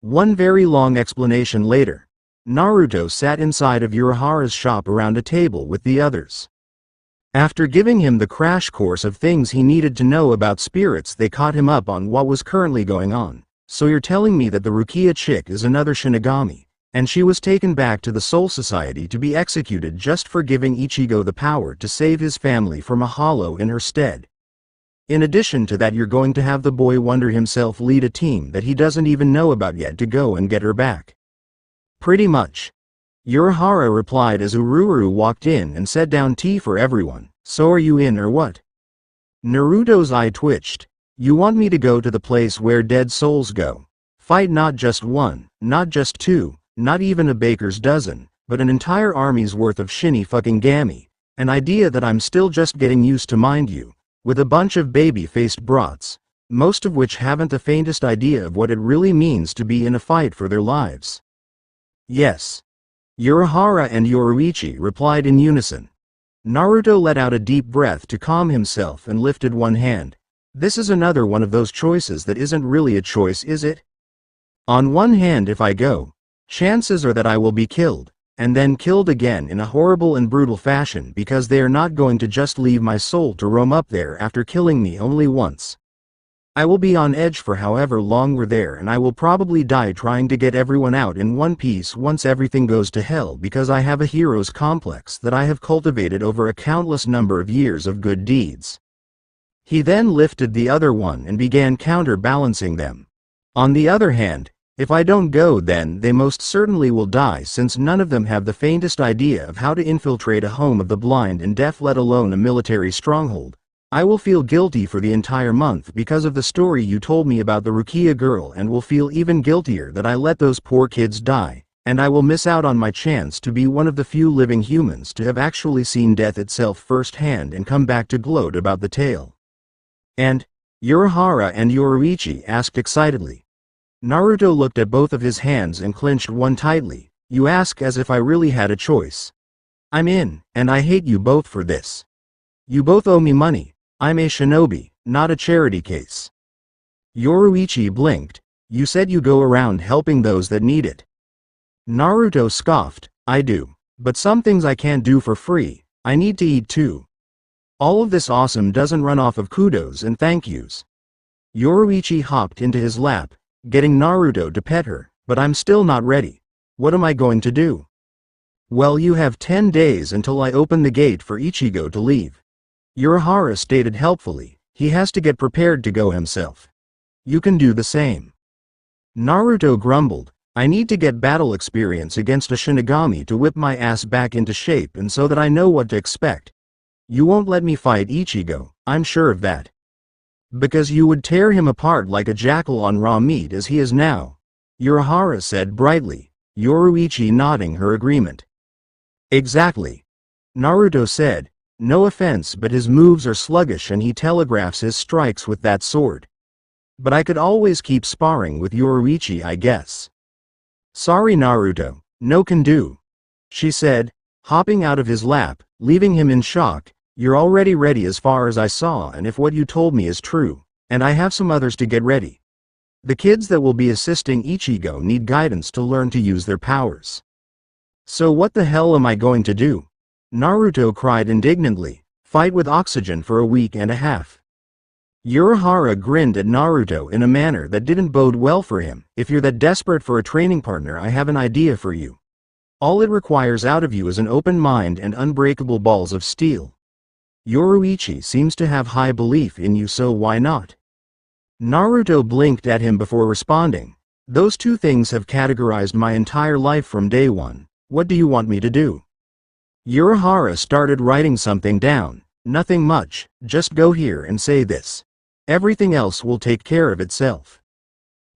Speaker 1: One very long explanation later. Naruto sat inside of Urahara's shop around a table with the others. After giving him the crash course of things he needed to know about spirits, they caught him up on what was currently going on. So you're telling me that the Rukia chick is another Shinigami, and she was taken back to the Soul Society to be executed just for giving Ichigo the power to save his family from a hollow in her stead. In addition to that, you're going to have the boy wonder himself lead a team that he doesn't even know about yet to go and get her back. Pretty much. Urahara replied as Ururu walked in and set down tea for everyone. So are you in or what? Naruto's eye twitched. You want me to go to the place where dead souls go? Fight not just one, not just two, not even a baker's dozen, but an entire army's worth of shinny-fucking-gami. An idea that I'm still just getting used to, mind you, with a bunch of baby-faced brats, most of which haven't the faintest idea of what it really means to be in a fight for their lives. Yes. Urahara and Yoruichi replied in unison. Naruto let out a deep breath to calm himself and lifted one hand. This is another one of those choices that isn't really a choice, is it? On one hand, if I go, chances are that I will be killed, and then killed again in a horrible and brutal fashion, because they are not going to just leave my soul to roam up there after killing me only once. I will be on edge for however long we're there, and I will probably die trying to get everyone out in one piece once everything goes to hell, because I have a hero's complex that I have cultivated over a countless number of years of good deeds. He then lifted the other one and began counterbalancing them. On the other hand, if I don't go, then they most certainly will die, since none of them have the faintest idea of how to infiltrate a home of the blind and deaf, let alone a military stronghold. I will feel guilty for the entire month because of the story you told me about the Rukia girl, and will feel even guiltier that I let those poor kids die, and I will miss out on my chance to be one of the few living humans to have actually seen death itself firsthand and come back to gloat about the tale. And Urahara and Yoruichi asked excitedly. Naruto looked at both of his hands and clenched one tightly. You ask as if I really had a choice. I'm in, and I hate you both for this. You both owe me money. I'm a shinobi, not a charity case. Yoruichi blinked. You said you go around helping those that need it. Naruto scoffed. I do. But some things I can't do for free. I need to eat too. All of this awesome doesn't run off of kudos and thank yous. Yoruichi hopped into his lap, getting Naruto to pet her, but I'm still not ready. What am I going to do? Well, you have 10 days until I open the gate for Ichigo to leave. Urahara stated helpfully. He has to get prepared to go himself. You can do the same. Naruto grumbled. I need to get battle experience against a Shinigami to whip my ass back into shape, and so that I know what to expect. You won't let me fight Ichigo, I'm sure of that. Because you would tear him apart like a jackal on raw meat as he is now, Urahara said brightly, Yoruichi nodding her agreement. Exactly. Naruto said, no offense, but his moves are sluggish and he telegraphs his strikes with that sword. But I could always keep sparring with Yoruichi, I guess. Sorry Naruto, no can do. She said, hopping out of his lap, leaving him in shock. You're already ready as far as I saw, and if what you told me is true, and I have some others to get ready. The kids that will be assisting Ichigo need guidance to learn to use their powers. So what the hell am I going to do? Naruto cried indignantly. Fight with oxygen for a week and a half. Urahara grinned at Naruto in a manner that didn't bode well for him. If you're that desperate for a training partner, I have an idea for you. All it requires out of you is an open mind and unbreakable balls of steel. Yoruichi seems to have high belief in you, so why not? Naruto blinked at him before responding. Those two things have categorized my entire life from day one. What do you want me to do? Urahara started writing something down. Nothing much, just go here and say this. Everything else will take care of itself.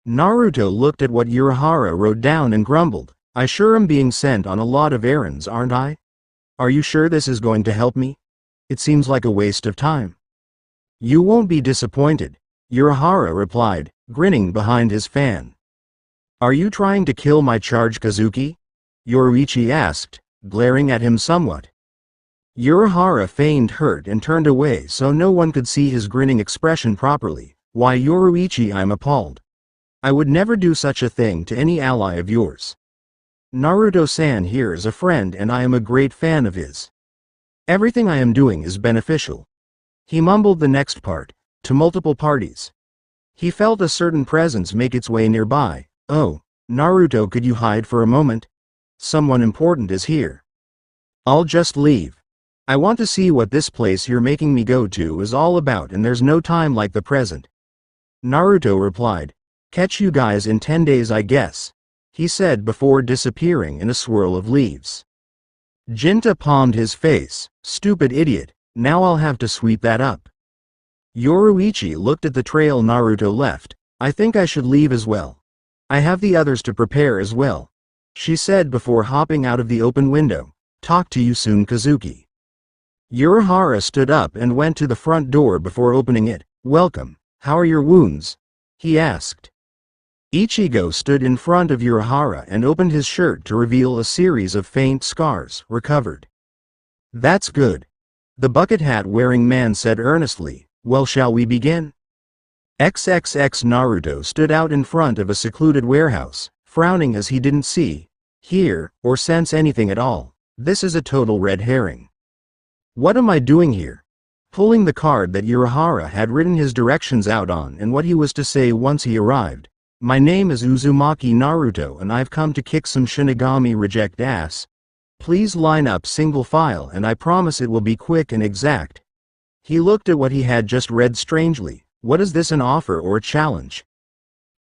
Speaker 1: Naruto looked at what Urahara wrote down and grumbled. I sure am being sent on a lot of errands, aren't I? Are you sure this is going to help me? It seems like a waste of time. You won't be disappointed, Urahara replied, grinning behind his fan. Are you trying to kill my charge Kazuki? Yoruichi asked, glaring at him somewhat. Urahara feigned hurt and turned away so no one could see his grinning expression properly. Why Yoruichi, I'm appalled. I would never do such a thing to any ally of yours. Naruto-san here is a friend and I am a great fan of his. Everything I am doing is beneficial. He mumbled the next part, to multiple parties. He felt a certain presence make its way nearby. Oh, Naruto, could you hide for a moment? Someone important is here. I'll just leave. I want to see what this place you're making me go to is all about, and there's no time like the present. Naruto replied. Catch you guys in 10 days I guess, he said before disappearing in a swirl of leaves. Jinta palmed his face. Stupid idiot, now I'll have to sweep that up. Yoruichi looked at the trail Naruto left. I think I should leave as well. I have the others to prepare as well, she said before hopping out of the open window. Talk to you soon, Kazuki. Urahara stood up and went to the front door before opening it. Welcome, how are your wounds? He asked. Ichigo stood in front of Urahara and opened his shirt to reveal a series of faint scars. Recovered. That's good, the bucket hat wearing man said earnestly. Well, shall we begin? XXX Naruto stood out in front of a secluded warehouse, frowning as he didn't see, hear, or sense anything at all. This is a total red herring. What am I doing here? Pulling the card that Urahara had written his directions out on and what he was to say once he arrived. My name is Uzumaki Naruto and I've come to kick some Shinigami reject ass. Please line up single file and I promise it will be quick and exact. He looked at what he had just read strangely. What is this, an offer or a challenge?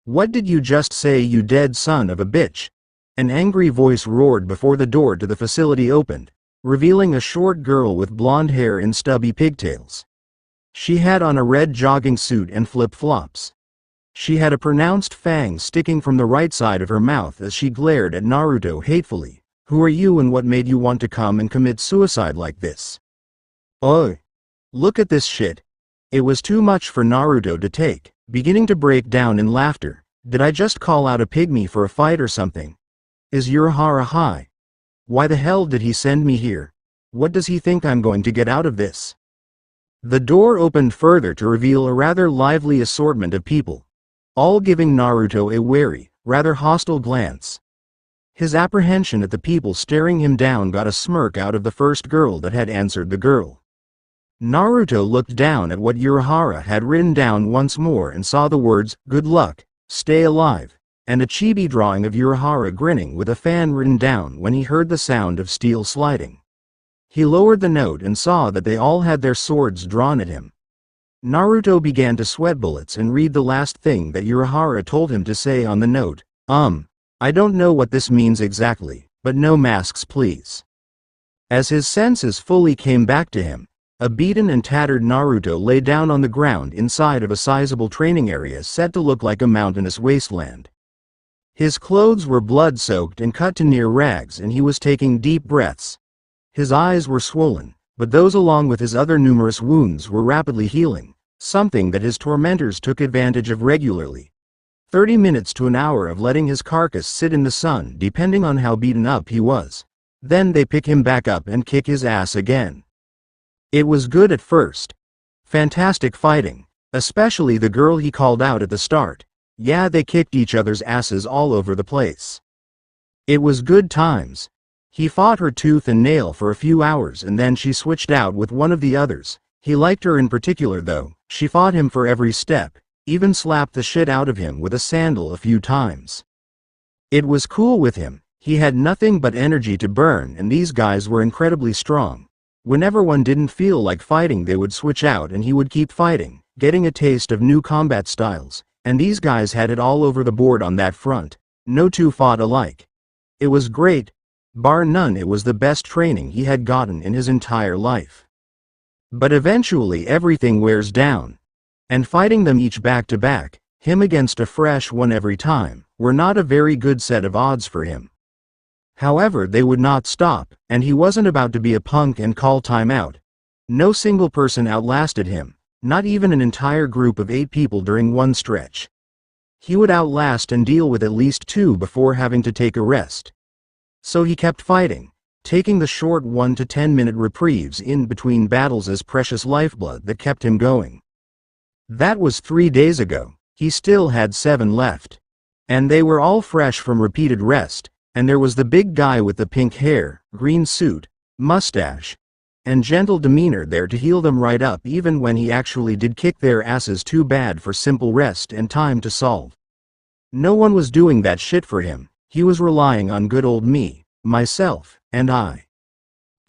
Speaker 1: What did you just say, you dead son of a bitch? An angry voice roared before the door to the facility opened, revealing a short girl with blonde hair and stubby pigtails. She had on a red jogging suit and flip-flops. She had a pronounced fang sticking from the right side of her mouth as she glared at Naruto hatefully. Who are you and what made you want to come and commit suicide like this? Oh, look at this shit. It was too much for Naruto to take, beginning to break down in laughter. Did I just call out a pygmy for a fight or something? Is Urahara high? Why the hell did he send me here? What does he think I'm going to get out of this? The door opened further to reveal a rather lively assortment of people, all giving Naruto a wary, rather hostile glance. His apprehension at the people staring him down got a smirk out of the first girl that had answered the girl. Naruto looked down at what Urahara had written down once more and saw the words, "Good luck, stay alive," and a chibi drawing of Urahara grinning with a fan written down when he heard the sound of steel sliding. He lowered the note and saw that they all had their swords drawn at him. Naruto began to sweat bullets and read the last thing that Urahara told him to say on the note. I don't know what this means exactly, but no masks please. As his senses fully came back to him, a beaten and tattered Naruto lay down on the ground inside of a sizable training area set to look like a mountainous wasteland. His clothes were blood-soaked and cut to near rags and he was taking deep breaths. His eyes were swollen, but those along with his other numerous wounds were rapidly healing, something that his tormentors took advantage of regularly. 30 minutes to an hour of letting his carcass sit in the sun depending on how beaten up he was. Then they pick him back up and kick his ass again. It was good at first. Fantastic fighting, especially the girl he called out at the start. Yeah, they kicked each other's asses all over the place. It was good times. He fought her tooth and nail for a few hours and then she switched out with one of the others. He liked her in particular though. She fought him for every step, even slapped the shit out of him with a sandal a few times. It was cool with him. He had nothing but energy to burn and these guys were incredibly strong. Whenever one didn't feel like fighting they would switch out and he would keep fighting, getting a taste of new combat styles. And these guys had it all over the board on that front. No two fought alike. It was great. Bar none, it was the best training he had gotten in his entire life. But eventually everything wears down. And fighting them each back to back, him against a fresh one every time, were not a very good set of odds for him. However, they would not stop, and he wasn't about to be a punk and call time out. No single person outlasted him. Not even an entire group of 8 people during one stretch. He would outlast and deal with at least 2 before having to take a rest. So he kept fighting, taking the short 1 to 10 minute reprieves in between battles as precious lifeblood that kept him going. That was 3 days ago. He still had 7 left. And they were all fresh from repeated rest, and there was the big guy with the pink hair, green suit, mustache, and gentle demeanor there to heal them right up even when he actually did kick their asses too bad for simple rest and time to solve. No one was doing that shit for him. He was relying on good old me, myself, and I.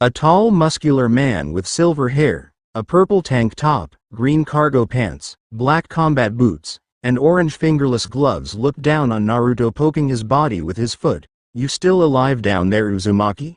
Speaker 1: A tall muscular man with silver hair, a purple tank top, green cargo pants, black combat boots, and orange fingerless gloves looked down on Naruto, poking his body with his foot. "You still alive down there, Uzumaki?"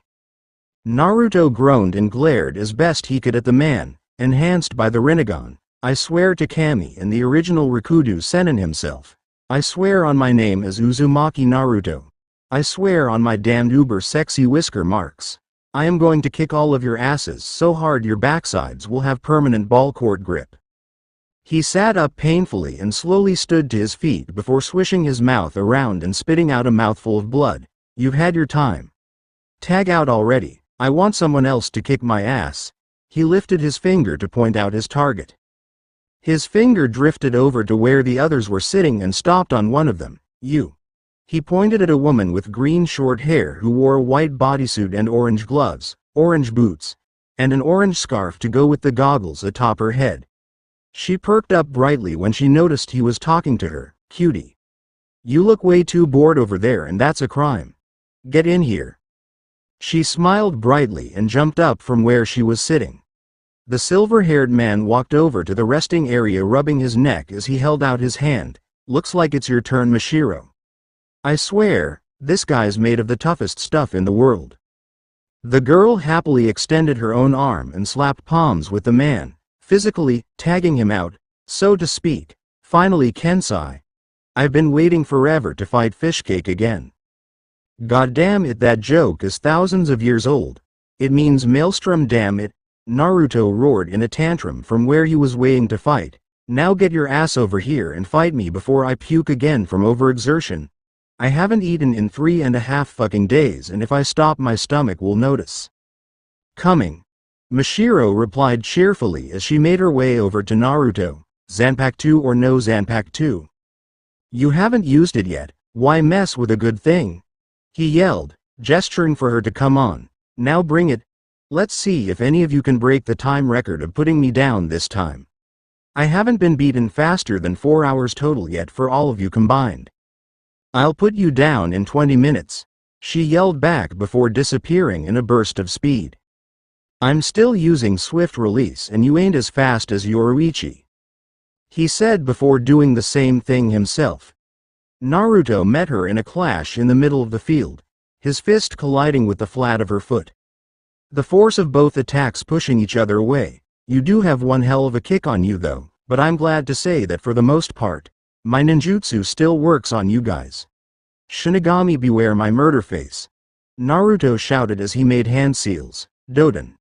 Speaker 1: Naruto groaned and glared as best he could at the man, enhanced by the Rinnegan. "I swear to Kami and the original Rikudo Sennin himself. I swear on my name as Uzumaki Naruto. I swear on my damned uber sexy whisker marks. I am going to kick all of your asses so hard your backsides will have permanent ball court grip." He sat up painfully and slowly stood to his feet before swishing his mouth around and spitting out a mouthful of blood. "You've had your time. Tag out already. I want someone else to kick my ass." He lifted his finger to point out his target. His finger drifted over to where the others were sitting and stopped on one of them. "You." He pointed at a woman with green short hair who wore a white bodysuit and orange gloves, orange boots, and an orange scarf to go with the goggles atop her head. She perked up brightly when she noticed he was talking to her. "Cutie. You look way too bored over there, and that's a crime. Get in here." She smiled brightly and jumped up from where she was sitting. The silver-haired man walked over to the resting area, rubbing his neck as he held out his hand. "Looks like it's your turn, Mashiro. I swear, this guy's made of the toughest stuff in the world." The girl happily extended her own arm and slapped palms with the man, physically tagging him out, so to speak. "Finally, Kensai. I've been waiting forever to fight Fishcake again." "Goddamn it, that joke is thousands of years old. It means maelstrom, damn it," Naruto roared in a tantrum from where he was waiting to fight. "Now get your ass over here and fight me before I puke again from overexertion. I haven't eaten in 3.5 fucking days, and if I stop my stomach will notice." "Coming," Mashiro replied cheerfully as she made her way over to Naruto. "Zanpakuto or no Zanpakuto? You haven't used it yet, why mess with a good thing?" he yelled, gesturing for her to come on. "Now bring it. Let's see if any of you can break the time record of putting me down this time. I haven't been beaten faster than 4 hours total yet for all of you combined. I'll put you down in 20 minutes, she yelled back before disappearing in a burst of speed. "I'm still using swift release and you ain't as fast as Yoruichi," he said before doing the same thing himself. Naruto met her in a clash in the middle of the field, his fist colliding with the flat of her foot. The force of both attacks pushing each other away. "You do have one hell of a kick on you though, but I'm glad to say that for the most part, my ninjutsu still works on you guys. Shinigami beware my murder face," Naruto shouted as he made hand seals. "Doden.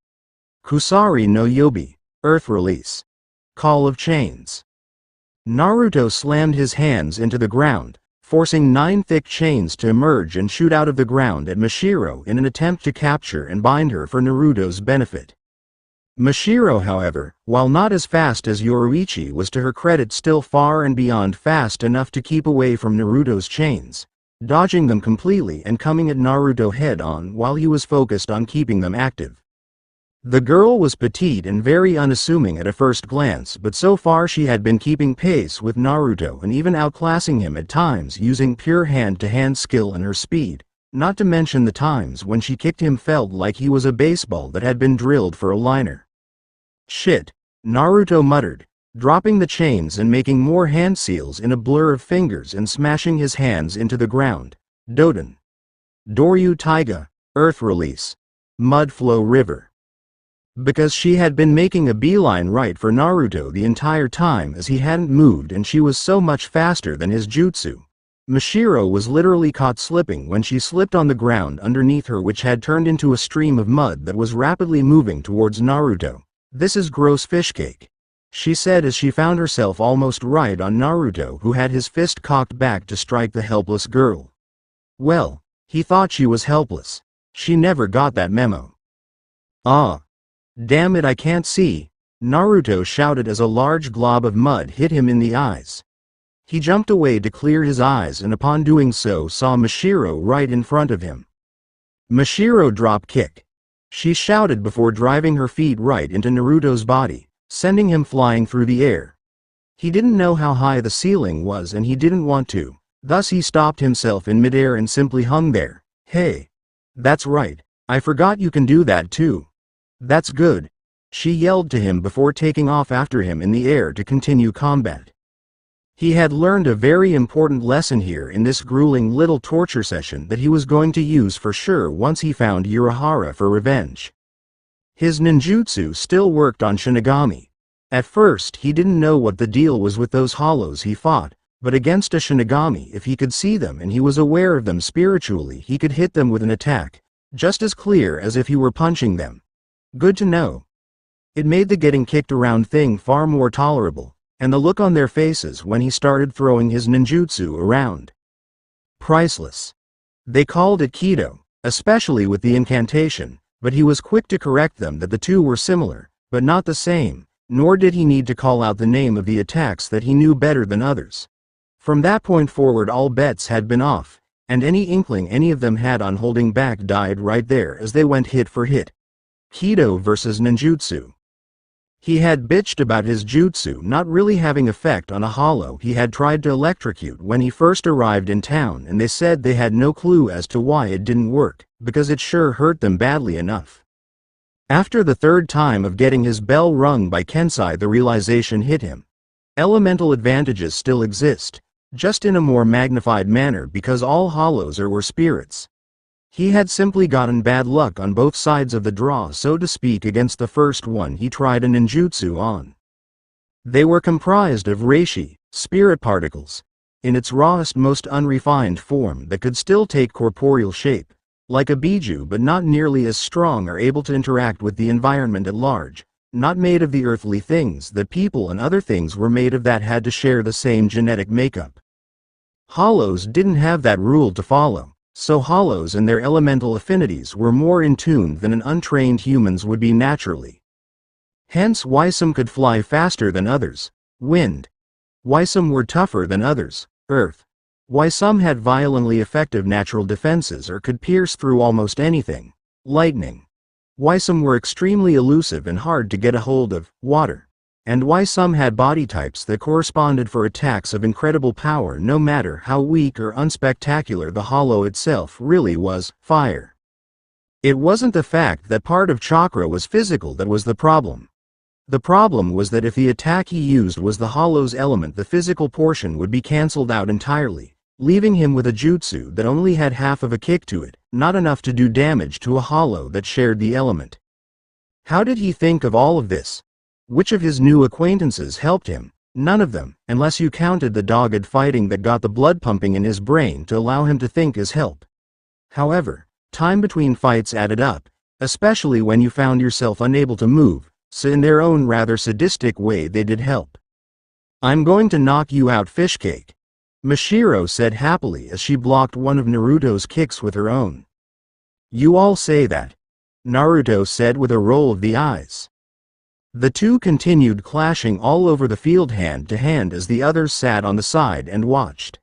Speaker 1: Kusari no Yobi, Earth Release. Call of Chains." Naruto slammed his hands into the ground, forcing 9 thick chains to emerge and shoot out of the ground at Mashiro in an attempt to capture and bind her for Naruto's benefit. Mashiro, however, while not as fast as Yoruichi, was to her credit still far and beyond fast enough to keep away from Naruto's chains, dodging them completely and coming at Naruto head-on while he was focused on keeping them active. The girl was petite and very unassuming at a first glance, but so far she had been keeping pace with Naruto and even outclassing him at times using pure hand-to-hand skill and her speed, not to mention the times when she kicked him felt like he was a baseball that had been drilled for a liner. "Shit," Naruto muttered, dropping the chains and making more hand seals in a blur of fingers and smashing his hands into the ground. "Doden. Doryu Taiga, Earth Release. Mud Flow River." Because she had been making a beeline right for Naruto the entire time as he hadn't moved and she was so much faster than his jutsu. Mashiro was literally caught slipping when she slipped on the ground underneath her, which had turned into a stream of mud that was rapidly moving towards Naruto. "This is gross fishcake," she said as she found herself almost right on Naruto, who had his fist cocked back to strike the helpless girl. Well, he thought she was helpless. She never got that memo. "Ah. Damn it, I can't see," Naruto shouted as a large glob of mud hit him in the eyes. He jumped away to clear his eyes and upon doing so saw Mashiro right in front of him. "Mashiro drop kick," she shouted before driving her feet right into Naruto's body, sending him flying through the air. He didn't know how high the ceiling was and he didn't want to, thus he stopped himself in midair and simply hung there. "Hey. That's right, I forgot you can do that too," That's good. She yelled to him before taking off after him in the air to continue combat. He had learned a very important lesson here in this grueling little torture session that he was going to use for sure once he found Urahara for revenge. His ninjutsu still worked on Shinigami. At first he didn't know what the deal was with those hollows he fought, but against a Shinigami, if he could see them and he was aware of them spiritually, he could hit them with an attack, just as clear as if he were punching them. Good to know. It made the getting kicked around thing far more tolerable, and the look on their faces when he started throwing his ninjutsu around. Priceless. They called it Kido, especially with the incantation, but he was quick to correct them that the two were similar, but not the same, nor did he need to call out the name of the attacks that he knew better than others. From that point forward all bets had been off, and any inkling any of them had on holding back died right there as they went hit for hit. Kido versus ninjutsu. He had bitched about his jutsu not really having effect on a hollow he had tried to electrocute when he first arrived in town, and they said they had no clue as to why it didn't work, because it sure hurt them badly enough. After the third time of getting his bell rung by Kensai, the realization hit him. Elemental advantages still exist, just in a more magnified manner because all hollows were spirits. He had simply gotten bad luck on both sides of the draw, so to speak, against the first one he tried a ninjutsu on. They were comprised of reishi, spirit particles, in its rawest, most unrefined form that could still take corporeal shape, like a biju, but not nearly as strong or able to interact with the environment at large, not made of the earthly things that people and other things were made of that had to share the same genetic makeup. Hollows didn't have that rule to follow. So hollows and their elemental affinities were more in tune than an untrained humans would be naturally. Hence why some could fly faster than others, wind. Why some were tougher than others, earth. Why some had violently effective natural defenses or could pierce through almost anything, lightning. Why some were extremely elusive and hard to get a hold of, water. And why some had body types that corresponded for attacks of incredible power no matter how weak or unspectacular the hollow itself really was, fire. It wasn't the fact that part of chakra was physical that was the problem. The problem was that if the attack he used was the hollow's element, the physical portion would be cancelled out entirely, leaving him with a jutsu that only had half of a kick to it, not enough to do damage to a hollow that shared the element. How did he think of all of this? Which of his new acquaintances helped him? None of them, unless you counted the dogged fighting that got the blood pumping in his brain to allow him to think as help. However, time between fights added up, especially when you found yourself unable to move, so in their own rather sadistic way they did help. "I'm going to knock you out, fishcake," Mashiro said happily as she blocked one of Naruto's kicks with her own. "You all say that," Naruto said with a roll of the eyes. The two continued clashing all over the field hand to hand as the others sat on the side and watched.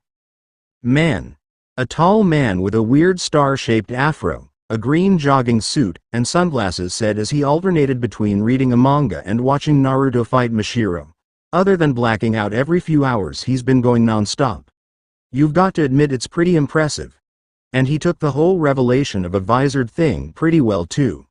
Speaker 1: Man. A tall man with a weird star-shaped afro, a green jogging suit, and sunglasses said as he alternated between reading a manga and watching Naruto fight Mashiro. Other than blacking out every few hours, he's been going non-stop. You've got to admit it's pretty impressive. And he took the whole revelation of a visored thing pretty well too.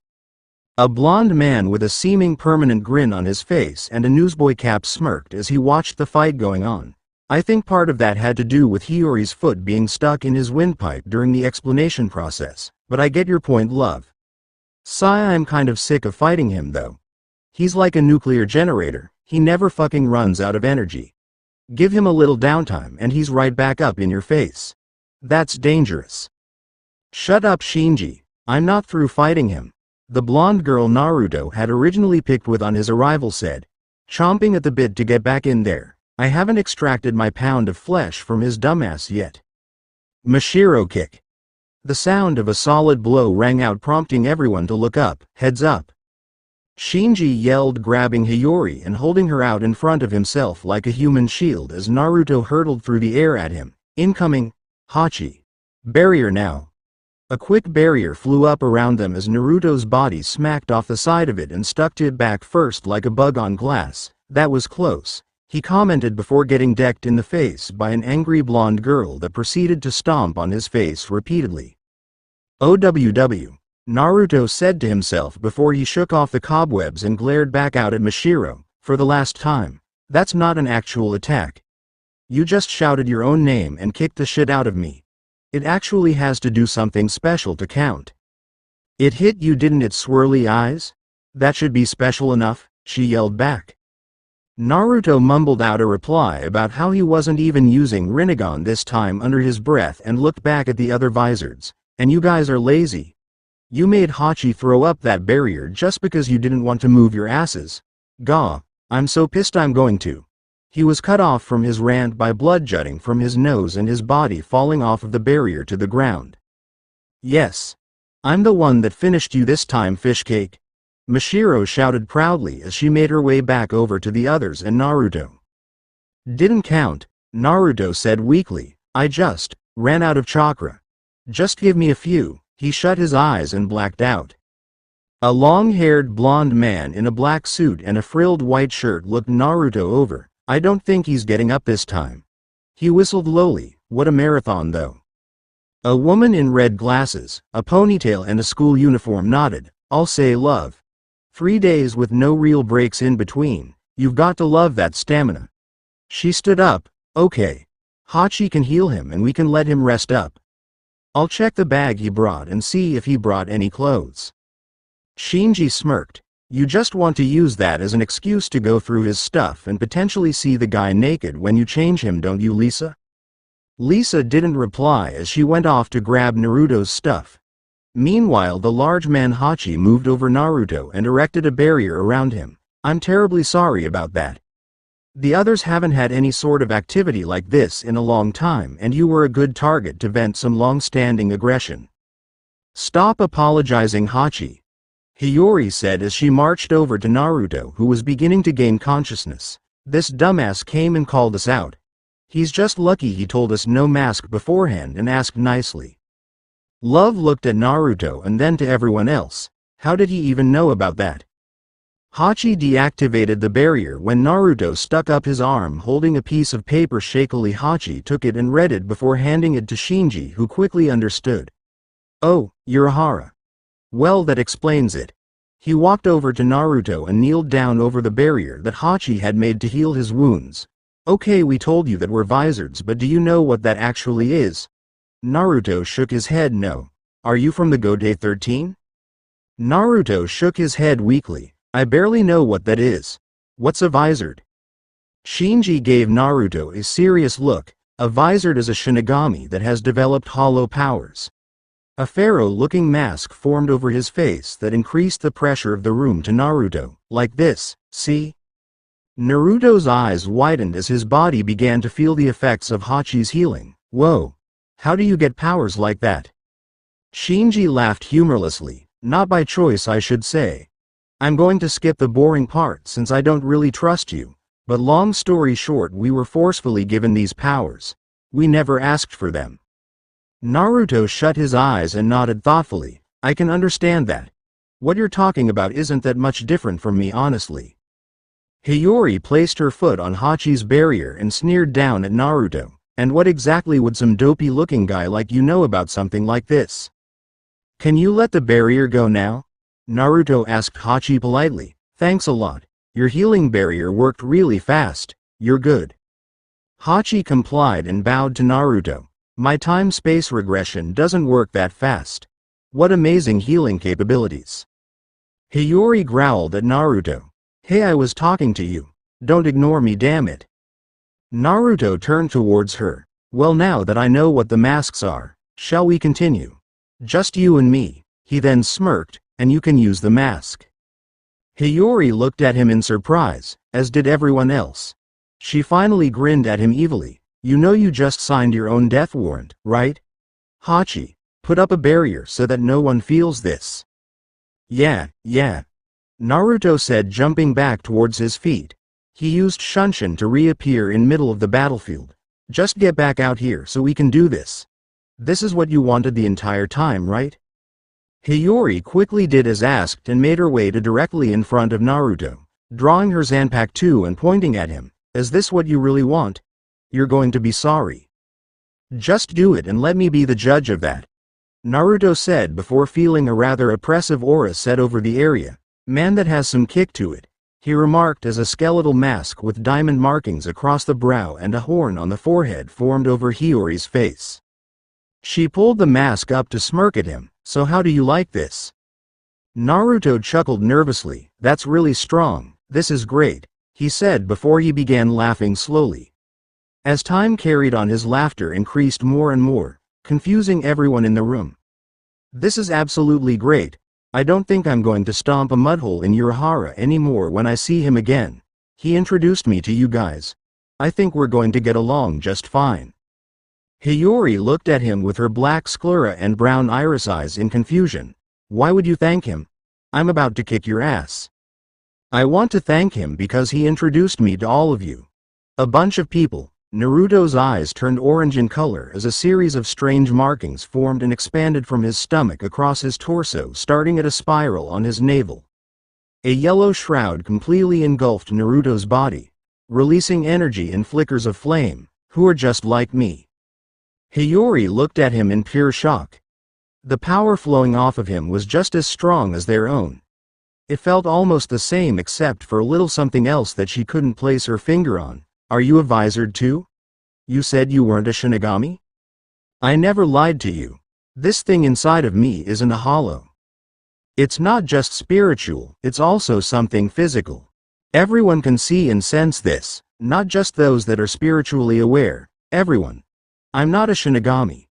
Speaker 1: A blond man with a seeming permanent grin on his face and a newsboy cap smirked as he watched the fight going on. I think part of that had to do with Hiyori's foot being stuck in his windpipe during the explanation process, but I get your point, love. Sigh, I'm kind of sick of fighting him though. He's like a nuclear generator, he never fucking runs out of energy. Give him a little downtime and he's right back up in your face. That's dangerous. Shut up, Shinji, I'm not through fighting him. The blonde girl Naruto had originally picked with on his arrival said, chomping at the bit to get back in there. I haven't extracted my pound of flesh from his dumbass yet. Mashiro kick. The sound of a solid blow rang out, prompting everyone to look up. Heads up. Shinji yelled, grabbing Hiyori and holding her out in front of himself like a human shield as Naruto hurtled through the air at him. Incoming. Hachi. Barrier now. A quick barrier flew up around them as Naruto's body smacked off the side of it and stuck to it back first like a bug on glass. That was close, he commented before getting decked in the face by an angry blonde girl that proceeded to stomp on his face repeatedly. OWW. Naruto said to himself before he shook off the cobwebs and glared back out at Mashiro, for the last time. That's not an actual attack. You just shouted your own name and kicked the shit out of me. It actually has to do something special to count. It hit you, didn't it, swirly eyes? That should be special enough, she yelled back. Naruto mumbled out a reply about how he wasn't even using Rinnegan this time under his breath and looked back at the other Vizards. And you guys are lazy. You made Hachi throw up that barrier just because you didn't want to move your asses. Gah, I'm so pissed I'm going to. He was cut off from his rant by blood jutting from his nose and his body falling off of the barrier to the ground. Yes. I'm the one that finished you this time, Fishcake. Mashiro shouted proudly as she made her way back over to the others and Naruto. Didn't count, Naruto said weakly. I just ran out of chakra. Just give me a few. He shut his eyes and blacked out. A long-haired blonde man in a black suit and a frilled white shirt looked Naruto over. I don't think he's getting up this time. He whistled lowly. What a marathon though. A woman in red glasses, a ponytail and a school uniform nodded. I'll say love. 3 days with no real breaks in between. You've got to love that stamina. She stood up. Okay. Hachi can heal him and we can let him rest up. I'll check the bag he brought and see if he brought any clothes. Shinji smirked. You just want to use that as an excuse to go through his stuff and potentially see the guy naked when you change him, don't you, Lisa? Lisa didn't reply as she went off to grab Naruto's stuff. Meanwhile, the large man Hachi moved over Naruto and erected a barrier around him. I'm terribly sorry about that. The others haven't had any sort of activity like this in a long time and you were a good target to vent some long-standing aggression. Stop apologizing, Hachi. Hiyori said as she marched over to Naruto, who was beginning to gain consciousness. This dumbass came and called us out. He's just lucky he told us no mask beforehand and asked nicely. Love looked at Naruto and then to everyone else. How did he even know about that? Hachi deactivated the barrier when Naruto stuck up his arm holding a piece of paper. Shakily Hachi took it and read it before handing it to Shinji, who quickly understood. Oh, Urahara. Well, that explains it. He walked over to Naruto and kneeled down over the barrier that Hachi had made to heal his wounds. Okay, we told you that we're Vizards, but do you know what that actually is? Naruto shook his head. No. Are you from the Gotei 13? Naruto shook his head weakly. I barely know what that is. What's a Vizard? Shinji gave Naruto a serious look. A Vizard is a Shinigami that has developed hollow powers. A pharaoh-looking mask formed over his face that increased the pressure of the room to Naruto. Like this, see? Naruto's eyes widened as his body began to feel the effects of Hachi's healing. Whoa. How do you get powers like that? Shinji laughed humorlessly. Not by choice, I should say. I'm going to skip the boring part since I don't really trust you. But long story short, we were forcefully given these powers. We never asked for them. Naruto shut his eyes and nodded thoughtfully. I can understand that. What you're talking about isn't that much different from me, honestly. Hiyori placed her foot on Hachi's barrier and sneered down at Naruto. And what exactly would some dopey-looking guy like you know about something like this? Can you let the barrier go now? Naruto asked Hachi politely. Thanks a lot. Your healing barrier worked really fast. You're good. Hachi complied and bowed to Naruto. My time-space regression doesn't work that fast. What amazing healing capabilities. Hiyori growled at Naruto. Hey, I was talking to you. Don't ignore me, damn it. Naruto turned towards her. Well, now that I know what the masks are, shall we continue? Just you and me. He then smirked. And you can use the mask. Hiyori looked at him in surprise, as did everyone else. She finally grinned at him evilly. You know you just signed your own death warrant, right? Hachi, put up a barrier so that no one feels this. Yeah. Naruto said, jumping back towards his feet. He used Shunshin to reappear in middle of the battlefield. Just get back out here so we can do this. This is what you wanted the entire time, right? Hiyori quickly did as asked and made her way to directly in front of Naruto, drawing her Zanpakuto and pointing at him. Is this what you really want? You're going to be sorry. Just do it and let me be the judge of that. Naruto said before feeling a rather oppressive aura set over the area. Man, that has some kick to it, he remarked as a skeletal mask with diamond markings across the brow and a horn on the forehead formed over Hiyori's face. She pulled the mask up to smirk at him. So how do you like this? Naruto chuckled nervously. That's really strong. This is great, he said before he began laughing slowly. As time carried on, his laughter increased more and more, confusing everyone in the room. This is absolutely great. I don't think I'm going to stomp a mudhole in Urahara anymore when I see him again. He introduced me to you guys. I think we're going to get along just fine. Hiyori looked at him with her black sclera and brown iris eyes in confusion. Why would you thank him? I'm about to kick your ass. I want to thank him because he introduced me to all of you. A bunch of people. Naruto's eyes turned orange in color as a series of strange markings formed and expanded from his stomach across his torso, starting at a spiral on his navel. A yellow shroud completely engulfed Naruto's body, releasing energy in flickers of flame. Who are just like me? Hiyori looked at him in pure shock. The power flowing off of him was just as strong as their own. It felt almost the same except for a little something else that she couldn't place her finger on. Are you a wizard too? You said you weren't a Shinigami? I never lied to you. This thing inside of me isn't a hollow. It's not just spiritual, it's also something physical. Everyone can see and sense this, not just those that are spiritually aware, everyone. I'm not a Shinigami.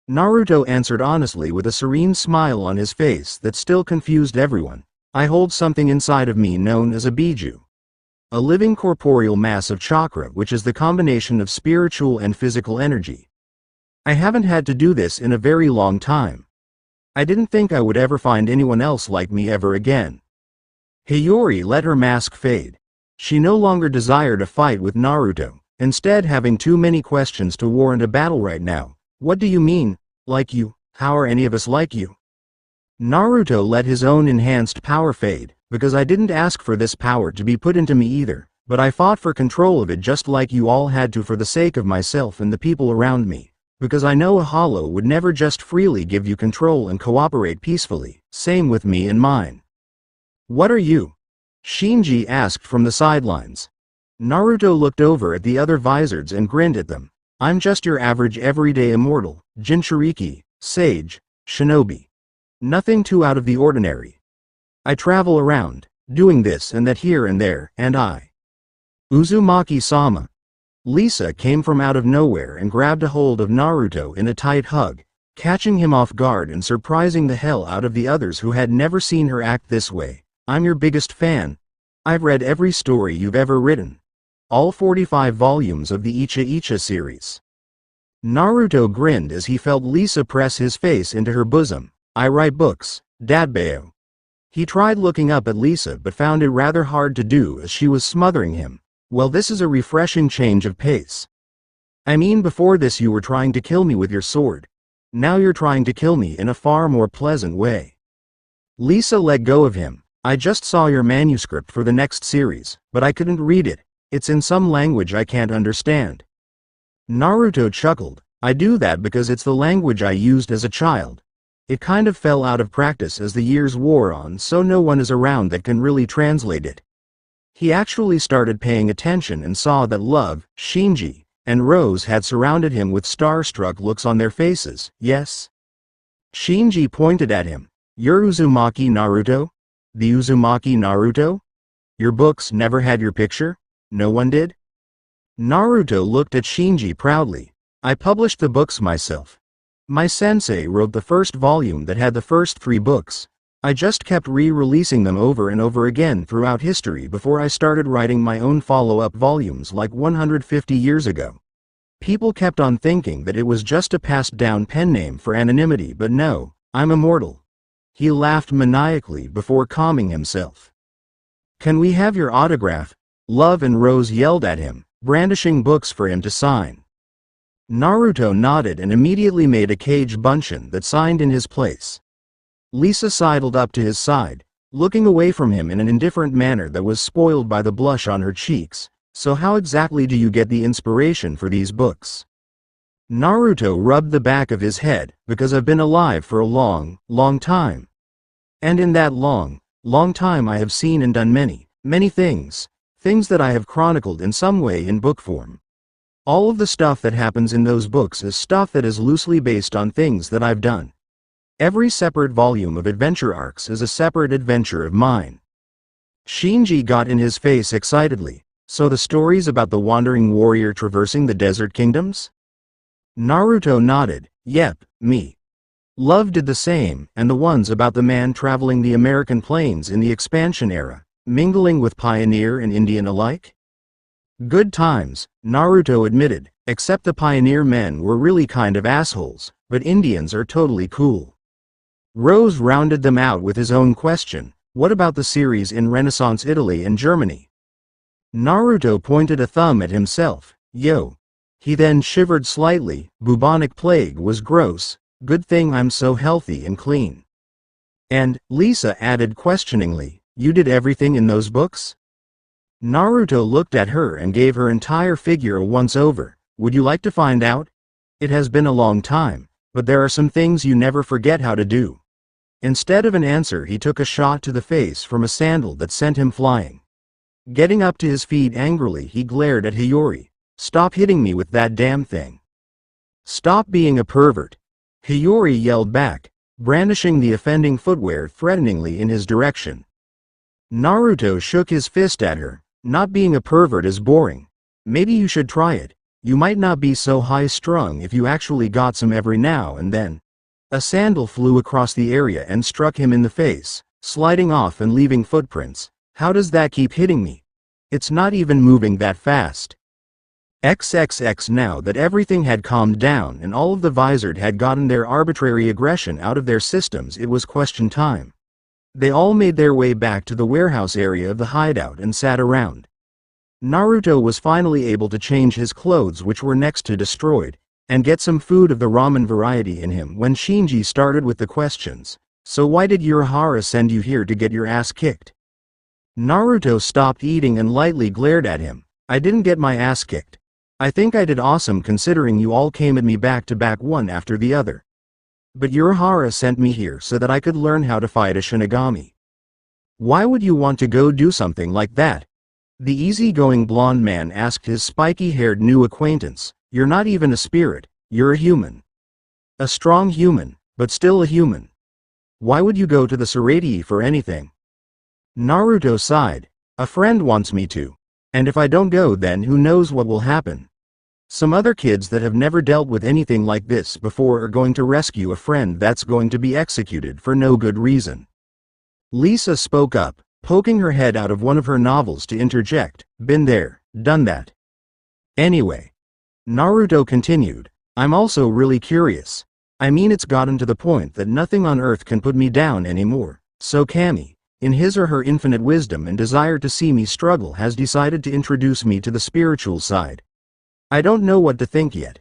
Speaker 1: Naruto answered honestly with a serene smile on his face that still confused everyone. I hold something inside of me known as a biju. A living corporeal mass of chakra which is the combination of spiritual and physical energy. I haven't had to do this in a very long time. I didn't think I would ever find anyone else like me ever again. Hiyori let her mask fade. She no longer desired a fight with Naruto, instead having too many questions to warrant a battle right now. What do you mean, like you? How are any of us like you? Naruto let his own enhanced power fade. Because I didn't ask for this power to be put into me either, but I fought for control of it just like you all had to for the sake of myself and the people around me. Because I know a hollow would never just freely give you control and cooperate peacefully, same with me and mine. What are you? Shinji asked from the sidelines. Naruto looked over at the other wizards and grinned at them. I'm just your average everyday immortal, Jinchuriki, sage, shinobi. Nothing too out of the ordinary. I travel around, doing this and that here and there, and I. Uzumaki-sama. Lisa came from out of nowhere and grabbed a hold of Naruto in a tight hug, catching him off guard and surprising the hell out of the others who had never seen her act this way. I'm your biggest fan. I've read every story you've ever written. All 45 volumes of the Icha Icha series. Naruto grinned as he felt Lisa press his face into her bosom. I write books, Dadbeo. He tried looking up at Lisa but found it rather hard to do as she was smothering him. Well, this is a refreshing change of pace. I mean, before this you were trying to kill me with your sword. Now you're trying to kill me in a far more pleasant way. Lisa let go of him. I just saw your manuscript for the next series, but I couldn't read it. It's in some language I can't understand. Naruto chuckled. I do that because it's the language I used as a child. It kind of fell out of practice as the years wore on, so no one is around that can really translate it. He actually started paying attention and saw that Love, Shinji, and Rose had surrounded him with starstruck looks on their faces. Yes? Shinji pointed at him. You're Uzumaki Naruto? The Uzumaki Naruto? Your books never had your picture? No one did? Naruto looked at Shinji proudly. I published the books myself. My sensei wrote the first volume that had the first 3 books. I just kept re-releasing them over and over again throughout history before I started writing my own follow-up volumes like 150 years ago. People kept on thinking that it was just a passed-down pen name for anonymity, but no, I'm immortal. He laughed maniacally before calming himself. Can we have your autograph? Love and Rose yelled at him, brandishing books for him to sign. Naruto nodded and immediately made a Kage Bunshin that signed in his place. Lisa sidled up to his side, looking away from him in an indifferent manner that was spoiled by the blush on her cheeks. So how exactly do you get the inspiration for these books? Naruto rubbed the back of his head, because I've been alive for a long, long time. And in that long, long time I have seen and done many, many things. Things that I have chronicled in some way in book form. All of the stuff that happens in those books is stuff that is loosely based on things that I've done. Every separate volume of adventure arcs is a separate adventure of mine. Shinji got in his face excitedly. So the stories about the wandering warrior traversing the desert kingdoms? Naruto nodded. Yep, me. Love did the same, and the ones about the man traveling the American plains in the expansion era, mingling with pioneer and Indian alike? Good times, Naruto admitted, except the pioneer men were really kind of assholes, but Indians are totally cool. Rose rounded them out with his own question, what about the series in Renaissance Italy and Germany? Naruto pointed a thumb at himself. Yo. He then shivered slightly. Bubonic plague was gross. Good thing I'm so healthy and clean. And, Lisa added questioningly, you did everything in those books? Naruto looked at her and gave her entire figure a once-over. Would you like to find out? It has been a long time, but there are some things you never forget how to do. Instead of an answer, he took a shot to the face from a sandal that sent him flying. Getting up to his feet angrily, he glared at Hiyori. Stop hitting me with that damn thing. Stop being a pervert. Hiyori yelled back, brandishing the offending footwear threateningly in his direction. Naruto shook his fist at her. Not being a pervert is boring. Maybe you should try it. You might not be so high-strung if you actually got some every now and then. A sandal flew across the area and struck him in the face, sliding off and leaving footprints. How does that keep hitting me? It's not even moving that fast. XXX. Now that everything had calmed down and all of the visored had gotten their arbitrary aggression out of their systems, it was question time. They all made their way back to the warehouse area of the hideout and sat around. Naruto was finally able to change his clothes, which were next to destroyed, and get some food of the ramen variety in him when Shinji started with the questions. So why did Urahara send you here to get your ass kicked? Naruto stopped eating and lightly glared at him. I didn't get my ass kicked. I think I did awesome considering you all came at me back to back one after the other. But Urahara sent me here so that I could learn how to fight a Shinigami. Why would you want to go do something like that? The easygoing blonde man asked his spiky-haired new acquaintance. You're not even a spirit, you're a human. A strong human, but still a human. Why would you go to the Suratii for anything? Naruto sighed. A friend wants me to. And if I don't go, then who knows what will happen. Some other kids that have never dealt with anything like this before are going to rescue a friend that's going to be executed for no good reason. Lisa spoke up, poking her head out of one of her novels to interject. Been there, done that. Anyway. Naruto continued. I'm also really curious. I mean, it's gotten to the point that nothing on earth can put me down anymore. So Kami, in his or her infinite wisdom and desire to see me struggle, has decided to introduce me to the spiritual side. I don't know what to think yet.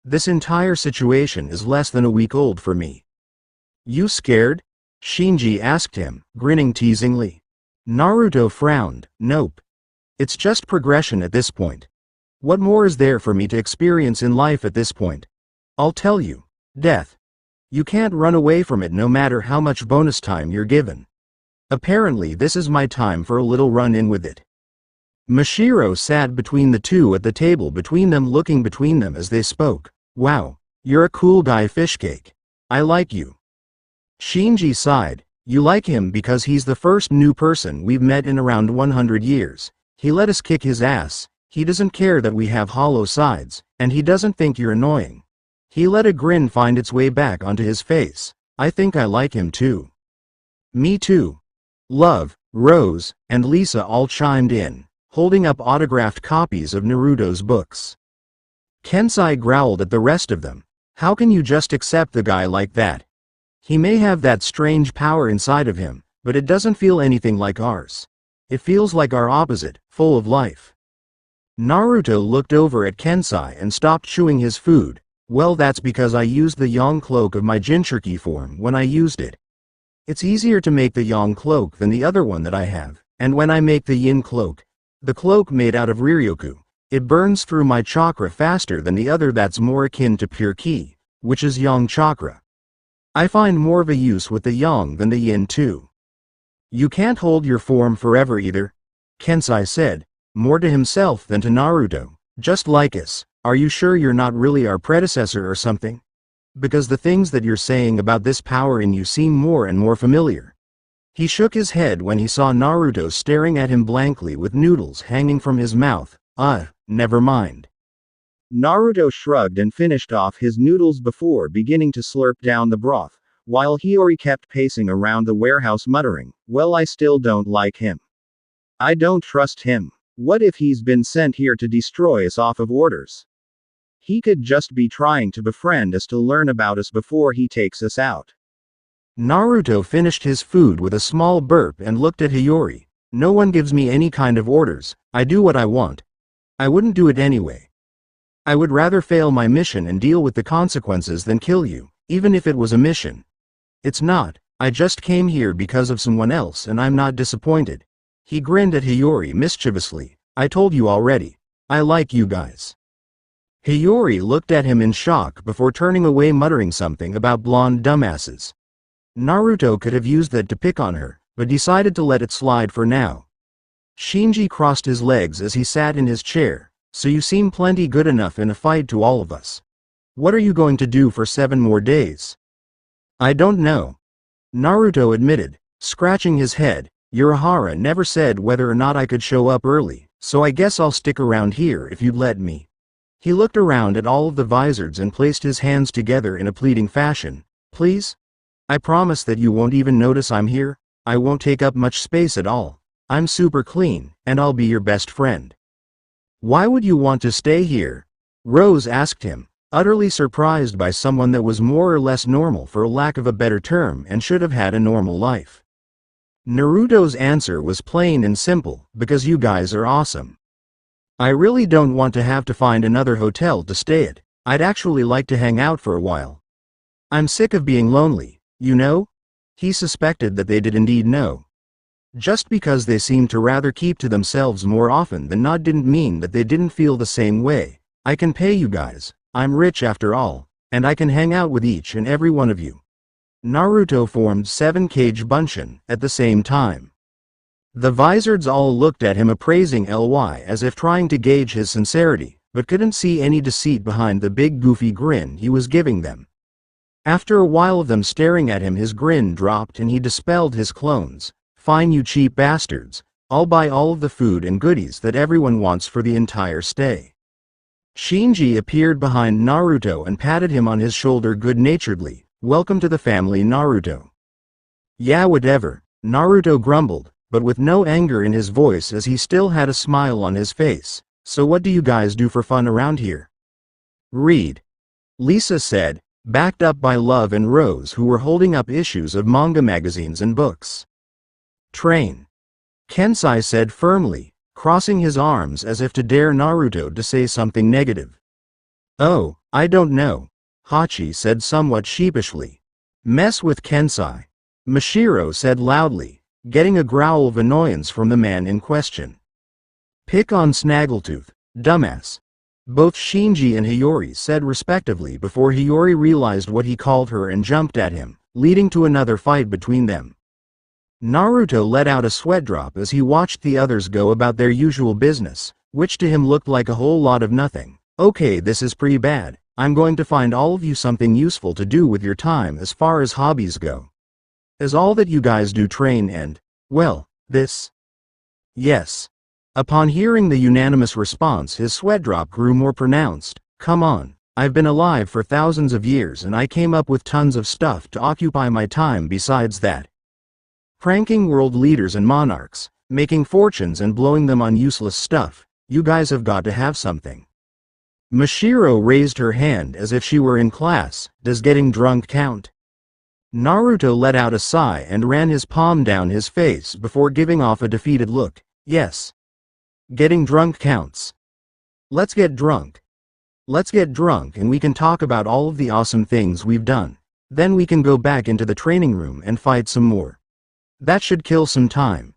Speaker 1: This entire situation is less than a week old for me. You scared? Shinji asked him, grinning teasingly. Naruto frowned. Nope. It's just progression at this point. What more is there for me to experience in life at this point? I'll tell you. Death. You can't run away from it no matter how much bonus time you're given. Apparently this is my time for a little run-in with it. Mashiro sat between the two at the table between them, looking between them as they spoke. Wow, you're a cool guy, Fishcake. I like you. Shinji sighed. You like him because he's the first new person we've met in around 100 years. He let us kick his ass. He doesn't care that we have hollow sides, and he doesn't think you're annoying. He let a grin find its way back onto his face. I think I like him too. Me too. Love, Rose, and Lisa all chimed in, holding up autographed copies of Naruto's books. Kensai growled at the rest of them. How can you just accept the guy like that? He may have that strange power inside of him, but it doesn't feel anything like ours. It feels like our opposite, full of life. Naruto looked over at Kensai and stopped chewing his food. Well, that's because I used the yang cloak of my Jinchuriki form when I used it. It's easier to make the yang cloak than the other one that I have, and when I make the yin cloak, the cloak made out of Riryoku, It burns through my chakra faster than the other that's more akin to pure ki, which is yang chakra. I find more of a use with the yang than the yin too. You can't hold your form forever either, Kensai said, more to himself than to Naruto. Just like us, are you sure you're not really our predecessor or something? Because the things that you're saying about this power in you seem more and more familiar. He shook his head when he saw Naruto staring at him blankly with noodles hanging from his mouth. Never mind. Naruto shrugged and finished off his noodles before beginning to slurp down the broth, while Hiyori kept pacing around the warehouse muttering, well, I still don't like him. I don't trust him. What if he's been sent here to destroy us off of orders? He could just be trying to befriend us to learn about us before he takes us out. Naruto finished his food with a small burp and looked at Hiyori. No one gives me any kind of orders, I do what I want. I wouldn't do it anyway. I would rather fail my mission and deal with the consequences than kill you, even if it was a mission. It's not, I just came here because of someone else and I'm not disappointed. He grinned at Hiyori mischievously. I told you already. I like you guys. Hiyori looked at him in shock before turning away muttering something about blonde dumbasses. Naruto could have used that to pick on her, but decided to let it slide for now. Shinji crossed his legs as he sat in his chair. So you seem plenty good enough in a fight to all of us. What are you going to do for 7 more days? I don't know. Naruto admitted, scratching his head. Urahara never said whether or not I could show up early, so I guess I'll stick around here if you'd let me. He looked around at all of the vizards and placed his hands together in a pleading fashion. Please? I promise that you won't even notice I'm here. I won't take up much space at all. I'm super clean, and I'll be your best friend. Why would you want to stay here? Rose asked him, utterly surprised by someone that was more or less normal for lack of a better term and should have had a normal life. Naruto's answer was plain and simple, because you guys are awesome. I really don't want to have to find another hotel to stay at. I'd actually like to hang out for a while. I'm sick of being lonely, you know? He suspected that they did indeed know. Just because they seemed to rather keep to themselves more often than not didn't mean that they didn't feel the same way. I can pay you guys, I'm rich after all, and I can hang out with each and every one of you. Naruto formed 7-cage bunshin at the same time. The vizards all looked at him appraising Ly as if trying to gauge his sincerity, but couldn't see any deceit behind the big goofy grin he was giving them. After a while of them staring at him, his grin dropped and he dispelled his clones. Fine, you cheap bastards, I'll buy all of the food and goodies that everyone wants for the entire stay. Shinji appeared behind Naruto and patted him on his shoulder good-naturedly. Welcome to the family, Naruto. Yeah, whatever, Naruto grumbled, but with no anger in his voice as he still had a smile on his face. So what do you guys do for fun around here? Read. Lisa said, backed up by Love and Rose, who were holding up issues of manga magazines and books. Train. Kensai said firmly, crossing his arms as if to dare Naruto to say something negative. Oh, I don't know, Hachi said somewhat sheepishly. Mess with Kensai, Mashiro said loudly, getting a growl of annoyance from the man in question. Pick on Snaggletooth, dumbass. Both Shinji and Hiyori said respectively before Hiyori realized what he called her and jumped at him, leading to another fight between them. Naruto let out a sweat drop as he watched the others go about their usual business, which to him looked like a whole lot of nothing. Okay, this is pretty bad. I'm going to find all of you something useful to do with your time as far as hobbies go. Is all that you guys do train and, well, this? Yes. Upon hearing the unanimous response, his sweat drop grew more pronounced. Come on, I've been alive for thousands of years and I came up with tons of stuff to occupy my time besides that. Pranking world leaders and monarchs, making fortunes and blowing them on useless stuff. You guys have got to have something. Mashiro raised her hand as if she were in class. Does getting drunk count? Naruto let out a sigh and ran his palm down his face before giving off a defeated look. Yes. Getting drunk counts. Let's get drunk. Let's get drunk and we can talk about all of the awesome things we've done. Then we can go back into the training room and fight some more. That should kill some time.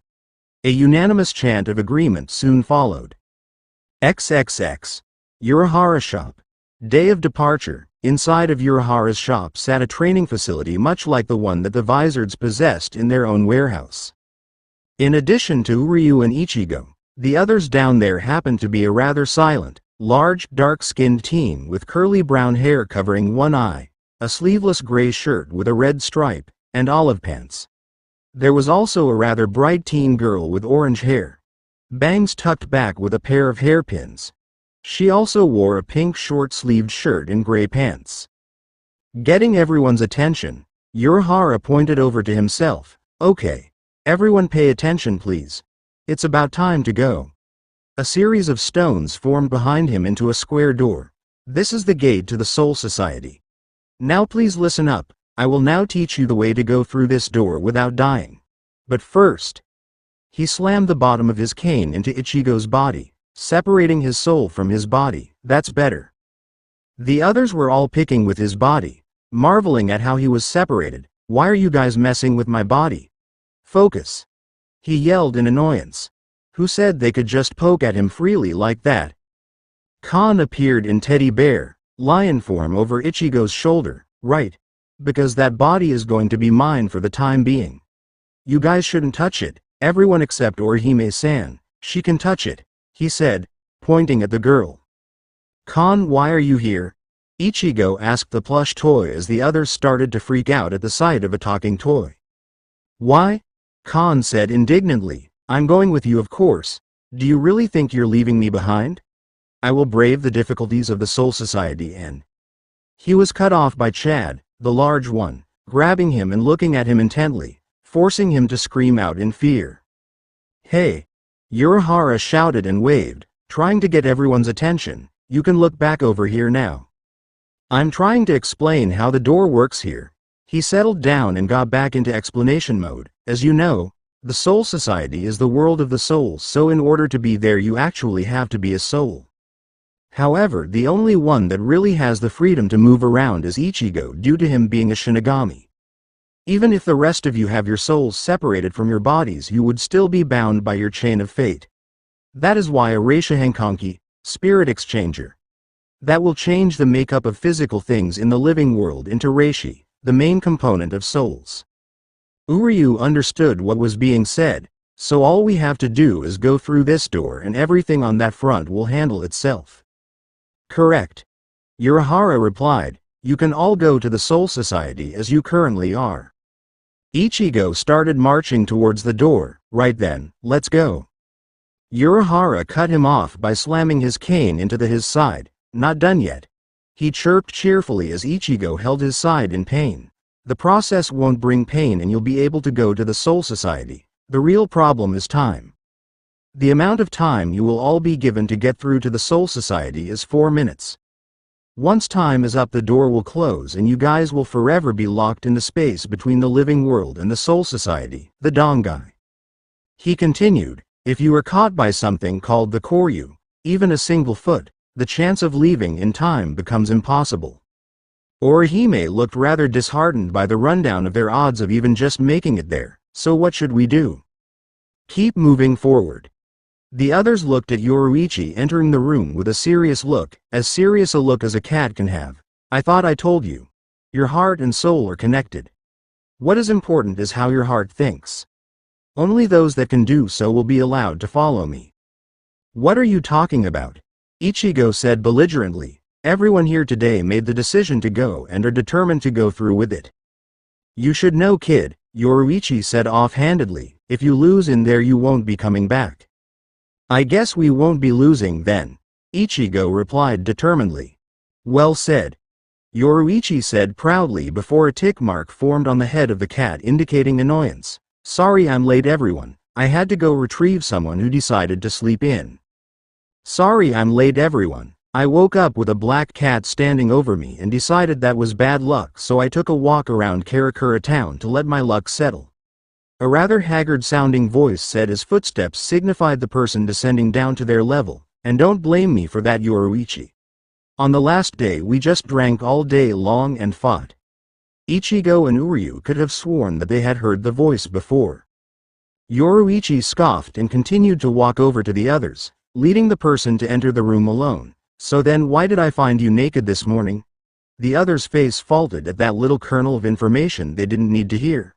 Speaker 1: A unanimous chant of agreement soon followed. XXX. Urahara Shop. Day of departure. Inside of Urahara's shop sat a training facility much like the one that the Vizards possessed in their own warehouse. In addition to Uryu and Ichigo, the others down there happened to be a rather silent, large, dark-skinned teen with curly brown hair covering one eye, a sleeveless gray shirt with a red stripe, and olive pants. There was also a rather bright teen girl with orange hair, bangs tucked back with a pair of hairpins. She also wore a pink short-sleeved shirt and gray pants. Getting everyone's attention, Urahara pointed over to himself. "Okay, everyone pay attention please. It's about time to go." A series of stones formed behind him into a square door. "This is the gate to the Soul Society. Now please listen up. I will now teach you the way to go through this door without dying. But first..." He slammed the bottom of his cane into Ichigo's body, separating his soul from his body. "That's better." The others were all picking with his body, marveling at how he was separated. "Why are you guys messing with my body? Focus!" He yelled in annoyance. Who said they could just poke at him freely like that? Khan appeared in teddy bear, lion form over Ichigo's shoulder. "Right. Because that body is going to be mine for the time being. You guys shouldn't touch it, everyone except Orihime-san. She can touch it," he said, pointing at the girl. "Khan, why are you here?" Ichigo asked the plush toy as the others started to freak out at the sight of a talking toy. "Why?" Khan said indignantly. "I'm going with you of course. Do you really think you're leaving me behind? I will brave the difficulties of the Soul Society and..." He was cut off by Chad, the large one, grabbing him and looking at him intently, forcing him to scream out in fear. "Hey!" Urahara shouted and waved, trying to get everyone's attention. "You can look back over here now. I'm trying to explain how the door works here." He settled down and got back into explanation mode. "As you know, the Soul Society is the world of the souls, so in order to be there you actually have to be a soul. However, the only one that really has the freedom to move around is Ichigo due to him being a Shinigami. Even if the rest of you have your souls separated from your bodies, you would still be bound by your chain of fate. That is why a Reisha Henkanki, spirit exchanger, that will change the makeup of physical things in the living world into Reishi, the main component of souls." Uryu understood what was being said, "So all we have to do is go through this door and everything on that front will handle itself." "Correct," Urahara replied. "You can all go to the Soul Society as you currently are." Ichigo started marching towards the door. "Right then, let's go." Urahara cut him off by slamming his cane into his side. "Not done yet." He chirped cheerfully as Ichigo held his side in pain. "The process won't bring pain and you'll be able to go to the Soul Society. The real problem is time. The amount of time you will all be given to get through to the Soul Society is 4 minutes. Once time is up, the door will close and you guys will forever be locked in the space between the living world and the Soul Society, the Dongai." He continued, "If you are caught by something called the Koryu, even a single foot, the chance of leaving in time becomes impossible." Orihime looked rather disheartened by the rundown of their odds of even just making it there. "So what should we do?" "Keep moving forward." The others looked at Yoruichi entering the room with a serious look, as serious a look as a cat can have. "I thought I told you. Your heart and soul are connected. What is important is how your heart thinks. Only those that can do so will be allowed to follow me." "What are you talking about?" Ichigo said belligerently. "Everyone here today made the decision to go and are determined to go through with it." "You should know, kid," Yoruichi said offhandedly. "If you lose in there you won't be coming back." "I guess we won't be losing then," Ichigo replied determinedly. "Well said," Yoruichi said proudly before a tick mark formed on the head of the cat indicating annoyance. "Sorry I'm late everyone, I had to go retrieve someone who decided to sleep in." "Sorry I'm late everyone, I woke up with a black cat standing over me and decided that was bad luck, so I took a walk around Karakura town to let my luck settle," a rather haggard-sounding voice said as footsteps signified the person descending down to their level. "And don't blame me for that, Yoruichi. On the last day we just drank all day long and fought." Ichigo and Uryu could have sworn that they had heard the voice before. Yoruichi scoffed and continued to walk over to the others. leading the person to enter the room alone. "So then why did I find you naked this morning?" The other's face faltered at that little kernel of information they didn't need to hear.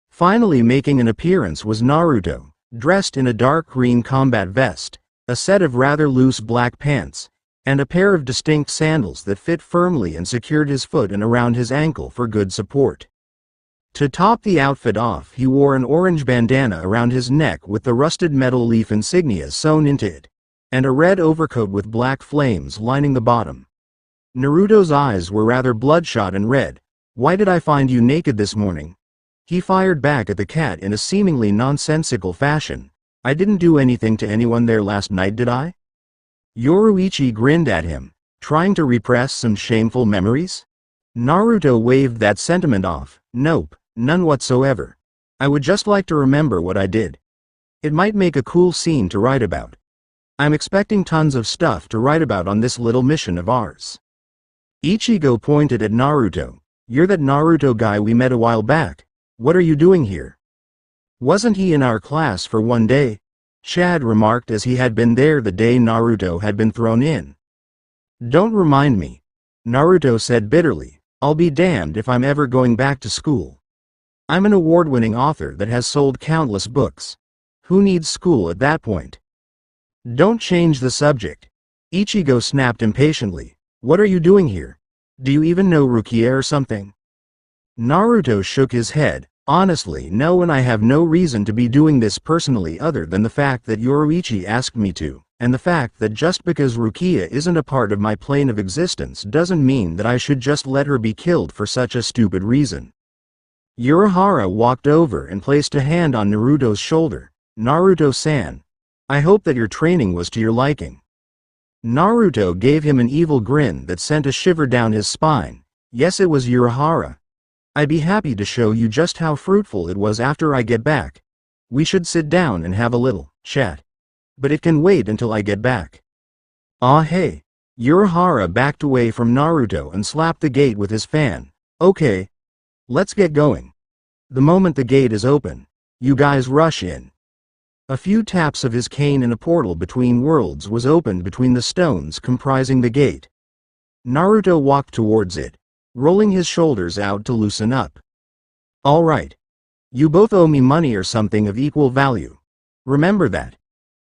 Speaker 1: Finally making an appearance was Naruto, dressed in a dark green combat vest, a set of rather loose black pants, and a pair of distinct sandals that fit firmly and secured his foot and around his ankle for good support. To top the outfit off, he wore an orange bandana around his neck with the rusted metal leaf insignia sewn into it, and a red overcoat with black flames lining the bottom. Naruto's eyes were rather bloodshot and red. "Why did I find you naked this morning?" He fired back at the cat in a seemingly nonsensical fashion. "I didn't do anything to anyone there last night, did I?" Yoruichi grinned at him, trying to repress some shameful memories. Naruto waved that sentiment off. "Nope, none whatsoever. I would just like to remember what I did. It might make a cool scene to write about. I'm expecting tons of stuff to write about on this little mission of ours." Ichigo pointed at Naruto. "You're that Naruto guy we met a while back. What are you doing here?" "Wasn't he in our class for one day?" Chad remarked as he had been there the day Naruto had been thrown in. "Don't remind me," Naruto said bitterly. "I'll be damned if I'm ever going back to school. I'm an award-winning author that has sold countless books. Who needs school at that point?" "Don't change the subject," Ichigo snapped impatiently. "What are you doing here? Do you even know Rukia or something?" Naruto shook his head. "Honestly, no, and I have no reason to be doing this personally other than the fact that Yoruichi asked me to, and the fact that just because Rukia isn't a part of my plane of existence doesn't mean that I should just let her be killed for such a stupid reason." Urahara walked over and placed a hand on Naruto's shoulder. "Naruto-san, I hope that your training was to your liking." Naruto gave him an evil grin that sent a shiver down his spine. "Yes, it was, Urahara. I'd be happy to show you just how fruitful it was after I get back. We should sit down and have a little chat. But it can wait until I get back." "Ah hey." Urahara backed away from Naruto and slapped the gate with his fan. "Okay. Let's get going. The moment the gate is open, you guys rush in." A few taps of his cane and a portal between worlds was opened between the stones comprising the gate. Naruto walked towards it, rolling his shoulders out to loosen up. "All right. You both owe me money or something of equal value. Remember that,"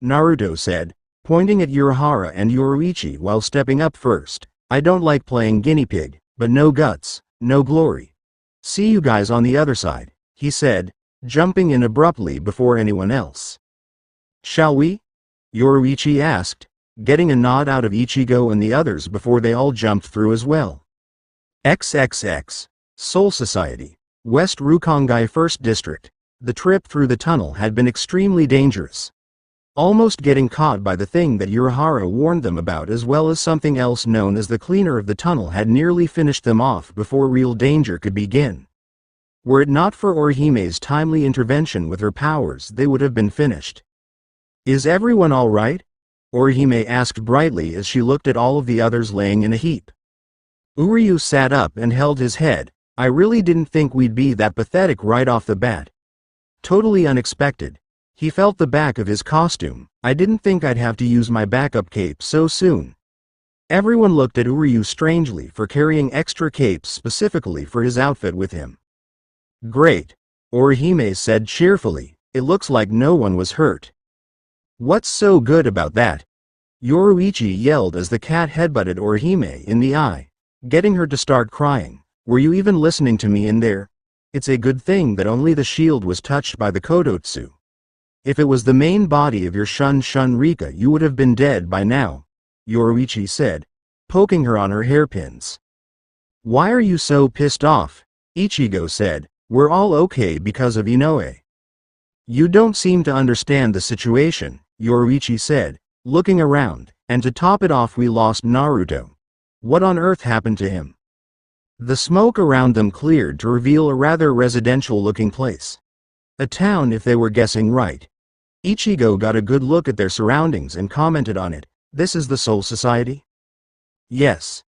Speaker 1: Naruto said, pointing at Urahara and Yoruichi while stepping up first. "I don't like playing guinea pig, but no guts, no glory. See you guys on the other side," he said, jumping in abruptly before anyone else. "Shall we?" Yoruichi asked, getting a nod out of Ichigo and the others before they all jumped through as well. XXX. Soul Society. West Rukongai 1st District. The trip through the tunnel had been extremely dangerous. Almost getting caught by the thing that Urahara warned them about, as well as something else known as the cleaner of the tunnel, had nearly finished them off before real danger could begin. Were it not for Orihime's timely intervention with her powers, they would have been finished. "Is everyone all right?" Orihime asked brightly as she looked at all of the others laying in a heap. Uryu sat up and held his head. "I really didn't think we'd be that pathetic right off the bat. Totally unexpected." He felt the back of his costume. "I didn't think I'd have to use my backup cape so soon." Everyone looked at Uryu strangely for carrying extra capes specifically for his outfit with him. "Great," Orihime said cheerfully. "It looks like no one was hurt." "What's so good about that?" Yoruichi yelled as the cat headbutted Orihime in the eye, getting her to start crying. "Were you even listening to me in there? It's a good thing that only the shield was touched by the Kodotsu. If it was the main body of your Shun Rika, you would have been dead by now," Yoruichi said, poking her on her hairpins. "Why are you so pissed off?" Ichigo said. "We're all okay because of Inoue." "You don't seem to understand the situation," Yoruichi said, looking around, "and to top it off, we lost Naruto. What on earth happened to him?" The smoke around them cleared to reveal a rather residential-looking place. A town, if they were guessing right. Ichigo got a good look at their surroundings and commented on it. "This is the Soul Society?" "Yes."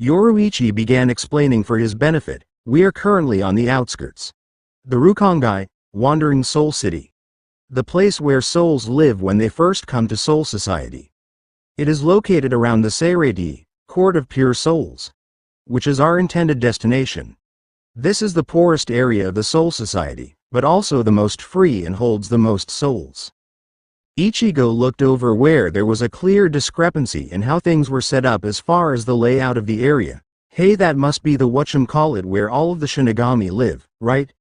Speaker 1: Yoruichi began explaining for his benefit. "We are currently on the outskirts. The Rukongai, Wandering Soul City. the place where souls live when they first come to Soul Society. It is located around the Seirei, Court of Pure Souls, which is our intended destination. This is the poorest area of the Soul Society, but also the most free and holds the most souls. Ichigo looked over where there was a clear discrepancy in how things were set up as far as the layout of the area. Hey, that must be the whatchamacallit where all of the Shinigami live, right?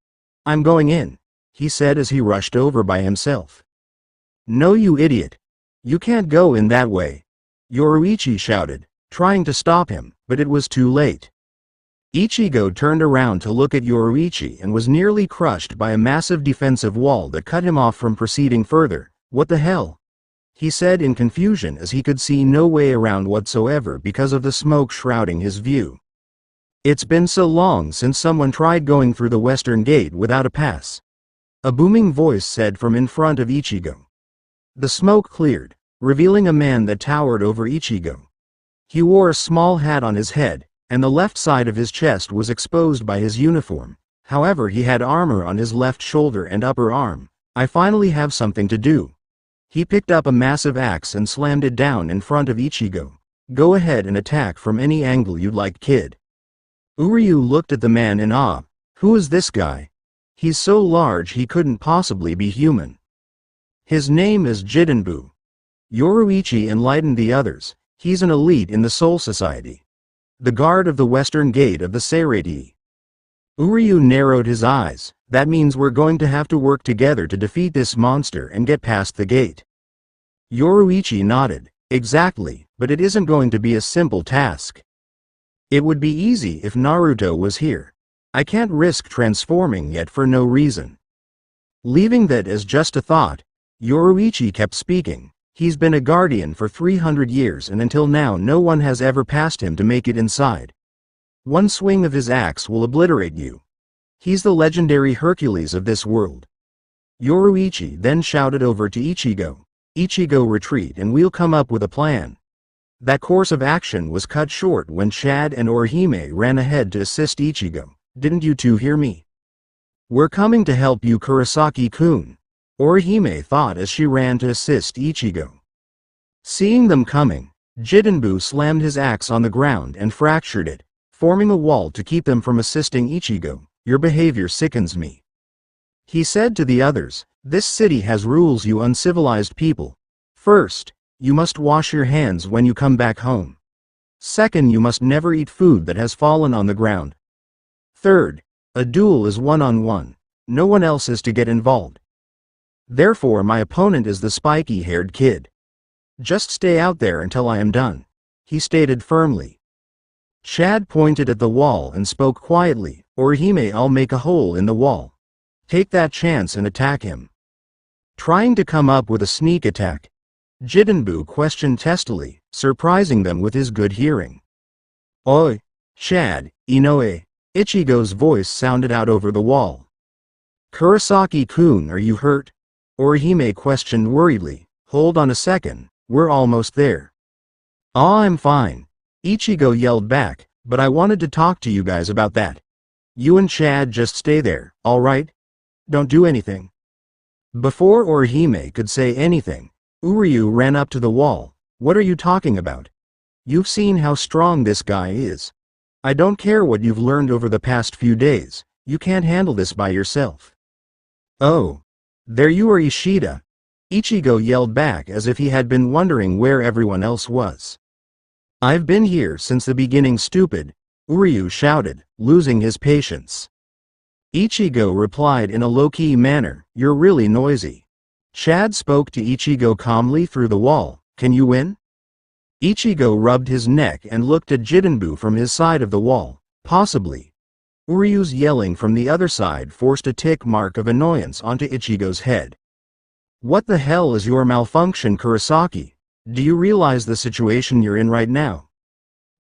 Speaker 1: I'm going in, he said as he rushed over by himself. No, you idiot. You can't go in that way, Yoruichi shouted, trying to stop him, but it was too late. Ichigo turned around to look at Yoruichi and was nearly crushed by a massive defensive wall that cut him off from proceeding further. What the hell? He said in confusion as he could see no way around whatsoever because of the smoke shrouding his view. It's been so long since someone tried going through the western gate without a pass, a booming voice said from in front of Ichigo. The smoke cleared, revealing a man that towered over Ichigo. He wore a small hat on his head, and the left side of his chest was exposed by his uniform. However, he had armor on his left shoulder and upper arm. I finally have something to do. He picked up a massive axe and slammed it down in front of Ichigo. Go ahead and attack from any angle you'd like, kid. Uryu looked at the man in awe. Who is this guy? He's so large he couldn't possibly be human. His name is Jidenbu. Yoruichi enlightened the others. He's an elite in the Soul Society, the guard of the western gate of the Seirei. Uryu narrowed his eyes. That means we're going to have to work together to defeat this monster and get past the gate. Yoruichi nodded. Exactly, but it isn't going to be a simple task. It would be easy if Naruto was here. I can't risk transforming yet for no reason. Leaving that as just a thought, Yoruichi kept speaking. He's been a guardian for 300 years and until now no one has ever passed him to make it inside. One swing of his axe will obliterate you. He's the legendary Hercules of this world. Yoruichi then shouted over to Ichigo. Ichigo, retreat and we'll come up with a plan. That course of action was cut short when Chad and Orihime ran ahead to assist Ichigo. Didn't you two hear me? We're coming to help you, Kurosaki-kun, Orihime thought as she ran to assist Ichigo. Seeing them coming, Jidenbu slammed his axe on the ground and fractured it, forming a wall to keep them from assisting Ichigo. Your behavior sickens me, he said to the others. This city has rules, you uncivilized people. First, you must wash your hands when you come back home. Second, you must never eat food that has fallen on the ground. Third, a duel is one-on-one. No one else is to get involved. Therefore, my opponent is the spiky-haired kid. Just stay out there until I am done, he stated firmly. Chad pointed at the wall and spoke quietly. Orihime, I'll make a hole in the wall. Take that chance and attack him. Trying to come up with a sneak attack, Jidenbu questioned testily, surprising them with his good hearing. Oi, Chad, Inoue, Ichigo's voice sounded out over the wall. Kurosaki-kun, are you hurt? Orihime questioned worriedly. Hold on a second, we're almost there. I'm fine, Ichigo yelled back, but I wanted to talk to you guys about that. You and Chad just stay there, alright? Don't do anything. Before Orihime could say anything, Uryu ran up to the wall. What are you talking about? You've seen how strong this guy is. I don't care what you've learned over the past few days, you can't handle this by yourself. Oh, there you are, Ishida, Ichigo yelled back as if he had been wondering where everyone else was. I've been here since the beginning, stupid, Uryu shouted, losing his patience. Ichigo replied in a low-key manner, you're really noisy. Chad spoke to Ichigo calmly through the wall, can you win? Ichigo rubbed his neck and looked at Jidenbu from his side of the wall, possibly. Uryu's yelling from the other side forced a tick mark of annoyance onto Ichigo's head. What the hell is your malfunction, Kurosaki? Do you realize the situation you're in right now?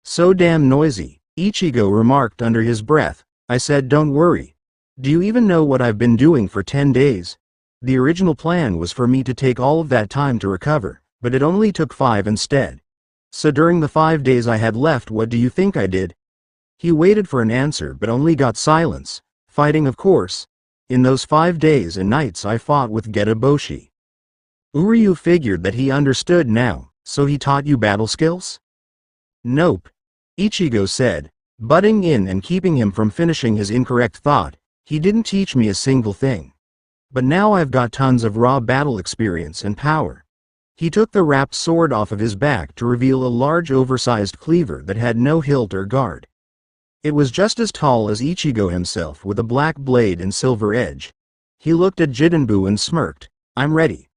Speaker 1: So damn noisy, Ichigo remarked under his breath. I said don't worry. Do you even know what I've been doing for 10 days? The original plan was for me to take all of that time to recover, but it only took 5 instead. So during the 5 days I had left, what do you think I did? He waited for an answer but only got silence. Fighting, of course. In those 5 days and nights I fought with Getaboshi. Uryu figured that he understood now, so he taught you battle skills? Nope. Ichigo said, butting in and keeping him from finishing his incorrect thought. He didn't teach me a single thing. But now I've got tons of raw battle experience and power. He took the wrapped sword off of his back to reveal a large oversized cleaver that had no hilt or guard. It was just as tall as Ichigo himself with a black blade and silver edge. He looked at Jidenbu and smirked. I'm ready.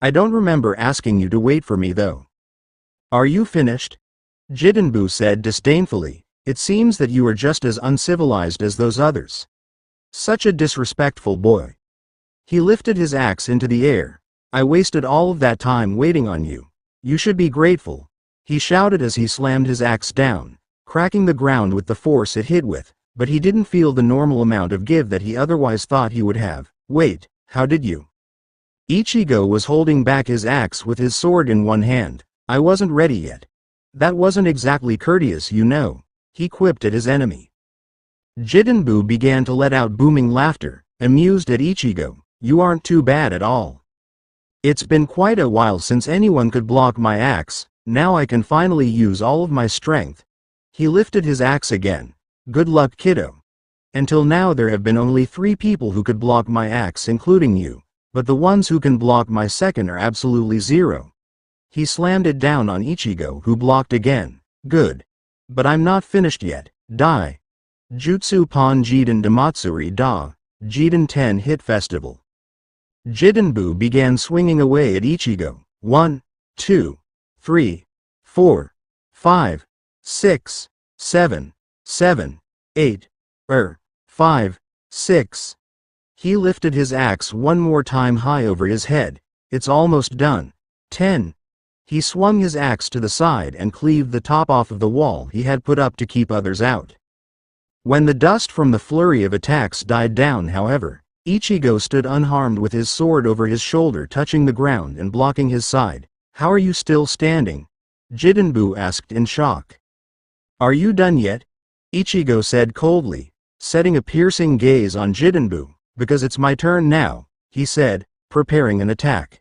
Speaker 1: I don't remember asking you to wait for me though. Are you finished? Jidenbu said disdainfully. It seems that you are just as uncivilized as those others. Such a disrespectful boy. He lifted his axe into the air. I wasted all of that time waiting on you. You should be grateful. He shouted as he slammed his axe down, cracking the ground with the force it hit with, but he didn't feel the normal amount of give that he otherwise thought he would have. Wait, how did you? Ichigo was holding back his axe with his sword in one hand. I wasn't ready yet. That wasn't exactly courteous, you know, he quipped at his enemy. Jidenbu began to let out booming laughter, amused at Ichigo. You aren't too bad at all. It's been quite a while since anyone could block my axe. Now I can finally use all of my strength. He lifted his axe again. Good luck, kiddo. Until now there have been only 3 people who could block my axe, including you, but the ones who can block my second are absolutely 0. He slammed it down on Ichigo, who blocked again. Good. But I'm not finished yet. Die. Jutsu Pon Jiden Damatsuri Da. Jiden 10 Hit Festival. Jidenbu began swinging away at Ichigo. 1, 2, 3, 4, 5, 6, 7, 8, 5, 6. He lifted his axe one more time high over his head. It's almost done. 10. He swung his axe to the side and cleaved the top off of the wall he had put up to keep others out. When the dust from the flurry of attacks died down, however, Ichigo stood unharmed with his sword over his shoulder touching the ground and blocking his side. How are you still standing? Jidenbu asked in shock. Are you done yet? Ichigo said coldly, setting a piercing gaze on Jidenbu. Because it's my turn now, he said, preparing an attack.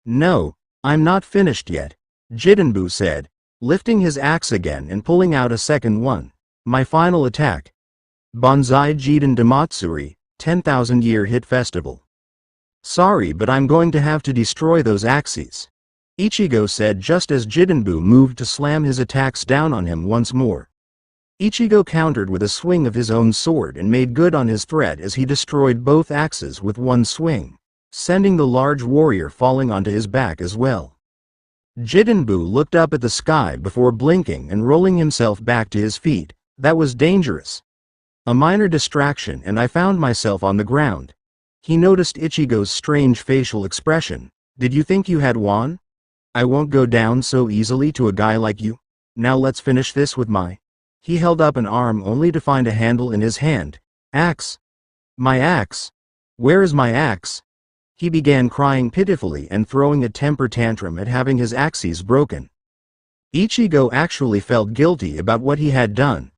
Speaker 1: No, I'm not finished yet, Jidenbu said, lifting his axe again and pulling out a second one. My final attack. Banzai Jiden Damatsuri, 10,000 Year Hit Festival. Sorry, but I'm going to have to destroy those axes, Ichigo said just as Jidenbu moved to slam his attacks down on him once more. Ichigo countered with a swing of his own sword and made good on his threat as he destroyed both axes with one swing, sending the large warrior falling onto his back as well. Jidenbu looked up at the sky before blinking and rolling himself back to his feet. That was dangerous. A minor distraction and I found myself on the ground. He noticed Ichigo's strange facial expression. Did you think you had won? I won't go down so easily to a guy like you. Now let's finish this with my... He held up an arm only to find a handle in his hand. Axe. My axe. Where is my axe? He began crying pitifully and throwing a temper tantrum at having his axes broken. Ichigo actually felt guilty about what he had done.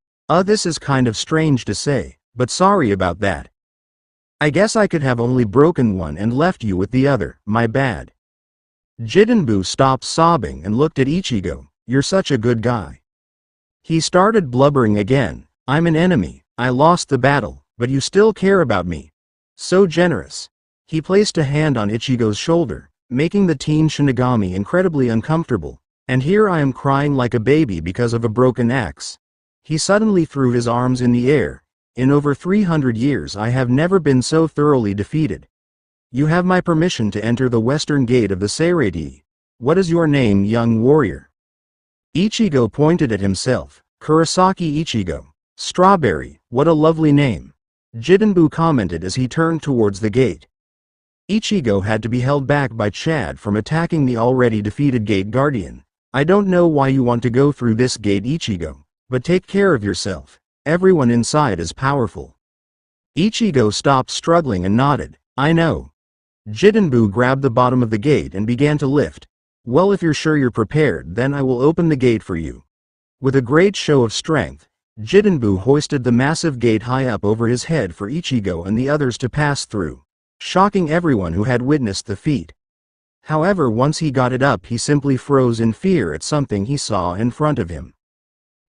Speaker 1: This is kind of strange to say, but sorry about that. I guess I could have only broken one and left you with the other, my bad. Jidenbu stopped sobbing and looked at Ichigo. You're such a good guy. He started blubbering again. I'm an enemy, I lost the battle, but you still care about me. So generous. He placed a hand on Ichigo's shoulder, making the teen Shinigami incredibly uncomfortable. And here I am crying like a baby because of a broken axe. He suddenly threw his arms in the air. In over 300 years I have never been so thoroughly defeated. You have my permission to enter the western gate of the Seirei. What is your name, young warrior? Ichigo pointed at himself. Kurosaki Ichigo. Strawberry, what a lovely name. Jidenbu commented as he turned towards the gate. Ichigo had to be held back by Chad from attacking the already defeated gate guardian. I don't know why you want to go through this gate, Ichigo, but take care of yourself. Everyone inside is powerful. Ichigo stopped struggling and nodded. I know. Jidenbu grabbed the bottom of the gate and began to lift. Well, if you're sure you're prepared, then I will open the gate for you. With a great show of strength, Jidenbu hoisted the massive gate high up over his head for Ichigo and the others to pass through, shocking everyone who had witnessed the feat. However, once he got it up, he simply froze in fear at something he saw in front of him.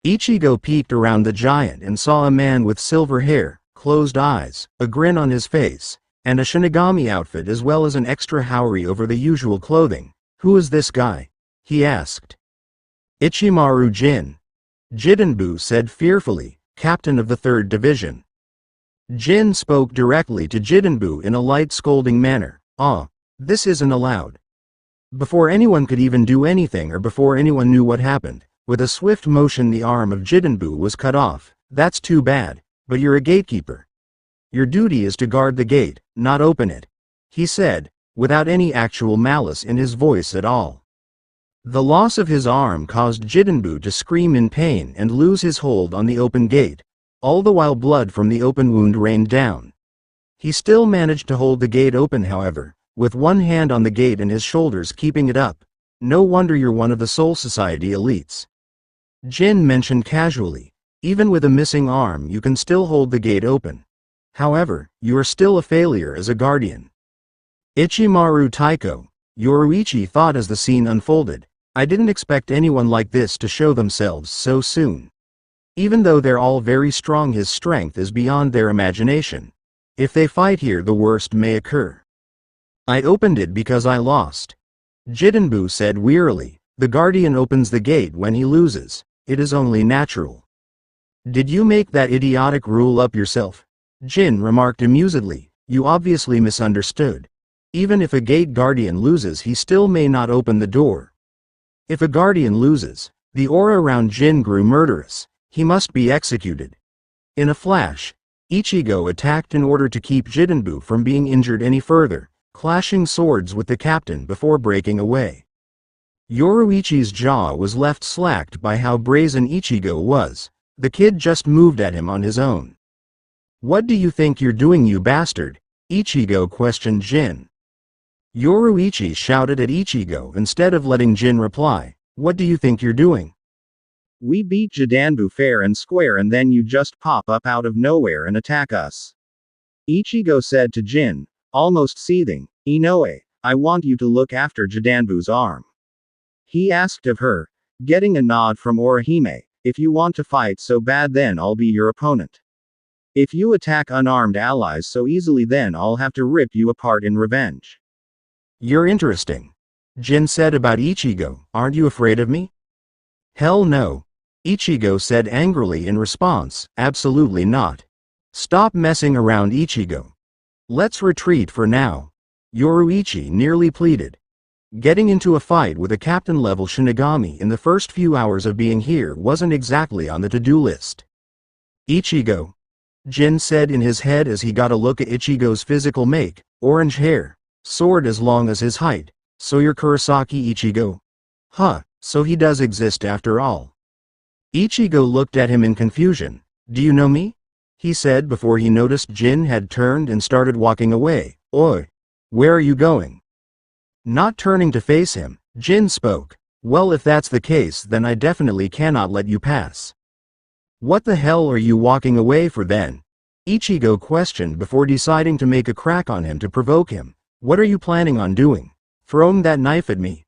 Speaker 1: Ichigo peeked around the giant and saw a man with silver hair, closed eyes, a grin on his face, and a Shinigami outfit as well as an extra haori over the usual clothing. "Who is this guy?" he asked. "Ichimaru Jin," Jidenbu said fearfully, "captain of the 3rd Division." Jin spoke directly to Jidenbu in a light scolding manner. This isn't allowed." Before anyone could even do anything or before anyone knew what happened, with a swift motion the arm of Jidenbu was cut off. "That's too bad, but you're a gatekeeper. Your duty is to guard the gate, not open it," he said, without any actual malice in his voice at all. The loss of his arm caused Jidenbu to scream in pain and lose his hold on the open gate, all the while blood from the open wound rained down. He still managed to hold the gate open, however, with one hand on the gate and his shoulders keeping it up. "No wonder you're one of the Soul Society elites," Jin mentioned casually. "Even with a missing arm you can still hold the gate open. However, you are still a failure as a guardian." Ichimaru Taiko, Yoruichi thought as the scene unfolded. "I didn't expect anyone like this to show themselves so soon. Even though they're all very strong, his strength is beyond their imagination. If they fight here, the worst may occur." "I opened it because I lost," Jidenbu said wearily. "The guardian opens the gate when he loses. It is only natural." "Did you make that idiotic rule up yourself?" Jin remarked amusedly. "You obviously misunderstood. Even if a gate guardian loses, he still may not open the door." If a guardian loses, the aura around Jin grew murderous. He must be executed. In a flash, Ichigo attacked in order to keep Jidenbu from being injured any further, clashing swords with the captain before breaking away. Yoruichi's jaw was left slacked by how brazen Ichigo was. The kid just moved at him on his own. "What do you think you're doing, you bastard?" Ichigo questioned Jin. Yoruichi shouted at Ichigo instead of letting Jin reply. "What do you think you're doing? We beat Jidanbu fair and square and then you just pop up out of nowhere and attack us," Ichigo said to Jin, almost seething. "Inoue, I want you to look after Jidanbu's arm," he asked of her, getting a nod from Orihime. "If you want to fight so bad, then I'll be your opponent. If you attack unarmed allies so easily, then I'll have to rip you apart in revenge." "You're interesting," Jin said about Ichigo. "Aren't you afraid of me?" "Hell no," Ichigo said angrily in response. "Absolutely not. Stop messing around, Ichigo. Let's retreat for now," Yoruichi nearly pleaded. Getting into a fight with a captain-level Shinigami in the first few hours of being here wasn't exactly on the to-do list. "Ichigo," Jin said in his head as he got a look at Ichigo's physical make, orange hair, sword as long as his height. "So you're Kurosaki Ichigo? Huh, so he does exist after all." Ichigo looked at him in confusion. "Do you know me?" he said before he noticed Jin had turned and started walking away. "Oi, where are you going?" Not turning to face him, Jin spoke. "Well, if that's the case, then I definitely cannot let you pass." "What the hell are you walking away for then?" Ichigo questioned before deciding to make a crack on him to provoke him. "What are you planning on doing? Throwing that knife at me?"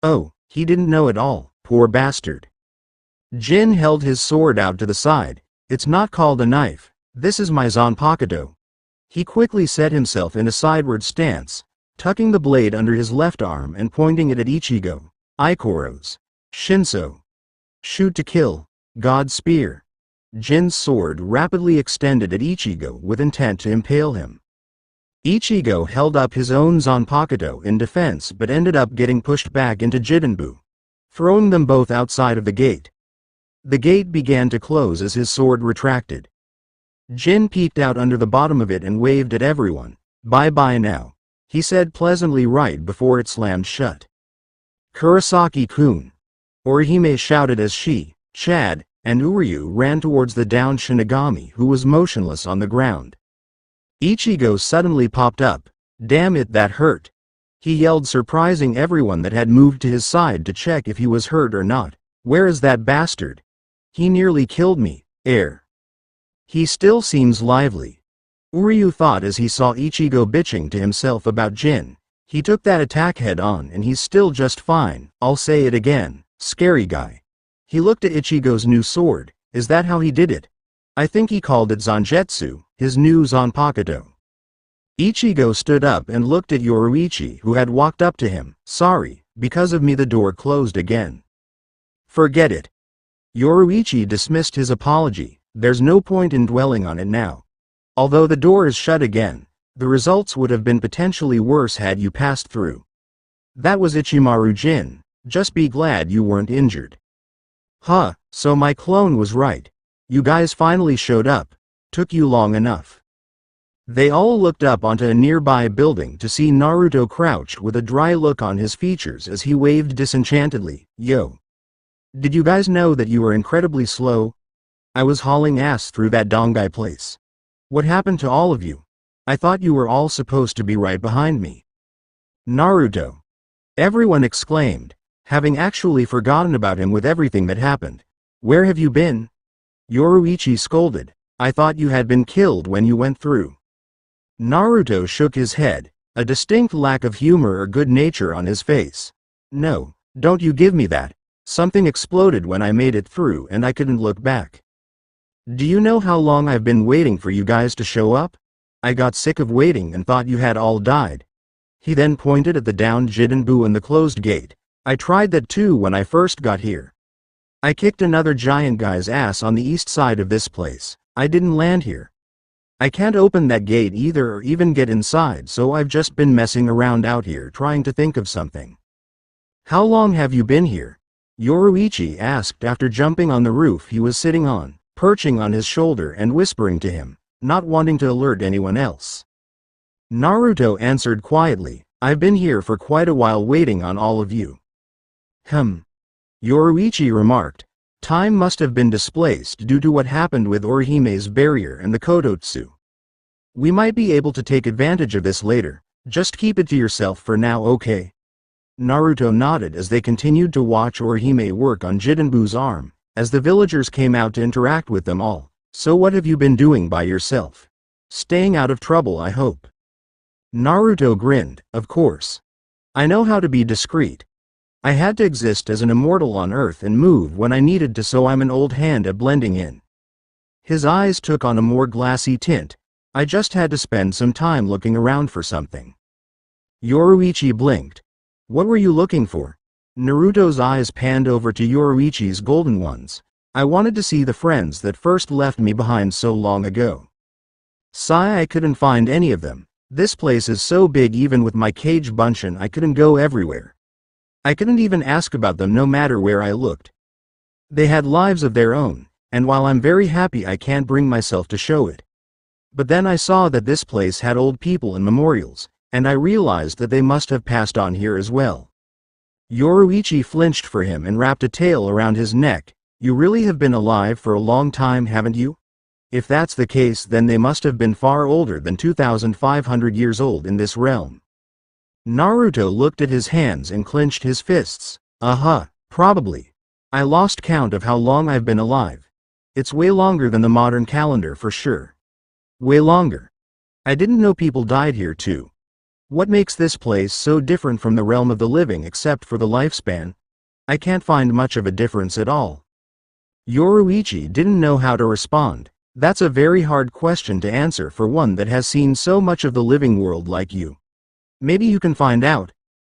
Speaker 1: Oh, he didn't know at all, poor bastard. Jin held his sword out to the side. "It's not called a knife. This is my Zanpakuto." He quickly set himself in a sideward stance, tucking the blade under his left arm and pointing it at Ichigo. "Ikoros. Shinso. Shoot to kill. God Spear." Jin's sword rapidly extended at Ichigo with intent to impale him. Ichigo held up his own Zanpakuto in defense but ended up getting pushed back into Jidenbu, throwing them both outside of the gate. The gate began to close as his sword retracted. Jin peeked out under the bottom of it and waved at everyone. "Bye-bye now," he said pleasantly right before it slammed shut. "Kurosaki-kun," Orihime shouted as she, Chad, and Uryu ran towards the downed Shinigami who was motionless on the ground. Ichigo suddenly popped up. "Damn it, that hurt," he yelled, surprising everyone that had moved to his side to check if he was hurt or not. "Where is that bastard? He nearly killed me." Air. He still seems lively. Uryu thought as he saw Ichigo bitching to himself about Jin. He took that attack head on and he's still just fine. I'll say it again, scary guy. He looked at Ichigo's new sword. Is that how he did it? I think he called it Zangetsu, his new Zanpakuto. Ichigo stood up and looked at Yoruichi, who had walked up to him. Sorry, because of me the door closed again. Forget it. Yoruichi dismissed his apology. There's no point in dwelling on it now. Although the door is shut again, the results would have been potentially worse had you passed through. That was Ichimaru Jin. Just be glad you weren't injured. Huh, so my clone was right. You guys finally showed up. Took you long enough. They all looked up onto a nearby building to see Naruto crouched with a dry look on his features as he waved disenchantedly. Yo. Did you guys know that you were incredibly slow? I was hauling ass through that Dongai place. What happened to all of you? I thought you were all supposed to be right behind me. Naruto. Everyone exclaimed, having actually forgotten about him with everything that happened. Where have you been? Yoruichi scolded. I thought you had been killed when you went through. Naruto shook his head, a distinct lack of humor or good nature on his face. No, don't you give me that. Something exploded when I made it through and I couldn't look back. Do you know how long I've been waiting for you guys to show up? I got sick of waiting and thought you had all died. He then pointed at the downed Jidenbu and the closed gate. I tried that too when I first got here. I kicked another giant guy's ass on the east side of this place. I didn't land here. I can't open that gate either or even get inside, so I've just been messing around out here trying to think of something. How long have you been here? Yoruichi asked after jumping on the roof he was sitting on, perching on his shoulder and whispering to him, not wanting to alert anyone else. Naruto answered quietly, I've been here for quite a while waiting on all of you. Yoruichi remarked, time must have been displaced due to what happened with Orihime's barrier and the Kodotsu. We might be able to take advantage of this later, just keep it to yourself for now, okay? Naruto nodded as they continued to watch Orihime work on Jidenbu's arm, as the villagers came out to interact with them all. So what have you been doing by yourself? Staying out of trouble, I hope. Naruto grinned, of course. I know how to be discreet. I had to exist as an immortal on Earth and move when I needed to, so I'm an old hand at blending in. His eyes took on a more glassy tint. I just had to spend some time looking around for something. Yoruichi blinked. What were you looking for? Naruto's eyes panned over to Yoruichi's golden ones. I wanted to see the friends that first left me behind so long ago. Sigh, I couldn't find any of them. This place is so big, even with my cage bunshin I couldn't go everywhere. I couldn't even ask about them no matter where I looked. They had lives of their own, and while I'm very happy I can't bring myself to show it. But then I saw that this place had old people and memorials, and I realized that they must have passed on here as well. Yoruichi flinched for him and wrapped a tail around his neck. You really have been alive for a long time, haven't you? If that's the case, then they must have been far older than 2,500 years old in this realm. Naruto looked at his hands and clenched his fists. Probably. I lost count of how long I've been alive. It's way longer than the modern calendar for sure. Way longer. I didn't know people died here too. What makes this place so different from the realm of the living except for the lifespan? I can't find much of a difference at all. Yoruichi didn't know how to respond. That's a very hard question to answer for one that has seen so much of the living world like you. Maybe you can find out.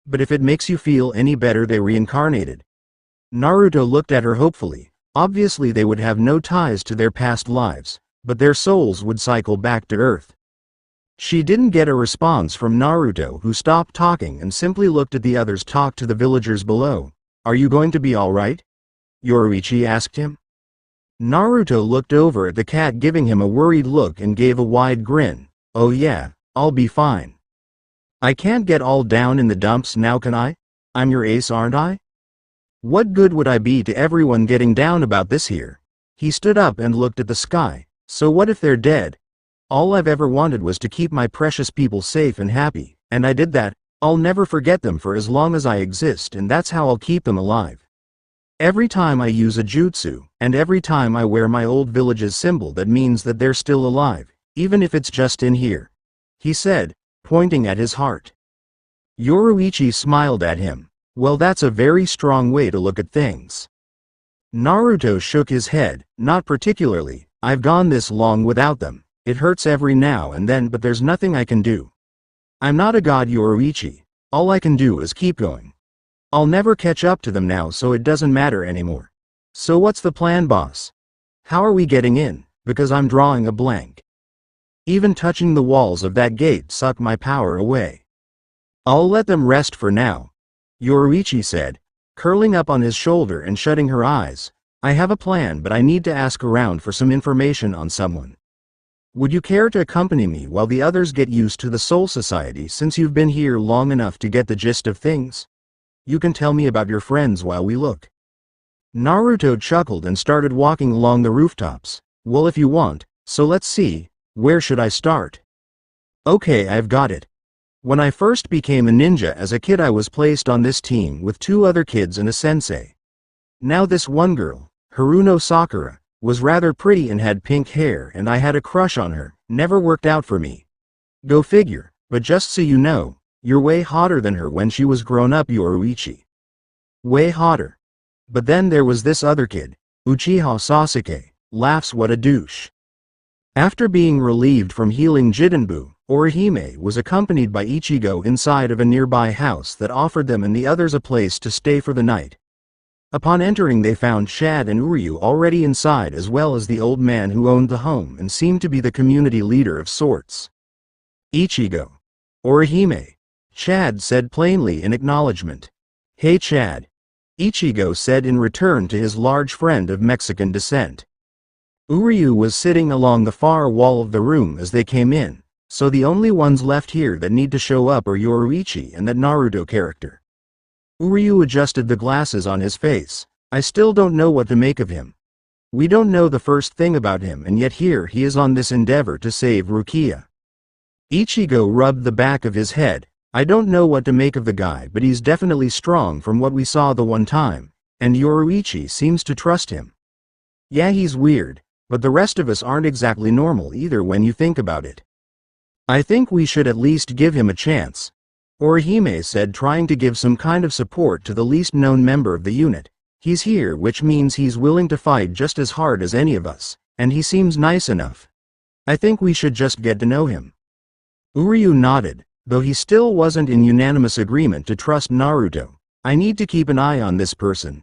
Speaker 1: But if it makes you feel any better, they reincarnated. Naruto looked at her hopefully. Obviously they would have no ties to their past lives, but their souls would cycle back to Earth. She didn't get a response from Naruto, who stopped talking and simply looked at the others talk to the villagers below. Are you going to be alright? Yoruichi asked him. Naruto looked over at the cat, giving him a worried look, and gave a wide grin. Oh yeah, I'll be fine. I can't get all down in the dumps now, can I? I'm your ace, aren't I? What good would I be to everyone getting down about this here? He stood up and looked at the sky. So what if they're dead? All I've ever wanted was to keep my precious people safe and happy, and I did that. I'll never forget them for as long as I exist, and that's how I'll keep them alive. Every time I use a jutsu, and every time I wear my old village's symbol, that means that they're still alive, even if it's just in here," he said, pointing at his heart. Yoruichi smiled at him. "Well, that's a very strong way to look at things." Naruto shook his head. "Not particularly, I've gone this long without them. It hurts every now and then, but there's nothing I can do. I'm not a god, Yoruichi. All I can do is keep going. I'll never catch up to them now, so it doesn't matter anymore. So what's the plan, boss? How are we getting in? Because I'm drawing a blank. Even touching the walls of that gate sucked my power away." "I'll let them rest for now," Yoruichi said, curling up on his shoulder and shutting her eyes. "I have a plan, but I need to ask around for some information on someone. Would you care to accompany me while the others get used to the Soul Society, since you've been here long enough to get the gist of things? You can tell me about your friends while we look." Naruto chuckled and started walking along the rooftops. "Well, if you want, so let's see, where should I start?" "Okay, I've got it. When I first became a ninja as a kid, I was placed on this team with 2 other kids and a sensei. Now this one girl, Haruno Sakura, was rather pretty and had pink hair, and I had a crush on her. Never worked out for me. Go figure, but just so you know, you're way hotter than her when she was grown up, Yoruichi. Way hotter. But then there was this other kid, Uchiha Sasuke, laughs what a douche." After being relieved from healing Jidenbu, Orihime was accompanied by Ichigo inside of a nearby house that offered them and the others a place to stay for the night. Upon entering, they found Shad and Uryu already inside, as well as the old man who owned the home and seemed to be the community leader of sorts. "Ichigo. Orihime," Chad said plainly in acknowledgement. "Hey Chad," Ichigo said in return to his large friend of Mexican descent. Uryu was sitting along the far wall of the room as they came in, so the only ones left here that need to show up are Yoruichi and that Naruto character. Uryu adjusted the glasses on his face. "I still don't know what to make of him. We don't know the first thing about him, and yet here he is on this endeavor to save Rukia." Ichigo rubbed the back of his head. "I don't know what to make of the guy, but he's definitely strong from what we saw the one time, and Yoruichi seems to trust him. Yeah, he's weird, but the rest of us aren't exactly normal either when you think about it. I think we should at least give him a chance," Orihime said, trying to give some kind of support to the least known member of the unit. "He's here, which means he's willing to fight just as hard as any of us, and he seems nice enough. I think we should just get to know him." Uryu nodded, though he still wasn't in unanimous agreement to trust Naruto. "I need to keep an eye on this person.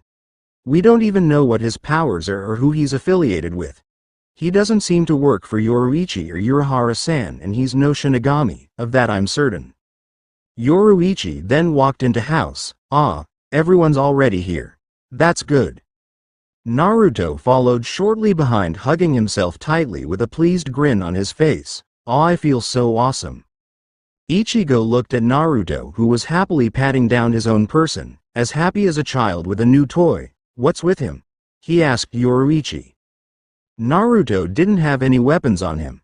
Speaker 1: We don't even know what his powers are or who he's affiliated with. He doesn't seem to work for Yoruichi or Urahara-san, and he's no Shinigami, of that I'm certain." Yoruichi then walked into house. "Ah, everyone's already here. That's good." Naruto followed shortly behind, hugging himself tightly with a pleased grin on his face. "Ah, I feel so awesome." Ichigo looked at Naruto, who was happily patting down his own person, as happy as a child with a new toy. "What's with him?" he asked Yoruichi. Naruto didn't have any weapons on him,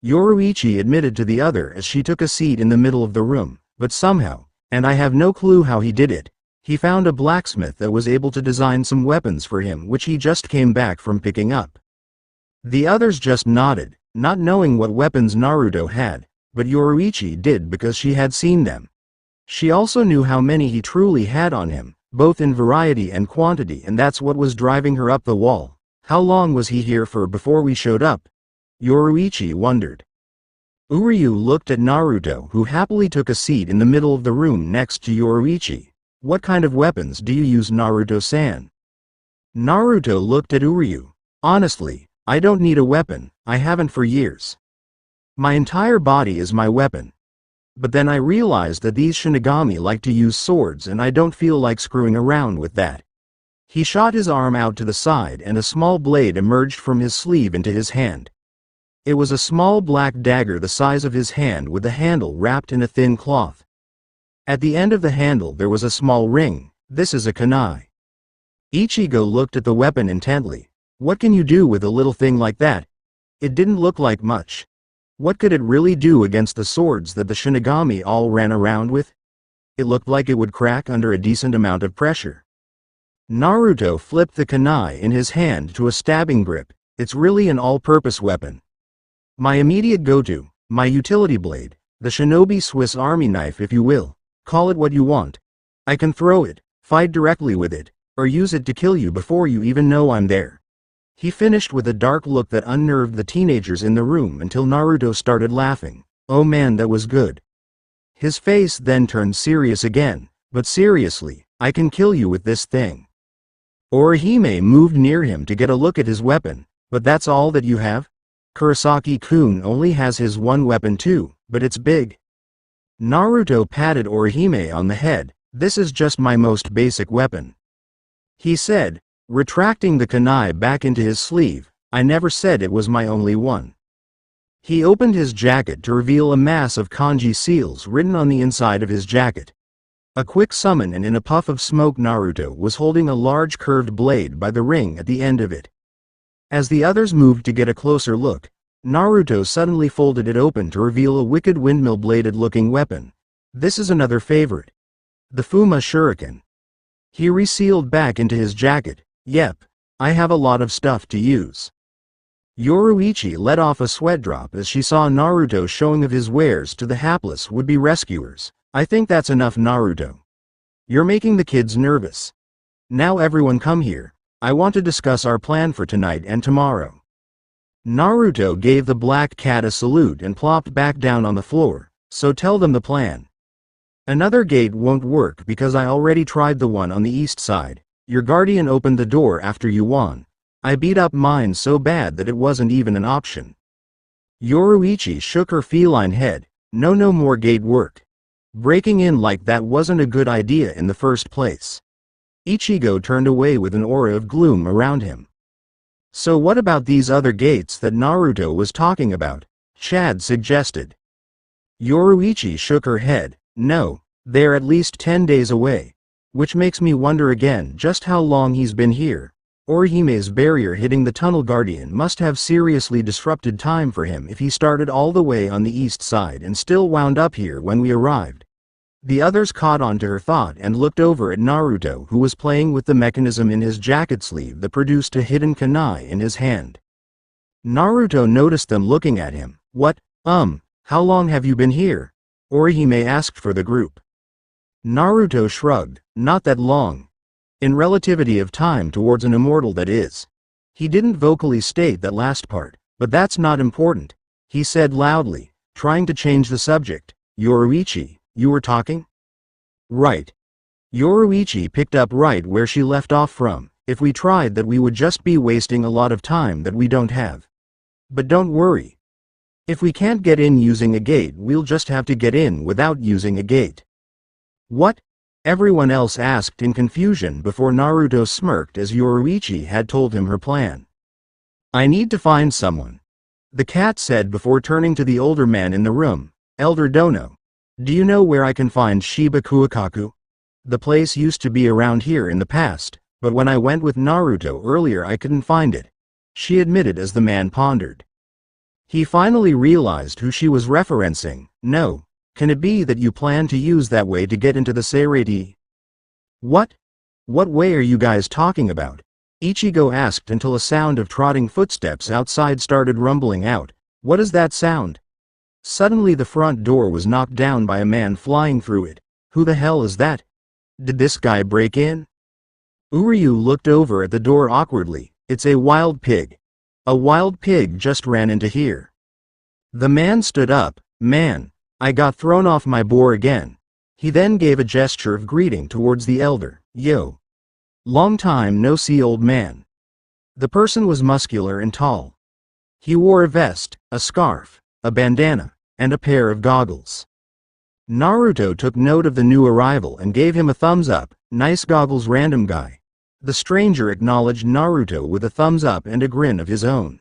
Speaker 1: Yoruichi admitted to the other as she took a seat in the middle of the room, but somehow, and I have no clue how he did it, he found a blacksmith that was able to design some weapons for him, which he just came back from picking up. The others just nodded, not knowing what weapons Naruto had, but Yoruichi did because she had seen them. She also knew how many he truly had on him, both in variety and quantity, and that's what was driving her up the wall. "How long was he here for before we showed up?" Yoruichi wondered. Uryu looked at Naruto, who happily took a seat in the middle of the room next to Yoruichi. "What kind of weapons do you use, Naruto-san?" Naruto looked at Uryu. "Honestly, I don't need a weapon, I haven't for years. My entire body is my weapon. But then I realized that these Shinigami like to use swords, and I don't feel like screwing around with that." He shot his arm out to the side and a small blade emerged from his sleeve into his hand. It was a small black dagger the size of his hand with the handle wrapped in a thin cloth. At the end of the handle there was a small ring. "This is a kunai." Ichigo looked at the weapon intently. "What can you do with a little thing like that? It didn't look like much. What could it really do against the swords that the Shinigami all ran around with? It looked like it would crack under a decent amount of pressure." Naruto flipped the kunai in his hand to a stabbing grip. It's really an all-purpose weapon. My immediate go-to, my utility blade, the Shinobi Swiss Army knife if you will. Call it what you want. I can throw it, fight directly with it, or use it to kill you before you even know I'm there. He finished with a dark look that unnerved the teenagers in the room until Naruto started laughing. Oh man, that was good. His face then turned serious again. But seriously, I can kill you with this thing. Orihime moved near him to get a look at his weapon. But that's all that you have? Kurosaki-kun only has his one weapon too, but it's big. Naruto patted Orihime on the head. This is just my most basic weapon, he said, retracting the kunai back into his sleeve. I never said it was my only one. He opened his jacket to reveal a mass of kanji seals written on the inside of his jacket. A quick summon, and in a puff of smoke Naruto was holding a large curved blade by the ring at the end of it. As the others moved to get a closer look, Naruto suddenly folded it open to reveal a wicked windmill-bladed looking weapon. This is another favorite. The Fuma Shuriken. He resealed back into his jacket. Yep, I have a lot of stuff to use. Yoruichi let off a sweat drop as she saw Naruto showing of his wares to the hapless would-be rescuers. I think that's enough, Naruto. You're making the kids nervous. Now everyone come here. I want to discuss our plan for tonight and tomorrow. Naruto gave the black cat a salute and plopped back down on the floor. So tell them the plan. Another gate won't work because I already tried the one on the east side. Your guardian opened the door after you won. I beat up mine so bad that it wasn't even an option. Yoruichi shook her feline head. No more gate work. Breaking in like that wasn't a good idea in the first place. Ichigo turned away with an aura of gloom around him. So what about these other gates that Naruto was talking about? Chad suggested. Yoruichi shook her head. No, they're at least 10 days away. Which makes me wonder again just how long he's been here. Orihime's barrier hitting the tunnel guardian must have seriously disrupted time for him if he started all the way on the east side and still wound up here when we arrived. The others caught on to her thought and looked over at Naruto, who was playing with the mechanism in his jacket sleeve that produced a hidden kunai in his hand. Naruto noticed them looking at him. What, how long have you been here? Orihime asked for the group. Naruto shrugged. Not that long. In relativity of time towards an immortal, that is. He didn't vocally state that last part, but that's not important, he said loudly, trying to change the subject. Yoruichi, you were talking? Right. Yoruichi picked up right where she left off from. If we tried that, we would just be wasting a lot of time that we don't have. But don't worry. If we can't get in using a gate, we'll just have to get in without using a gate. What? Everyone else asked in confusion before Naruto smirked as Yoruichi had told him her plan. I need to find someone, the cat said before turning to the older man in the room. Elder Dono. Do you know where I can find Shiba Kuakaku? The place used to be around here in the past, but when I went with Naruto earlier I couldn't find it, she admitted as the man pondered. He finally realized who she was referencing. No. Can it be that you plan to use that way to get into the Seirei? What? What way are you guys talking about? Ichigo asked until a sound of trotting footsteps outside started rumbling out. What is that sound? Suddenly the front door was knocked down by a man flying through it. Who the hell is that? Did this guy break in? Uryu looked over at the door awkwardly. It's a wild pig. A wild pig just ran into here. The man stood up. Man, I got thrown off my boar again. He then gave a gesture of greeting towards the elder. Yo. Long time no see, old man. The person was muscular and tall. He wore a vest, a scarf, a bandana, and a pair of goggles. Naruto took note of the new arrival and gave him a thumbs up. Nice goggles, random guy. The stranger acknowledged Naruto with a thumbs up and a grin of his own.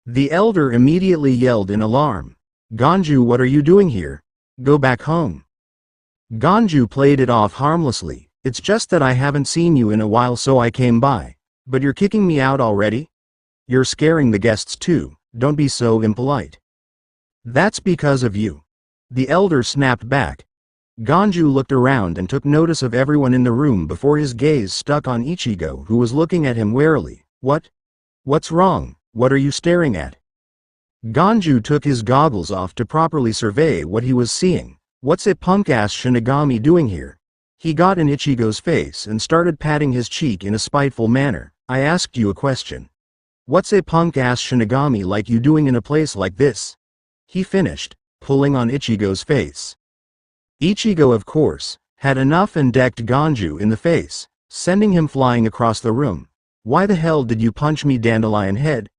Speaker 1: The elder immediately yelled in alarm. Ganju, what are you doing here? Go back home. Ganju played it off harmlessly. It's just that I haven't seen you in a while, so I came by. But you're kicking me out already? You're scaring the guests too. Don't be so impolite. That's because of you. The elder snapped back. Ganju looked around and took notice of everyone in the room before his gaze stuck on Ichigo, who was looking at him warily. What's wrong? What are you staring at? Ganju took his goggles off to properly survey what he was seeing. What's a punk-ass Shinigami doing here? He got in Ichigo's face and started patting his cheek in a spiteful manner. I asked you a question. What's a punk-ass Shinigami like you doing in a place like this? He finished, pulling on Ichigo's face. Ichigo, of course, had enough and decked Ganju in the face, sending him flying across the room. Why the hell did you punch me, dandelion head?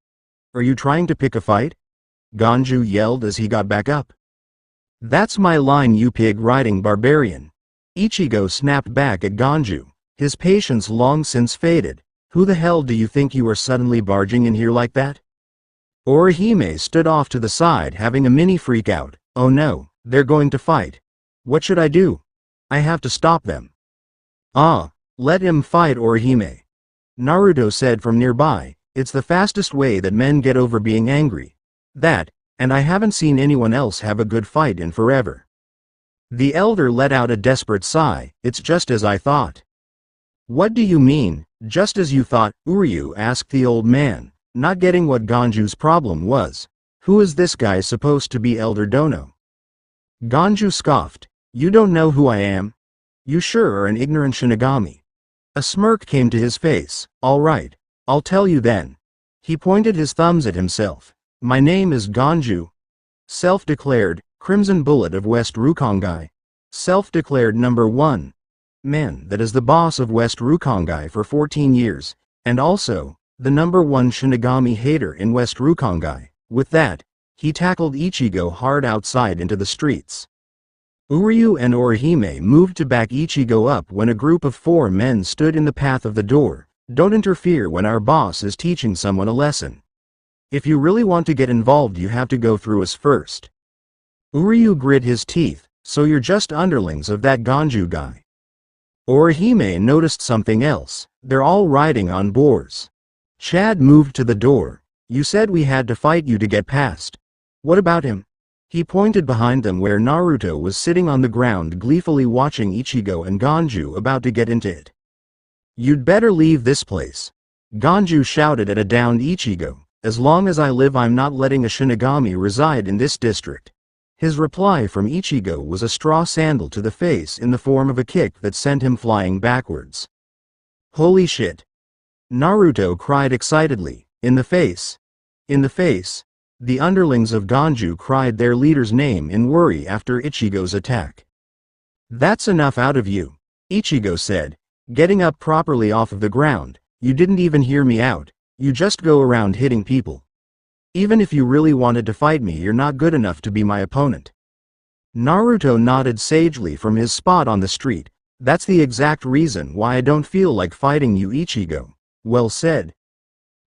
Speaker 1: Are you trying to pick a fight? Ganju yelled as he got back up. That's my line, you pig-riding barbarian. Ichigo snapped back at Ganju, his patience long since faded. Who the hell do you think you are suddenly barging in here like that? Orihime stood off to the side having a mini freak out. Oh no, they're going to fight. What should I do? I have to stop them. Ah, let him fight, Orihime. Naruto said from nearby. It's the fastest way that men get over being angry. That, and I haven't seen anyone else have a good fight in forever. The elder let out a desperate sigh. It's just as I thought. What do you mean, just as you thought? Uryu asked the old man, not getting what Ganju's problem was. Who is this guy supposed to be, Elder Dono? Ganju scoffed. You don't know who I am? You sure are an ignorant Shinigami. A smirk came to his face. All right, I'll tell you then. He pointed his thumbs at himself. My name is Ganju. Self-declared, Crimson Bullet of West Rukongai. Self-declared #1. Man that is the boss of West Rukongai for 14 years, and also, the #1 Shinigami hater in West Rukongai. With that, he tackled Ichigo hard outside into the streets. Uryu and Orihime moved to back Ichigo up when a group of 4 men stood in the path of the door. Don't interfere when our boss is teaching someone a lesson. If you really want to get involved, you have to go through us first. Uryu grit his teeth. So you're just underlings of that Ganju guy. Orihime noticed something else. They're all riding on boars. Chad moved to the door. You said we had to fight you to get past. What about him? He pointed behind them where Naruto was sitting on the ground gleefully watching Ichigo and Ganju about to get into it. You'd better leave this place. Ganju shouted at a downed Ichigo. As long as I live, I'm not letting a Shinigami reside in this district. His reply from Ichigo was a straw sandal to the face in the form of a kick that sent him flying backwards. Holy shit! Naruto cried excitedly. In the face! In the face! The underlings of Ganju cried their leader's name in worry after Ichigo's attack. That's enough out of you, Ichigo said, getting up properly off of the ground. You didn't even hear me out. You just go around hitting people. Even if you really wanted to fight me, you're not good enough to be my opponent. Naruto nodded sagely from his spot on the street. That's the exact reason why I don't feel like fighting you, Ichigo. Well said.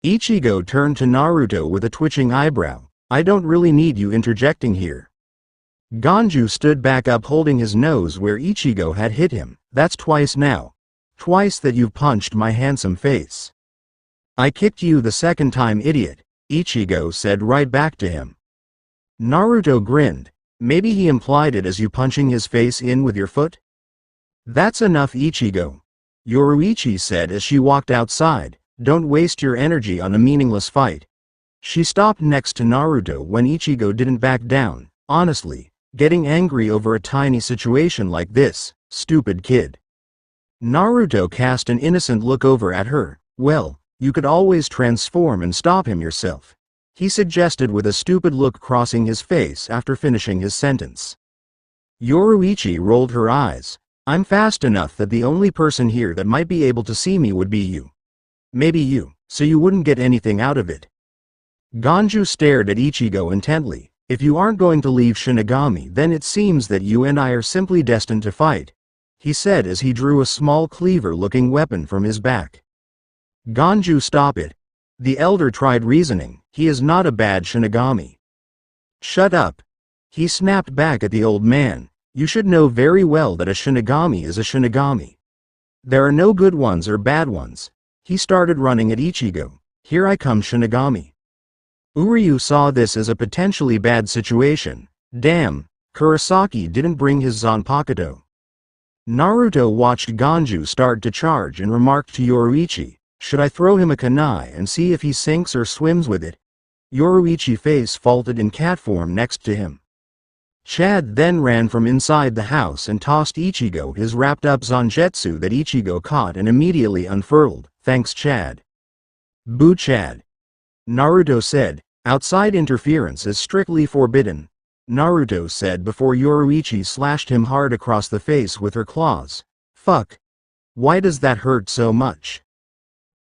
Speaker 1: Ichigo turned to Naruto with a twitching eyebrow. I don't really need you interjecting here. Ganju stood back up holding his nose where Ichigo had hit him. That's twice now. Twice that you've punched my handsome face. I kicked you the second time, idiot, Ichigo said right back to him. Naruto grinned. Maybe he implied it as you punching his face in with your foot? That's enough, Ichigo, Yoruichi said as she walked outside. Don't waste your energy on a meaningless fight. She stopped next to Naruto when Ichigo didn't back down. Honestly, getting angry over a tiny situation like this, stupid kid. Naruto cast an innocent look over at her. Well, you could always transform and stop him yourself, he suggested with a stupid look crossing his face after finishing his sentence. Yoruichi rolled her eyes. I'm fast enough that the only person here that might be able to see me would be you. Maybe you, so you wouldn't get anything out of it. Ganju stared at Ichigo intently. If you aren't going to leave Shinigami, then it seems that you and I are simply destined to fight, he said as he drew a small cleaver-looking weapon from his back. Ganju, stop it. The elder tried reasoning. He is not a bad Shinigami. Shut up. He snapped back at the old man. You should know very well that a Shinigami is a Shinigami. There are no good ones or bad ones. He started running at Ichigo. Here I come, Shinigami. Uryu saw this as a potentially bad situation. Damn, Kurosaki didn't bring his Zanpakuto. Naruto watched Ganju start to charge and remarked to Yoruichi, "Should I throw him a kunai and see if he sinks or swims with it?" Yoruichi face faulted in cat form next to him. Chad then ran from inside the house and tossed Ichigo his wrapped-up zanjetsu that Ichigo caught and immediately unfurled. "Thanks, Chad." "Boo, Chad," Naruto said. "Outside interference is strictly forbidden," Naruto said before Yoruichi slashed him hard across the face with her claws. "Fuck. Why does that hurt so much?"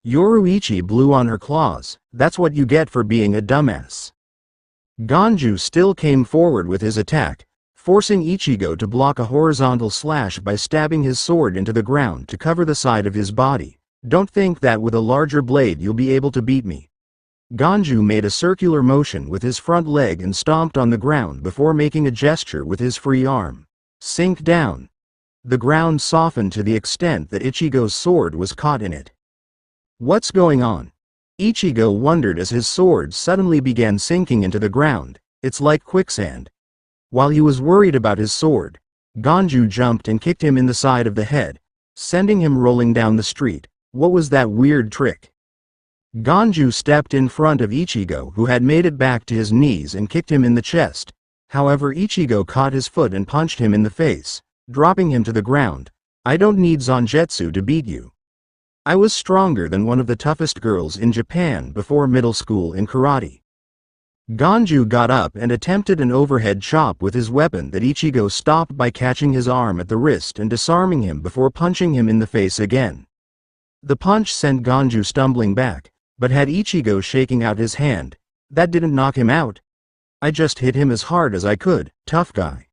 Speaker 1: Yoruichi blew on her claws. "That's what you get for being a dumbass." Ganju still came forward with his attack, forcing Ichigo to block a horizontal slash by stabbing his sword into the ground to cover the side of his body. "Don't think that with a larger blade you'll be able to beat me." Ganju made a circular motion with his front leg and stomped on the ground before making a gesture with his free arm. "Sink down." The ground softened to the extent that Ichigo's sword was caught in it. "What's going on?" Ichigo wondered as his sword suddenly began sinking into the ground. "It's like quicksand." While he was worried about his sword, Ganju jumped and kicked him in the side of the head, sending him rolling down the street. "What was that weird trick?" Ganju stepped in front of Ichigo, who had made it back to his knees, and kicked him in the chest. However, Ichigo caught his foot and punched him in the face, dropping him to the ground. "I don't need zanjetsu to beat you. I was stronger than one of the toughest girls in Japan before middle school in karate." Ganju got up and attempted an overhead chop with his weapon that Ichigo stopped by catching his arm at the wrist and disarming him before punching him in the face again. The punch sent Ganju stumbling back, but had Ichigo shaking out his hand. "That didn't knock him out. I just hit him as hard as I could, tough guy."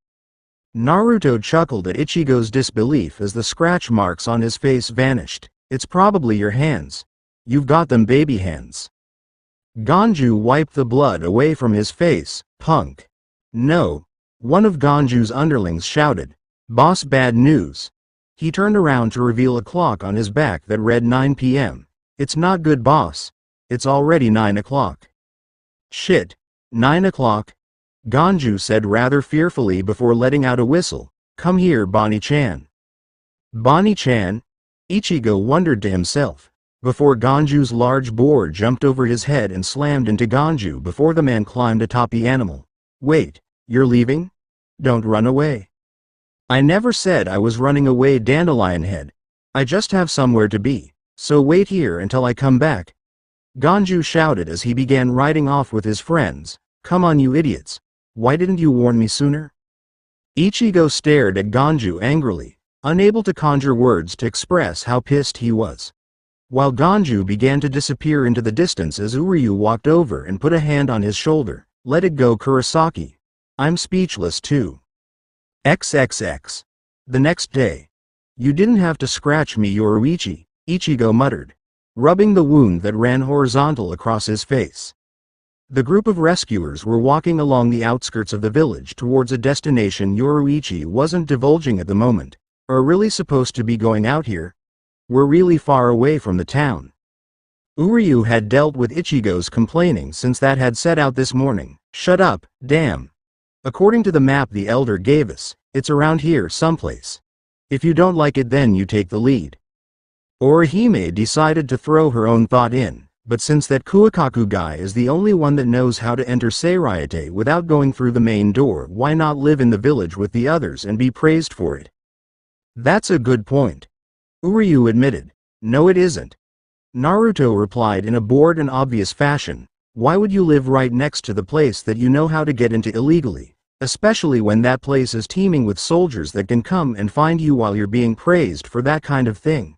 Speaker 1: Naruto chuckled at Ichigo's disbelief as the scratch marks on his face vanished. "It's probably your hands. You've got them baby hands." Ganju wiped the blood away from his face. "Punk." "No." One of Ganju's underlings shouted. "Boss, bad news." He turned around to reveal a clock on his back that read 9 p.m. "It's not good, boss. It's already 9 o'clock. "Shit. 9 o'clock? Ganju said rather fearfully before letting out a whistle. "Come here, Bonnie-chan." Bonnie-chan? Ichigo wondered to himself, before Ganju's large boar jumped over his head and slammed into Ganju before the man climbed atop the animal. "Wait, you're leaving? Don't run away." "I never said I was running away, Dandelion Head. I just have somewhere to be, so wait here until I come back," Ganju shouted as he began riding off with his friends. "Come on, you idiots. Why didn't you warn me sooner?" Ichigo stared at Ganju angrily, unable to conjure words to express how pissed he was. While Ganju began to disappear into the distance as Uryu walked over and put a hand on his shoulder. "Let it go, Kurosaki. I'm speechless too." XXX. The next day. "You didn't have to scratch me, Yoruichi," Ichigo muttered, rubbing the wound that ran horizontal across his face. The group of rescuers were walking along the outskirts of the village towards a destination Yoruichi wasn't divulging at the moment. "Are really supposed to be going out here? We're really far away from the town." Uryu had dealt with Ichigo's complaining since that had set out this morning. "Shut up, damn. According to the map the elder gave us, it's around here someplace. If you don't like it then you take the lead." Orihime decided to throw her own thought in, but since that Kuokaku guy is the only one that knows how to enter Seiraiate without going through the main door, why not live in the village with the others and be praised for it? "That's a good point," Uryu admitted. "No, it isn't," Naruto replied in a bored and obvious fashion. "Why would you live right next to the place that you know how to get into illegally, especially when that place is teeming with soldiers that can come and find you while you're being praised for that kind of thing?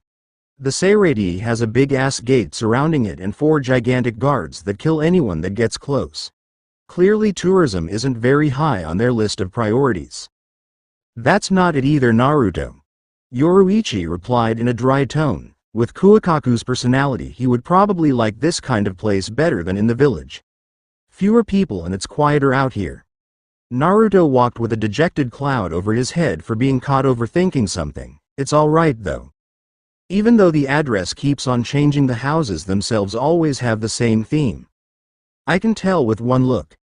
Speaker 1: The Seiraiate has a big-ass gate surrounding it and 4 gigantic guards that kill anyone that gets close. Clearly tourism isn't very high on their list of priorities." "That's not it either, Naruto," Yoruichi replied in a dry tone. "With Kuokaku's personality he would probably like this kind of place better than in the village. Fewer people and it's quieter out here." Naruto walked with a dejected cloud over his head for being caught overthinking something. "It's alright though. Even though the address keeps on changing, the houses themselves always have the same theme. I can tell with one look."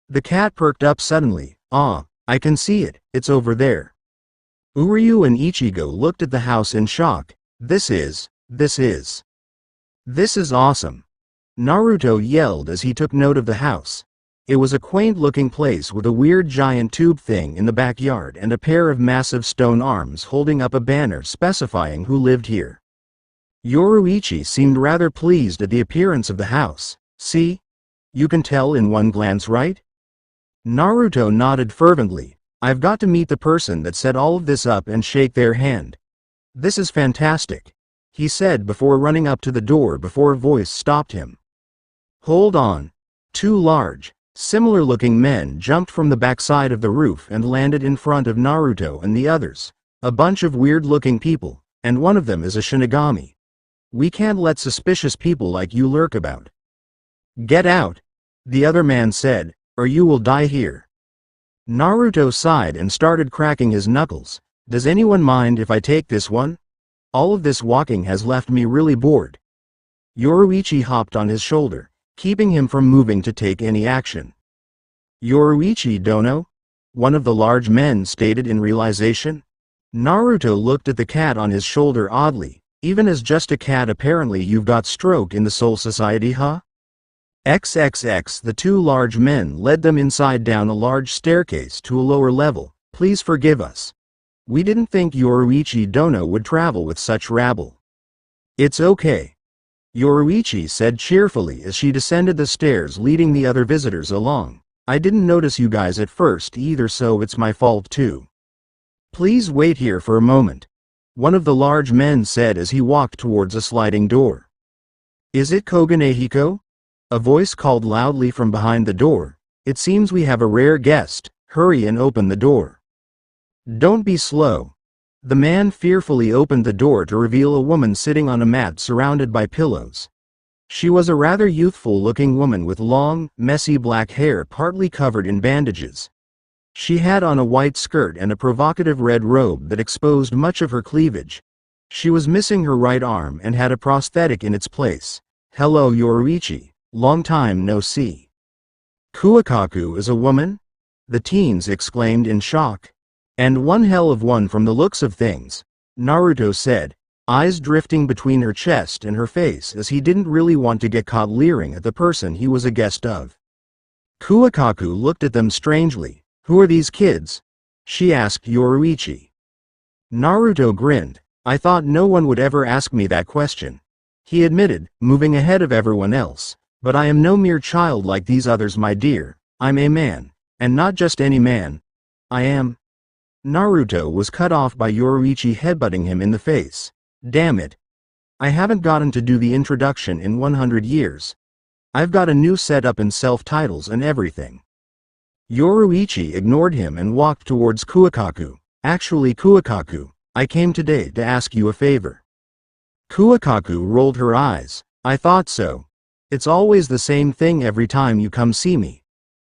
Speaker 1: The cat perked up suddenly. "Ah, I can see it, it's over there. Uryu and Ichigo looked at the house in shock. This is awesome. Naruto yelled as he took note of the house. It was a quaint-looking place with a weird giant tube thing in the backyard and a pair of massive stone arms holding up a banner specifying who lived here. Yoruichi seemed rather pleased at the appearance of the house. See? You can tell in one glance, right? Naruto nodded fervently. I've got to meet the person that set all of this up and shake their hand. This is fantastic, he said before running up to the door before a voice stopped him. Hold on. Two large, similar-looking men jumped from the backside of the roof and landed in front of Naruto and the others. A bunch of weird-looking people, and one of them is a Shinigami. We can't let suspicious people like you lurk about. Get out, the other man said, or you will die here. Naruto sighed and started cracking his knuckles. Does anyone mind if I take this one? All of this walking has left me really bored. Yoruichi hopped on his shoulder, keeping him from moving to take any action. Yoruichi dono? One of the large men stated in realization. Naruto looked at the cat on his shoulder oddly. Even as just a cat, apparently you've got stroke in the Soul Society, huh? XXX. The two large men led them inside down a large staircase to a lower level. Please forgive us. We didn't think Yoruichi dono would travel with such rabble. It's okay, Yoruichi said cheerfully as she descended the stairs leading the other visitors along. I didn't notice you guys at first either, so it's my fault too. Please wait here for a moment, one of the large men said as he walked towards a sliding door. Is it Koganehiko? A voice called loudly from behind the door. It seems we have a rare guest. Hurry and open the door. Don't be slow. The man fearfully opened the door to reveal a woman sitting on a mat surrounded by pillows. She was a rather youthful-looking woman with long, messy black hair partly covered in bandages. She had on a white skirt and a provocative red robe that exposed much of her cleavage. She was missing her right arm and had a prosthetic in its place. Hello Yoruichi, long time no see. Kuakaku is a woman? The teens exclaimed in shock. And one hell of one from the looks of things, Naruto said, eyes drifting between her chest and her face as he didn't really want to get caught leering at the person he was a guest of. Kuakaku looked at them strangely. Who are these kids? She asked Yoruichi. Naruto grinned. I thought no one would ever ask me that question. He admitted, moving ahead of everyone else. But I am no mere child like these others, my dear. I'm a man. And not just any man. I am. Naruto was cut off by Yoruichi headbutting him in the face. Damn it. I haven't gotten to do the introduction in 100 years. I've got a new setup and self-titles and everything. Yoruichi ignored him and walked towards Kuakaku. Actually Kuakaku, I came today to ask you a favor. Kuakaku rolled her eyes. I thought so. It's always the same thing every time you come see me.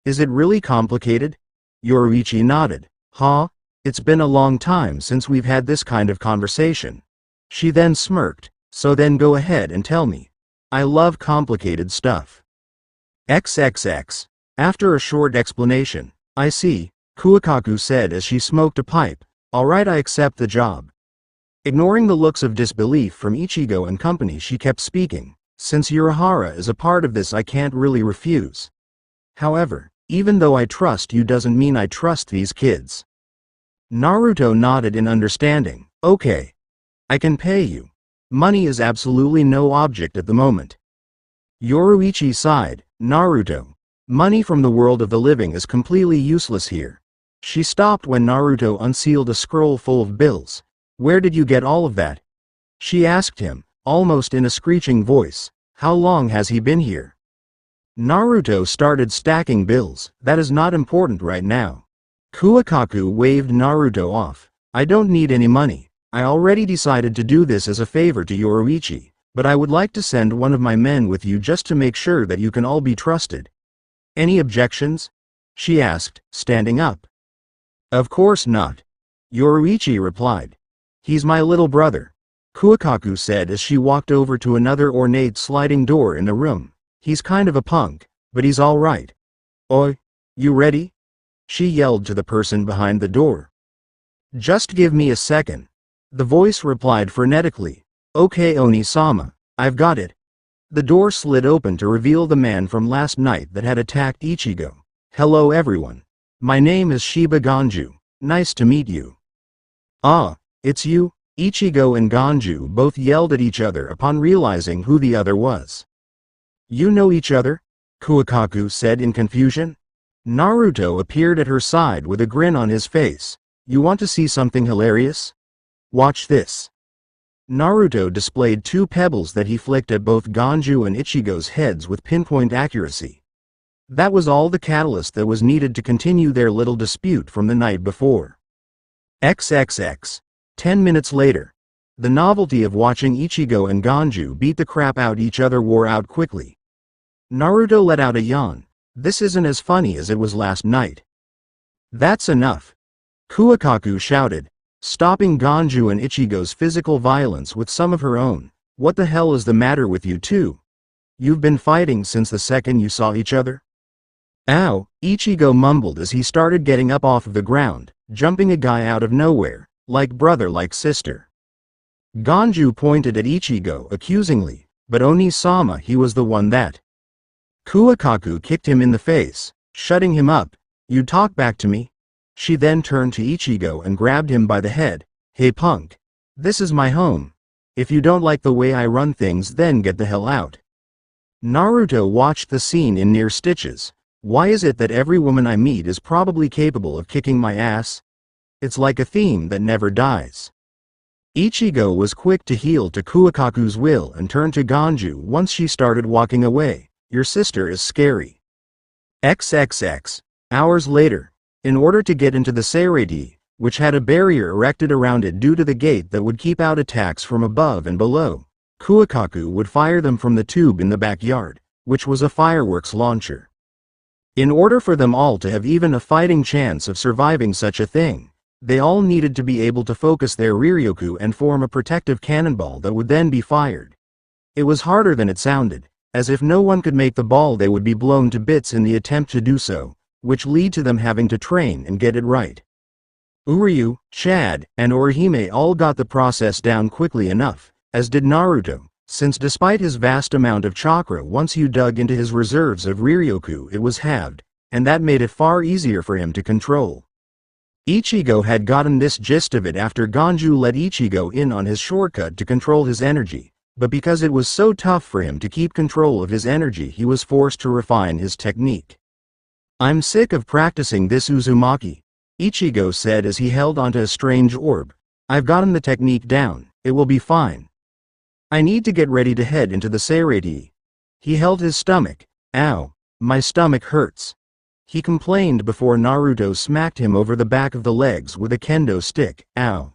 Speaker 1: Is it really complicated? Yoruichi nodded. Huh? It's been a long time since we've had this kind of conversation. She then smirked. So then go ahead and tell me. I love complicated stuff. XXX. After a short explanation, I see, Kuakaku said as she smoked a pipe. Alright, I accept the job. Ignoring the looks of disbelief from Ichigo and company, she kept speaking. Since Urahara is a part of this, I can't really refuse. However, even though I trust you doesn't mean I trust these kids. Naruto nodded in understanding. Okay. I can pay you. Money is absolutely no object at the moment. Yoruichi sighed. Naruto. Money from the world of the living is completely useless here. She stopped when Naruto unsealed a scroll full of bills. Where did you get all of that? She asked him, almost in a screeching voice. How long has he been here? Naruto started stacking bills. That is not important right now. Kuakaku waved Naruto off. I don't need any money. I already decided to do this as a favor to Yoruichi, but I would like to send one of my men with you just to make sure that you can all be trusted. Any objections? She asked, standing up. Of course not. Yoruichi replied. He's my little brother. Kuakaku said as she walked over to another ornate sliding door in the room. He's kind of a punk, but he's all right. Oi, you ready? she yelled to the person behind the door. Just give me a second. The voice replied frenetically. Okay Oni-sama, I've got it. The door slid open to reveal the man from last night that had attacked Ichigo. Hello everyone. My name is Shiba Ganju. Nice to meet you. Ah, it's you? Ichigo and Ganju both yelled at each other upon realizing who the other was. You know each other? Kuwakaku said in confusion. Naruto appeared at her side with a grin on his face. You want to see something hilarious? Watch this. Naruto displayed 2 pebbles that he flicked at both Ganju and Ichigo's heads with pinpoint accuracy. That was all the catalyst that was needed to continue their little dispute from the night before. XXX. 10 minutes later. The novelty of watching Ichigo and Ganju beat the crap out each other wore out quickly. Naruto let out a yawn. This isn't as funny as it was last night. That's enough. Kuwakaku shouted, stopping Ganju and Ichigo's physical violence with some of her own. What the hell is the matter with you two? You've been fighting since the second you saw each other? Ow, Ichigo mumbled as he started getting up off of the ground, jumping a guy out of nowhere, like brother like sister. Ganju pointed at Ichigo accusingly, but Oni-sama he was the one that. Kuwakaku kicked him in the face, shutting him up. You talk back to me? She then turned to Ichigo and grabbed him by the head. Hey punk. This is my home. If you don't like the way I run things then get the hell out. Naruto watched the scene in near stitches. Why is it that every woman I meet is probably capable of kicking my ass? It's like a theme that never dies. Ichigo was quick to heel to Kuwakaku's will and turned to Ganju once she started walking away. Your sister is scary. XXX. Hours later. In order to get into the Seirei, which had a barrier erected around it due to the gate that would keep out attacks from above and below, Kuwakaku would fire them from the tube in the backyard, which was a fireworks launcher. In order for them all to have even a fighting chance of surviving such a thing, they all needed to be able to focus their Riryoku and form a protective cannonball that would then be fired. It was harder than it sounded, as if no one could make the ball they would be blown to bits in the attempt to do so, which lead to them having to train and get it right. Uryu, Chad, and Orihime all got the process down quickly enough, as did Naruto, since despite his vast amount of chakra once you dug into his reserves of Riryoku it was halved, and that made it far easier for him to control. Ichigo had gotten this gist of it after Ganju let Ichigo in on his shortcut to control his energy, but because it was so tough for him to keep control of his energy he was forced to refine his technique. I'm sick of practicing this Uzumaki, Ichigo said as he held onto a strange orb. I've gotten the technique down, it will be fine. I need to get ready to head into the Seirei. He held his stomach. Ow, my stomach hurts. He complained before Naruto smacked him over the back of the legs with a kendo stick. Ow.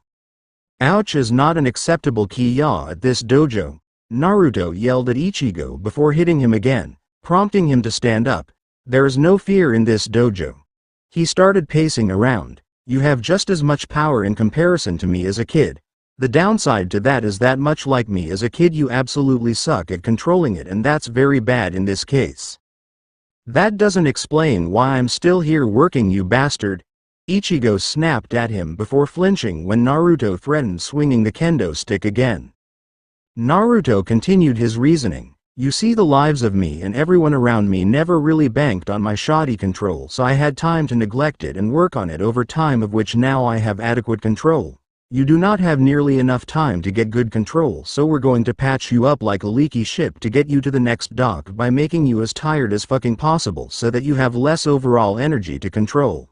Speaker 1: Ouch is not an acceptable ki-ya at this dojo. Naruto yelled at Ichigo before hitting him again, prompting him to stand up. There is no fear in this dojo. He started pacing around. You have just as much power in comparison to me as a kid. The downside to that is that much like me as a kid you absolutely suck at controlling it, and that's very bad in this case. That doesn't explain why I'm still here working, you bastard. Ichigo snapped at him before flinching when Naruto threatened swinging the kendo stick again. Naruto continued his reasoning. You see, the lives of me and everyone around me never really banked on my shoddy control, so I had time to neglect it and work on it over time, of which now I have adequate control. You do not have nearly enough time to get good control, so we're going to patch you up like a leaky ship to get you to the next dock by making you as tired as fucking possible so that you have less overall energy to control.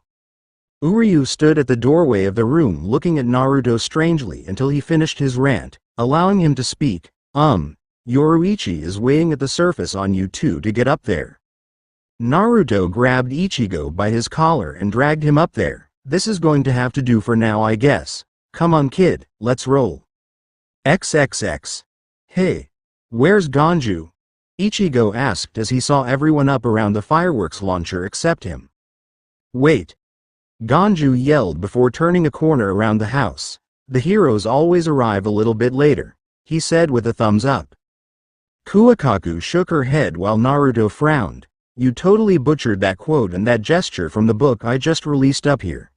Speaker 1: Uryu stood at the doorway of the room looking at Naruto strangely until he finished his rant, allowing him to speak. Yoruichi is weighing at the surface on you two to get up there. Naruto grabbed Ichigo by his collar and dragged him up there. This is going to have to do for now, I guess. Come on kid, let's roll. XXX. Hey, where's Ganju? Ichigo asked as he saw everyone up around the fireworks launcher except him. Wait. Ganju yelled before turning a corner around the house. The heroes always arrive a little bit later, he said with a thumbs up. Kuwakaku shook her head while Naruto frowned. You totally butchered that quote and that gesture from the book I just released up here.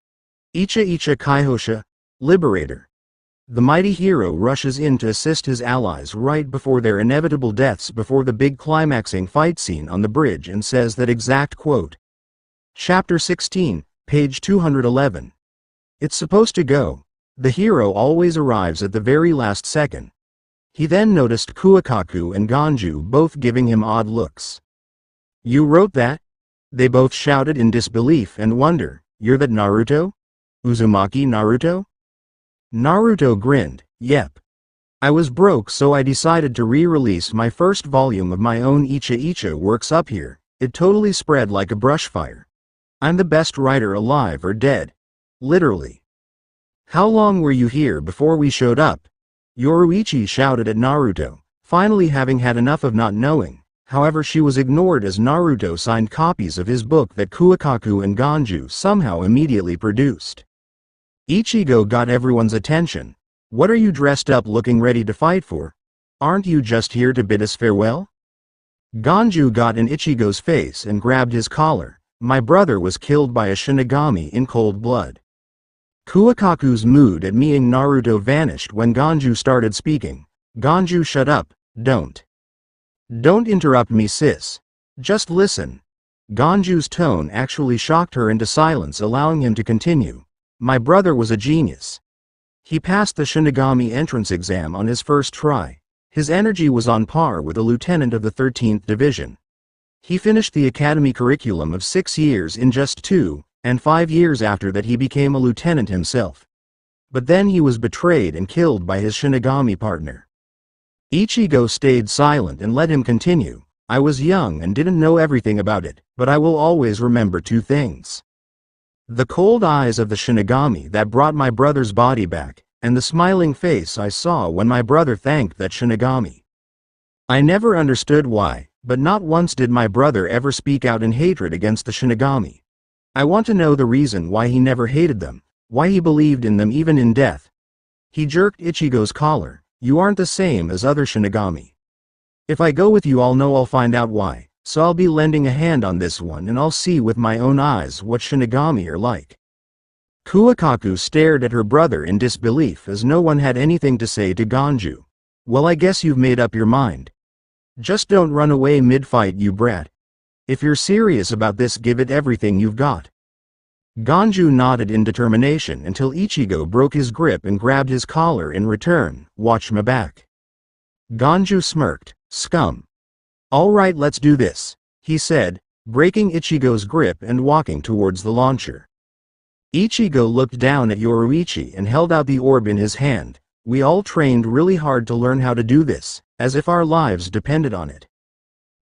Speaker 1: Icha Icha Kaihosha, Liberator. The mighty hero rushes in to assist his allies right before their inevitable deaths before the big climaxing fight scene on the bridge and says that exact quote. Chapter 16, page 211. It's supposed to go. The hero always arrives at the very last second. He then noticed Kuakaku and Ganju both giving him odd looks. You wrote that? They both shouted in disbelief and wonder. You're that Naruto? Uzumaki Naruto? Naruto grinned. Yep. I was broke, so I decided to re-release my first volume of my own Icha Icha works up here. It totally spread like a brush fire. I'm the best writer alive or dead. Literally. How long were you here before we showed up? Yoruichi shouted at Naruto, finally having had enough of not knowing. However, she was ignored as Naruto signed copies of his book that Kuakaku and Ganju somehow immediately produced. Ichigo got everyone's attention. What are you dressed up looking ready to fight for? Aren't you just here to bid us farewell? Ganju got in Ichigo's face and grabbed his collar. My brother was killed by a Shinigami in cold blood. Kuakaku's mood at meeting Naruto vanished when Ganju started speaking. Ganju, shut up, don't interrupt me, sis. Just listen. Ganju's tone actually shocked her into silence, allowing him to continue. My brother was a genius. He passed the Shinigami entrance exam on his first try. His energy was on par with a lieutenant of the 13th Division. He finished the academy curriculum of 6 years in just 2, and 5 years after that he became a lieutenant himself. But then he was betrayed and killed by his Shinigami partner. Ichigo stayed silent and let him continue. I was young and didn't know everything about it, but I will always remember 2 things. The cold eyes of the Shinigami that brought my brother's body back, and the smiling face I saw when my brother thanked that Shinigami. I never understood why, but not once did my brother ever speak out in hatred against the Shinigami. I want to know the reason why he never hated them, why he believed in them even in death. He jerked Ichigo's collar. You aren't the same as other Shinigami. If I go with you, I'll know, I'll find out why. So I'll be lending a hand on this one and I'll see with my own eyes what Shinigami are like. Kuakaku stared at her brother in disbelief as no one had anything to say to Ganju. Well, I guess you've made up your mind. Just don't run away mid-fight, you brat. If you're serious about this, give it everything you've got. Ganju nodded in determination until Ichigo broke his grip and grabbed his collar in return. Watch my back. Ganju smirked. Scum. All right, let's do this, he said, breaking Ichigo's grip and walking towards the launcher. Ichigo looked down at Yoruichi and held out the orb in his hand. We all trained really hard to learn how to do this, as if our lives depended on it.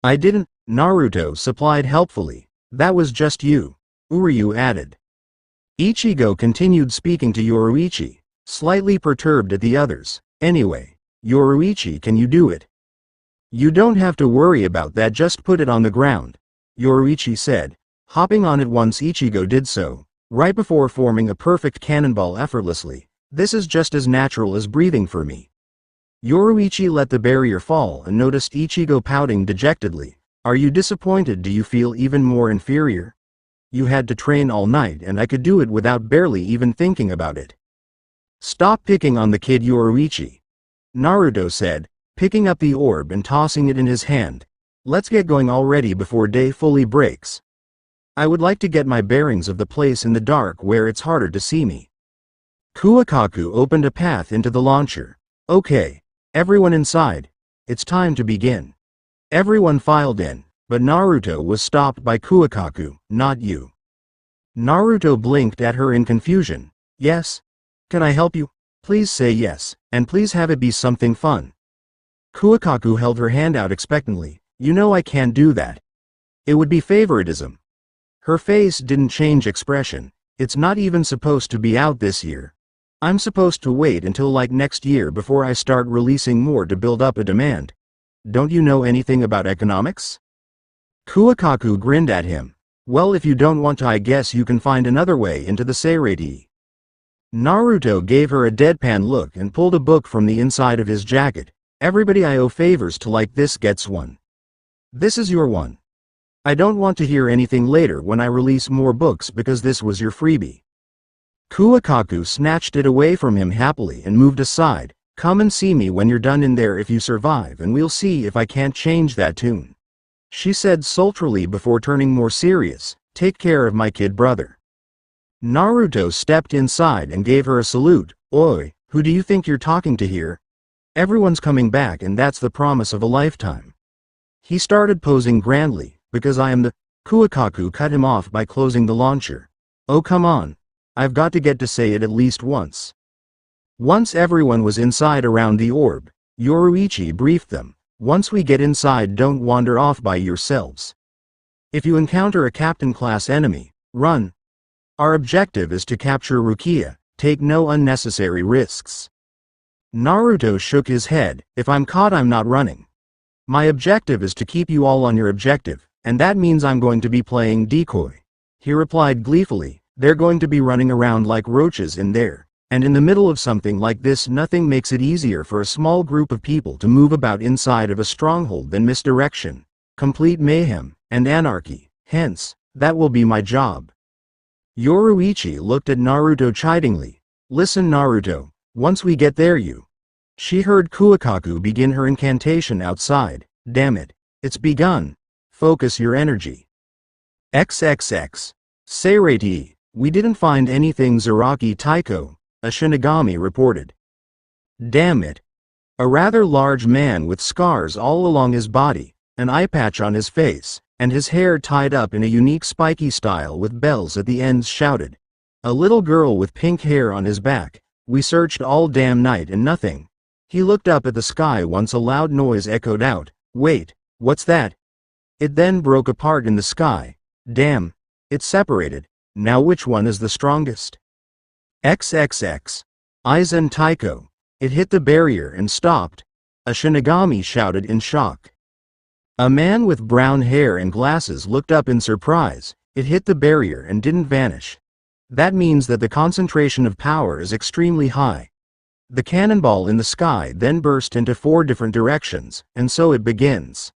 Speaker 1: I didn't, Naruto supplied helpfully. That was just you, Uryu added. Ichigo continued speaking to Yoruichi, slightly perturbed at the others. Anyway, Yoruichi, can you do it? You don't have to worry about that, just put it on the ground, Yoruichi said, hopping on it once Ichigo did so, right before forming a perfect cannonball effortlessly. This is just as natural as breathing for me. Yoruichi let the barrier fall and noticed Ichigo pouting dejectedly. Are you disappointed? Do you feel even more inferior? You had to train all night and I could do it without barely even thinking about it. Stop picking on the kid, Yoruichi, Naruto said, picking up the orb and tossing it in his hand. Let's get going already before day fully breaks. I would like to get my bearings of the place in the dark where it's harder to see me. Kuakaku opened a path into the launcher. Okay, everyone inside. It's time to begin. Everyone filed in, but Naruto was stopped by Kuakaku. Not you. Naruto blinked at her in confusion. Yes? Can I help you? Please say yes, and please have it be something fun. Kuakaku held her hand out expectantly. You know I can't do that. It would be favoritism. Her face didn't change expression. It's not even supposed to be out this year. I'm supposed to wait until like next year before I start releasing more to build up a demand. Don't you know anything about economics? Kuakaku grinned at him. Well, if you don't want to, I guess you can find another way into the Seirei. Naruto gave her a deadpan look and pulled a book from the inside of his jacket. Everybody I owe favors to like this gets one. This is your one. I don't want to hear anything later when I release more books because this was your freebie. Kuakaku snatched it away from him happily and moved aside. Come and see me when you're done in there if you survive, and we'll see if I can't change that tune, she said sultrily before turning more serious. Take care of my kid brother. Naruto stepped inside and gave her a salute. Oi, who do you think you're talking to here? Everyone's coming back, and that's the promise of a lifetime. He started posing grandly. Because I am the... Kuakaku cut him off by closing the launcher. Oh come on. I've got to get to say it at least once. Once everyone was inside around the orb, Yoruichi briefed them. Once we get inside, don't wander off by yourselves. If you encounter a captain-class enemy, run. Our objective is to capture Rukia. Take no unnecessary risks. Naruto shook his head. If I'm caught, I'm not running. My objective is to keep you all on your objective, and that means I'm going to be playing decoy. He replied gleefully. They're going to be running around like roaches in there. And in the middle of something like this, nothing makes it easier for a small group of people to move about inside of a stronghold than misdirection, complete mayhem, and anarchy. Hence, that will be my job. Yoruichi looked at Naruto chidingly. Listen Naruto, once we get there She heard Kuakaku begin her incantation outside. Damn it. It's begun. Focus your energy. XXX. Seirei, we didn't find anything Zaraki Taiko, a Shinigami reported. Damn it. A rather large man with scars all along his body, an eye patch on his face, and his hair tied up in a unique spiky style with bells at the ends shouted. A little girl with pink hair on his back. We searched all damn night and nothing. He looked up at the sky once a loud noise echoed out. Wait, what's that? It then broke apart in the sky. Damn. It separated. Now which one is the strongest? XXX. Aizen Taiko. It hit the barrier and stopped. A Shinigami shouted in shock. A man with brown hair and glasses looked up in surprise. It hit the barrier and didn't vanish. That means that the concentration of power is extremely high. The cannonball in the sky then burst into 4 different directions, and so it begins.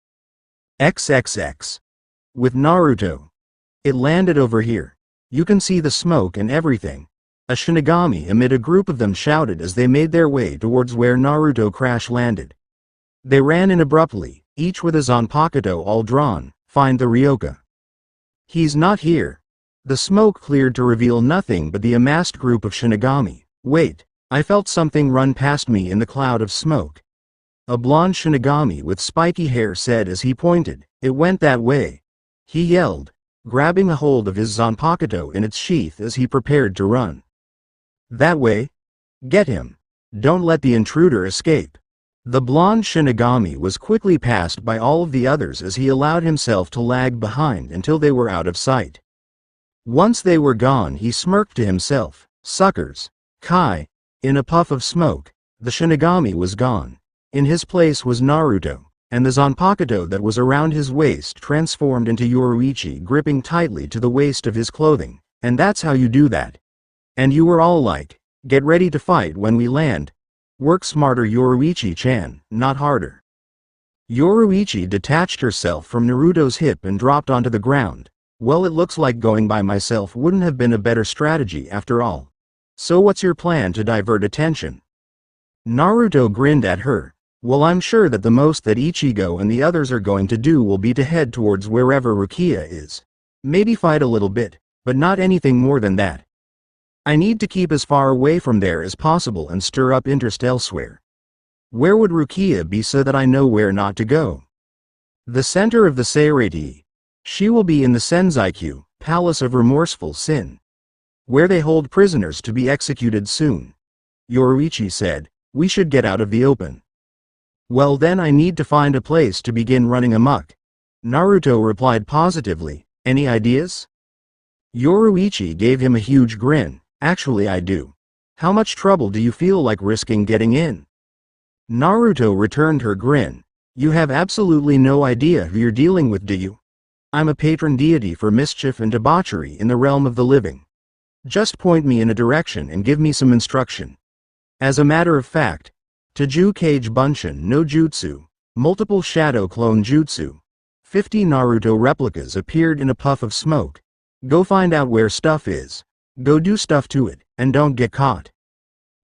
Speaker 1: XXX. With Naruto. It landed over here. You can see the smoke and everything. A Shinigami amid a group of them shouted as they made their way towards where Naruto crash landed. They ran in abruptly, each with a Zanpakuto all drawn. Find the Ryoka. He's not here. The smoke cleared to reveal nothing but the amassed group of Shinigami. Wait, I felt something run past me in the cloud of smoke. A blonde Shinigami with spiky hair said as he pointed. It went that way. He yelled, grabbing a hold of his Zanpakuto in its sheath as he prepared to run. That way? Get him. Don't let the intruder escape. The blonde Shinigami was quickly passed by all of the others as he allowed himself to lag behind until they were out of sight. Once they were gone, he smirked to himself. Suckers. Kai. In a puff of smoke, the Shinigami was gone. In his place was Naruto, and the Zanpakuto that was around his waist transformed into Yoruichi gripping tightly to the waist of his clothing. And that's how you do that. And you were all like, get ready to fight when we land. Work smarter Yoruichi-chan, not harder. Yoruichi detached herself from Naruto's hip and dropped onto the ground. Well, it looks like going by myself wouldn't have been a better strategy after all. So what's your plan to divert attention? Naruto grinned at her. Well, I'm sure that the most that Ichigo and the others are going to do will be to head towards wherever Rukia is. Maybe fight a little bit, but not anything more than that. I need to keep as far away from there as possible and stir up interest elsewhere. Where would Rukia be so that I know where not to go? The center of the Seirei. She will be in the Senzaiku, Palace of Remorseful Sin, where they hold prisoners to be executed soon. Yoruichi said, we should get out of the open. Well then I need to find a place to begin running amok. Naruto replied positively. Any ideas? Yoruichi gave him a huge grin. Actually I do. How much trouble do you feel like risking getting in? Naruto returned her grin. You have absolutely no idea who you're dealing with, do you? I'm a patron deity for mischief and debauchery in the realm of the living. Just point me in a direction and give me some instruction. As a matter of fact, Taju Kage Bunshin no Jutsu, multiple shadow clone jutsu, 50 Naruto replicas appeared in a puff of smoke. Go find out where stuff is. Go do stuff to it, and don't get caught.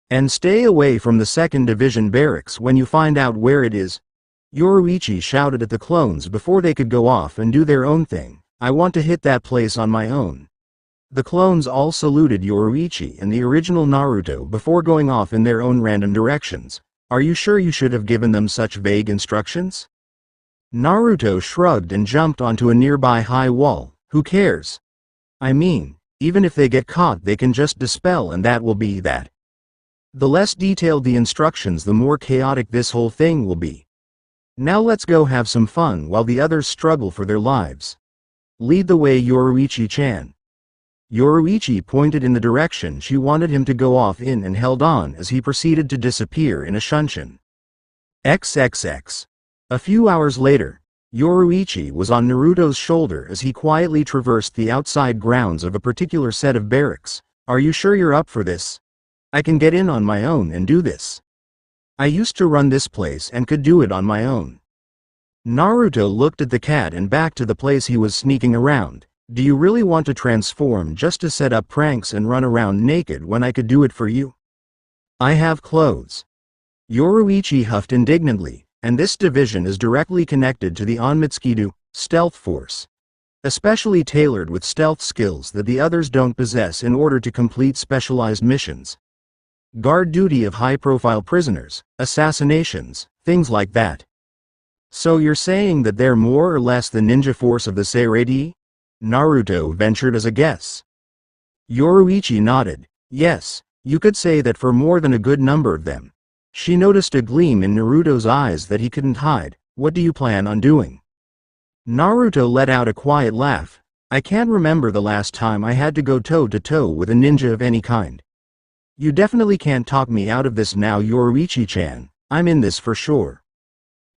Speaker 1: And stay away from the 2nd Division barracks when you find out where it is. Yoruichi shouted at the clones before they could go off and do their own thing. I want to hit that place on my own. The clones all saluted Yoruichi and the original Naruto before going off in their own random directions. Are you sure you should have given them such vague instructions? Naruto shrugged and jumped onto a nearby high wall. Who cares? I mean, even if they get caught they can just dispel and that will be that. The less detailed the instructions the more chaotic this whole thing will be. Now let's go have some fun while the others struggle for their lives. Lead the way, Yoruichi-chan. Yoruichi pointed in the direction she wanted him to go off in and held on as he proceeded to disappear in a shunshin. XXX. A few hours later, Yoruichi was on Naruto's shoulder as he quietly traversed the outside grounds of a particular set of barracks. Are you sure you're up for this? I can get in on my own and do this. I used to run this place and could do it on my own. Naruto looked at the cat and back to the place he was sneaking around. Do you really want to transform just to set up pranks and run around naked when I could do it for you? I have clothes. Yoruichi huffed indignantly, and this division is directly connected to the Onmitsukido, stealth force. Especially tailored with stealth skills that the others don't possess in order to complete specialized missions. Guard duty of high-profile prisoners, assassinations, things like that. So you're saying that they're more or less the ninja force of the Seirei? Naruto ventured as a guess. Yoruichi nodded. Yes, you could say that for more than a good number of them. She noticed a gleam in Naruto's eyes that he couldn't hide. What do you plan on doing? Naruto let out a quiet laugh. I can't remember the last time I had to go toe-to-toe with a ninja of any kind. You definitely can't talk me out of this now, Yoruichi-chan. I'm in this for sure.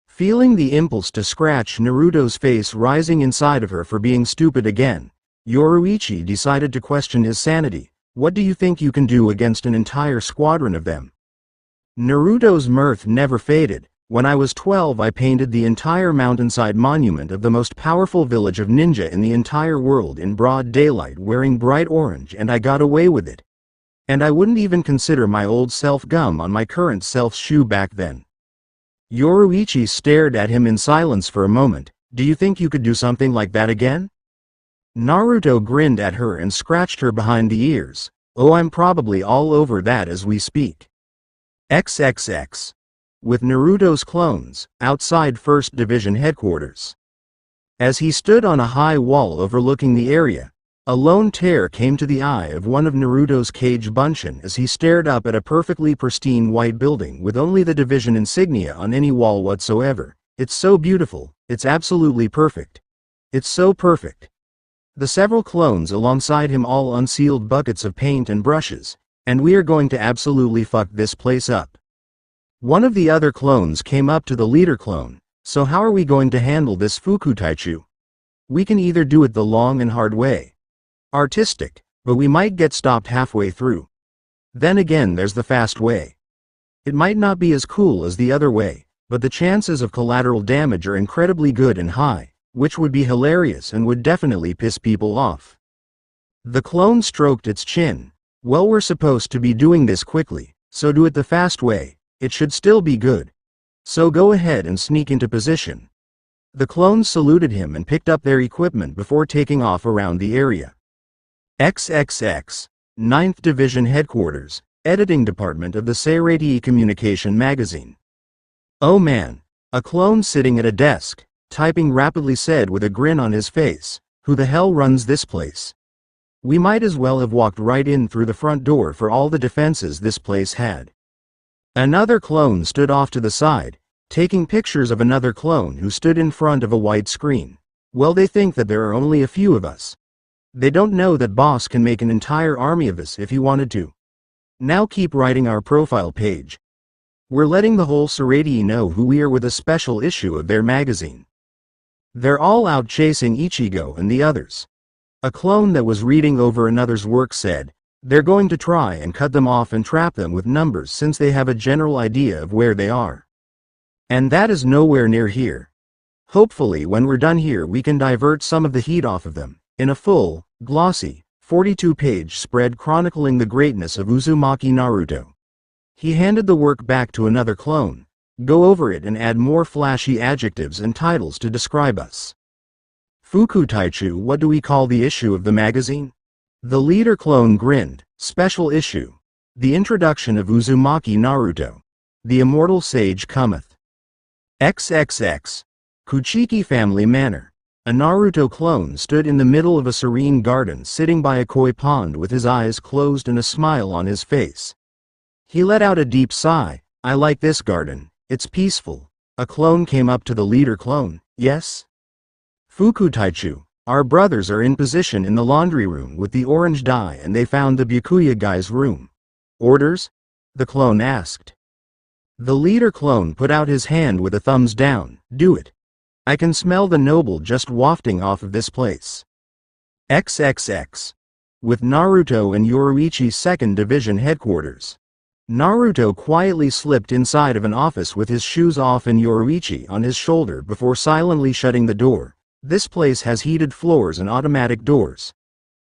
Speaker 1: Feeling the impulse to scratch Naruto's face rising inside of her for being stupid again, Yoruichi decided to question his sanity. What do you think you can do against an entire squadron of them? Naruto's mirth never faded. When I was 12 I painted the entire mountainside monument of the most powerful village of ninja in the entire world in broad daylight wearing bright orange and I got away with it. And I wouldn't even consider my old self gum on my current self's shoe back then. Yoruichi stared at him in silence for a moment. Do you think you could do something like that again? Naruto grinned at her and scratched her behind the ears. Oh, I'm probably all over that as we speak. XXX. With Naruto's clones, outside 1st Division headquarters. As he stood on a high wall overlooking the area, a lone tear came to the eye of one of Naruto's cage bunshin as he stared up at a perfectly pristine white building with only the division insignia on any wall whatsoever. It's so beautiful, it's absolutely perfect. It's so perfect. The several clones alongside him all unsealed buckets of paint and brushes, and we are going to absolutely fuck this place up. One of the other clones came up to the leader clone. So how are we going to handle this Fukutaichu? We can either do it the long and hard way. Artistic, but we might get stopped halfway through. Then again there's the fast way. It might not be as cool as the other way, but the chances of collateral damage are incredibly good and high, which would be hilarious and would definitely piss people off. The clone stroked its chin. Well, we're supposed to be doing this quickly, so do it the fast way. It should still be good. So go ahead and sneak into position. The clones saluted him and picked up their equipment before taking off around the area. XXX, 9th Division Headquarters, Editing Department of the Seirei Communication Magazine. Oh man, a clone sitting at a desk, typing rapidly said with a grin on his face, who the hell runs this place? We might as well have walked right in through the front door for all the defenses this place had. Another clone stood off to the side, taking pictures of another clone who stood in front of a white screen. Well, they think that there are only a few of us. They don't know that boss can make an entire army of us if he wanted to. Now keep writing our profile page. We're letting the whole Seirei know who we are with a special issue of their magazine. They're all out chasing Ichigo and the others. A clone that was reading over another's work said, they're going to try and cut them off and trap them with numbers since they have a general idea of where they are. And that is nowhere near here. Hopefully when we're done here we can divert some of the heat off of them, in a full, glossy, 42-page spread chronicling the greatness of Uzumaki Naruto. He handed the work back to another clone. Go over it and add more flashy adjectives and titles to describe us. Fukutaichu, what do we call the issue of the magazine? The leader clone grinned. Special issue. The introduction of Uzumaki Naruto. The immortal sage cometh. XXX. Kuchiki Family Manor. A Naruto clone stood in the middle of a serene garden sitting by a koi pond with his eyes closed and a smile on his face. He let out a deep sigh. I like this garden. It's peaceful. A clone came up to the leader clone. Yes? Fukutaichu, our brothers are in position in the laundry room with the orange dye and they found the Byakuya guy's room. Orders? The clone asked. The leader clone put out his hand with a thumbs down. Do it. I can smell the noble just wafting off of this place. XXX. With Naruto and Yoruichi's 2nd Division headquarters. Naruto quietly slipped inside of an office with his shoes off and Yoruichi on his shoulder before silently shutting the door. This place has heated floors and automatic doors.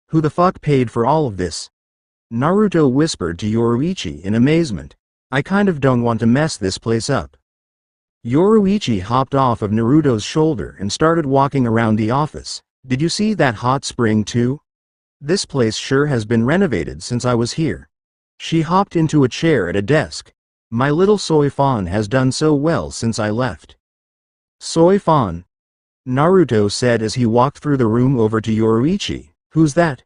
Speaker 1: Who the fuck paid for all of this? Naruto whispered to Yoruichi in amazement. I kind of don't want to mess this place up. Yoruichi hopped off of Naruto's shoulder and started walking around the office. Did you see that hot spring too? This place sure has been renovated since I was here. She hopped into a chair at a desk. My little soy fawn has done so well since I left. Soy fawn? Naruto said as he walked through the room over to Yoruichi. Who's that?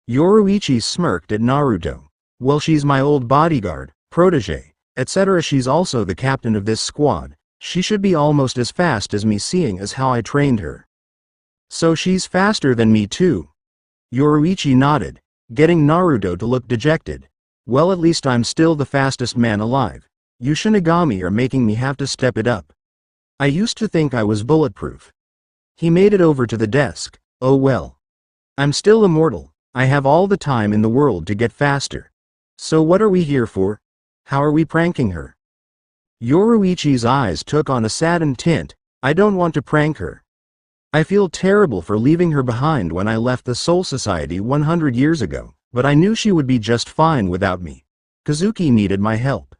Speaker 1: Yoruichi smirked at Naruto. Well, she's my old bodyguard, protege, etc. She's also the captain of this squad. She should be almost as fast as me seeing as how I trained her. So she's faster than me too. Yoruichi nodded, getting Naruto to look dejected. Well, at least I'm still the fastest man alive. You Shinigami are making me have to step it up. I used to think I was bulletproof. He made it over to the desk. Oh well. I'm still immortal. I have all the time in the world to get faster. So what are we here for? How are we pranking her? Yoruichi's eyes took on a saddened tint. I don't want to prank her. I feel terrible for leaving her behind when I left the Soul Society 100 years ago, but I knew she would be just fine without me. Kazuki needed my help.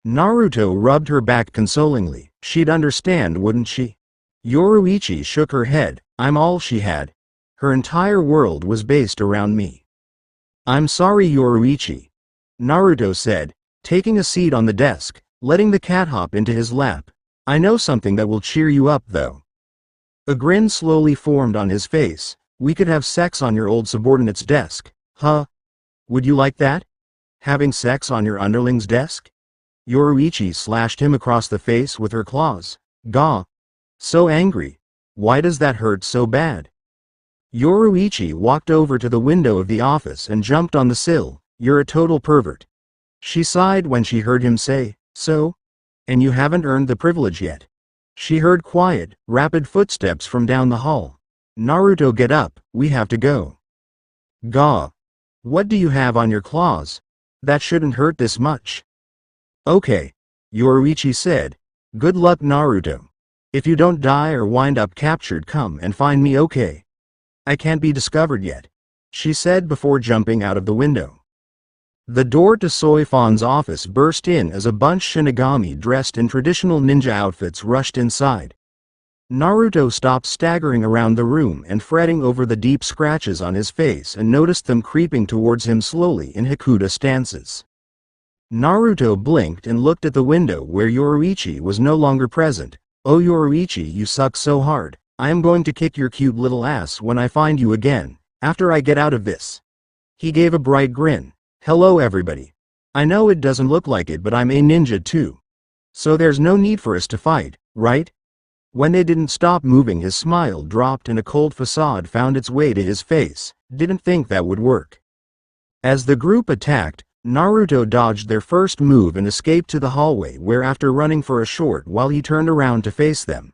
Speaker 1: Naruto rubbed her back consolingly. She'd understand, wouldn't she? Yoruichi shook her head. I'm all she had. Her entire world was based around me. I'm sorry, Yoruichi, Naruto said, taking a seat on the desk, letting the cat hop into his lap. I know something that will cheer you up though. A grin slowly formed on his face. We could have sex on your old subordinate's desk. Huh? Would you like that? Having sex on your underling's desk? Yoruichi slashed him across the face with her claws. Gah. So angry. Why does that hurt so bad? Yoruichi walked over to the window of the office and jumped on the sill. You're a total pervert. She sighed when she heard him say, so? And you haven't earned the privilege yet. She heard quiet, rapid footsteps from down the hall. Naruto, get up, we have to go. Gah. What do you have on your claws? That shouldn't hurt this much. Okay. Yoruichi said. Good luck, Naruto. If you don't die or wind up captured, come and find me, okay? I can't be discovered yet, she said before jumping out of the window. The door to Soifan's office burst in as a bunch Shinigami dressed in traditional ninja outfits rushed inside. Naruto stopped staggering around the room and fretting over the deep scratches on his face and noticed them creeping towards him slowly in Hakuda stances. Naruto blinked and looked at the window where Yoruichi was no longer present. Oh Yoruichi, you suck so hard. I am going to kick your cute little ass when I find you again, after I get out of this. He gave a bright grin. Hello everybody. I know it doesn't look like it, but I'm a ninja too. So there's no need for us to fight, right? When they didn't stop moving, his smile dropped and a cold facade found its way to his face. Didn't think that would work. As the group attacked, Naruto dodged their first move and escaped to the hallway, where after running for a short while he turned around to face them.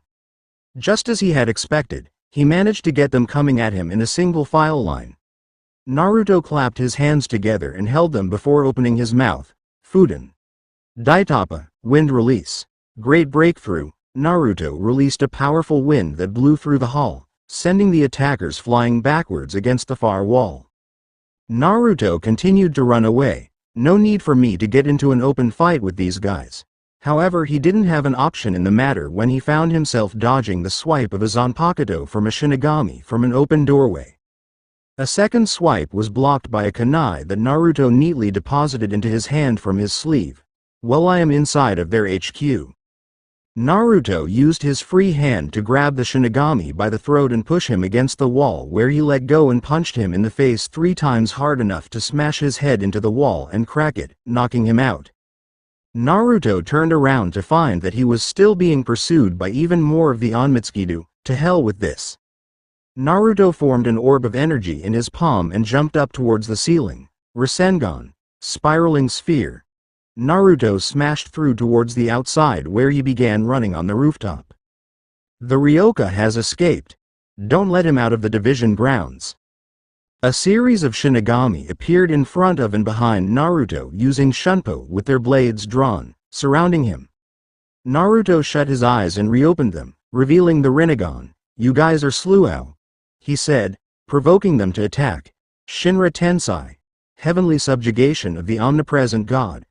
Speaker 1: Just as he had expected, he managed to get them coming at him in a single file line. Naruto clapped his hands together and held them before opening his mouth. Fuden. Daitapa, wind release. Great breakthrough, Naruto released a powerful wind that blew through the hall, sending the attackers flying backwards against the far wall. Naruto continued to run away. No need for me to get into an open fight with these guys. However, he didn't have an option in the matter when he found himself dodging the swipe of a Zanpakuto from a Shinigami from an open doorway. A second swipe was blocked by a kunai that Naruto neatly deposited into his hand from his sleeve. Well, I am inside of their HQ. Naruto used his free hand to grab the Shinigami by the throat and push him against the wall, where he let go and punched him in the face 3 times hard enough to smash his head into the wall and crack it, knocking him out. Naruto turned around to find that he was still being pursued by even more of the Onmitsukido. To hell with this. Naruto formed an orb of energy in his palm and jumped up towards the ceiling. Rasengan, spiraling sphere. Naruto smashed through towards the outside, where he began running on the rooftop. The Ryoka has escaped. Don't let him out of the division grounds. A series of Shinigami appeared in front of and behind Naruto using shunpo with their blades drawn, surrounding him. Naruto shut his eyes and reopened them, revealing the Rinnegan. You guys are Sluao, he said, provoking them to attack. Shinra Tensei, heavenly subjugation of the omnipresent god.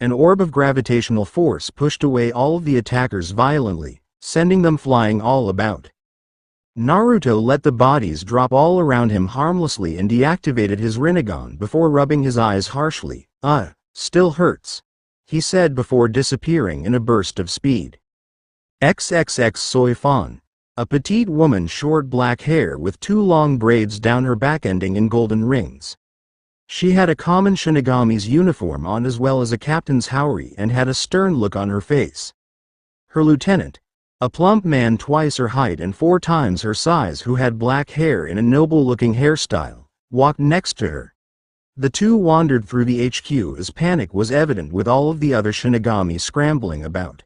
Speaker 1: An orb of gravitational force pushed away all of the attackers violently, sending them flying all about. Naruto let the bodies drop all around him harmlessly and deactivated his Rinnegan before rubbing his eyes harshly. Still hurts, he said before disappearing in a burst of speed. XXX Soy Fan, a petite woman, short black hair with 2 long braids down her back ending in golden rings. She had a common Shinigami's uniform on as well as a captain's haori and had a stern look on her face. Her lieutenant, a plump man twice her height and 4 times her size who had black hair in a noble-looking hairstyle, walked next to her. The two wandered through the HQ as panic was evident with all of the other Shinigami scrambling about.